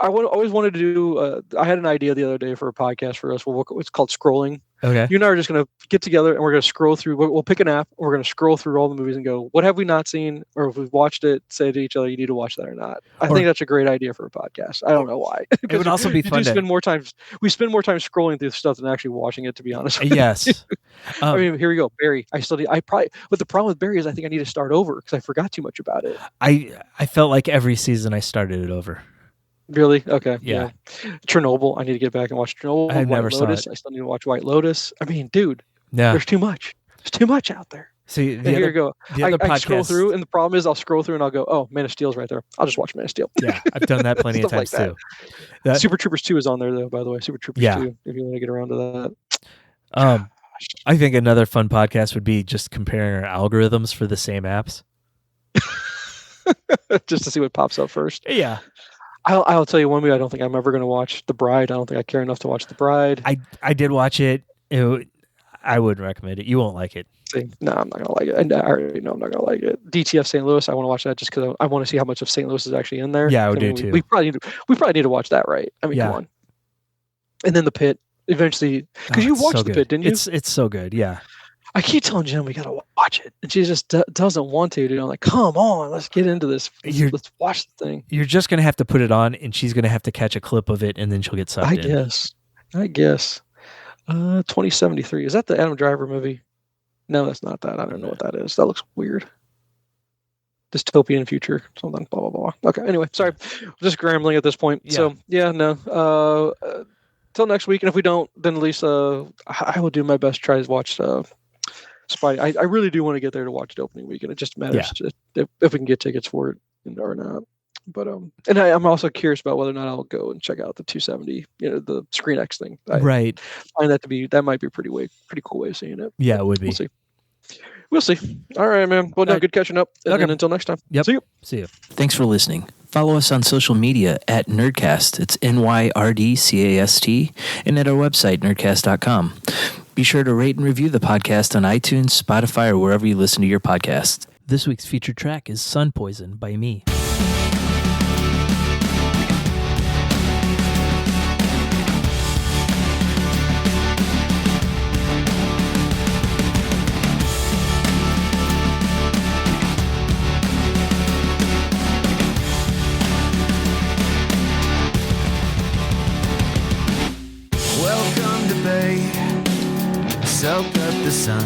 Always wanted to do. I had an idea the other day for a podcast for us. It's called Scrolling. Okay. You and I are just going to get together and we're going to scroll through. We'll pick an app. And we're going to scroll through all the movies and go, what have we not seen? Or if we've watched it, say to each other, you need to watch that or not. I think that's a great idea for a podcast. I don't know why. It would also be fun. We spend more time scrolling through stuff than actually watching it, to be honest. Yes. I mean, here we go. Barry. But the problem with Barry is I think I need to start over because I forgot too much about it. I felt like every season I started it over. Really? Okay. Yeah. Chernobyl. I need to get back and watch Chernobyl. I never saw it. I still need to watch White Lotus. I mean, dude, yeah. There's too much. There's too much out there. See, here you go. I scroll through, and the problem is I'll scroll through and I'll go, oh, Man of Steel's right there. I'll just watch Man of Steel. Yeah, I've done that plenty of times too. Super Troopers 2 is on there, though, by the way. Super Troopers 2, if you want to get around to that. I think another fun podcast would be just comparing our algorithms for the same apps. Just to see what pops up first. Yeah. I'll tell you one movie I don't think I'm ever going to watch, The Bride. I don't think I care enough to watch The Bride. I did watch it. I wouldn't recommend it. You won't like it. No, I'm not going to like it. I already know I'm not going to like it. DTF St. Louis, I want to watch that just because I want to see how much of St. Louis is actually in there. Yeah, I would do too. We probably need to watch that, right? I mean, come on. And then The Pit, eventually. Because you watched The Pit, didn't you? It's so good, yeah. I keep telling Jen we got to watch it. And she just doesn't want to. Dude. I'm like, come on, let's get into this. Let's watch the thing. You're just going to have to put it on, and she's going to have to catch a clip of it, and then she'll get sucked in. I guess. 2073. Is that the Adam Driver movie? No, that's not that. I don't know what that is. That looks weird. Dystopian future. Something, blah, blah, blah. Okay, anyway, sorry. Just scrambling at this point. Yeah. So, no. Till next week. And if we don't, then at least I will do my best to try to watch Spidey. I really do want to get there to watch it opening weekend. It just matters if we can get tickets for it or not. But and I'm also curious about whether or not I'll go and check out the 270, the Screen X thing. Right. Find that might be a pretty cool way of seeing it. Yeah, it would be. We'll see. All right, man. Well, good catching up. And then until next time. Yep. See you. Thanks for listening. Follow us on social media at Nyrdcast. It's NYRDCAST, and at our website, nerdcast.com. Be sure to rate and review the podcast on iTunes, Spotify, or wherever you listen to your podcasts. This week's featured track is Sun Poison by me. Soak up the sun.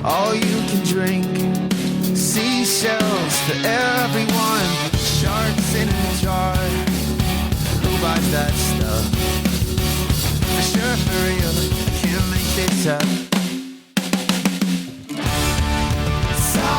All you can drink. Seashells for everyone. Sharks in a jar. Who buys that stuff? For sure, for real, I can't make this up. Sun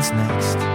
happens next.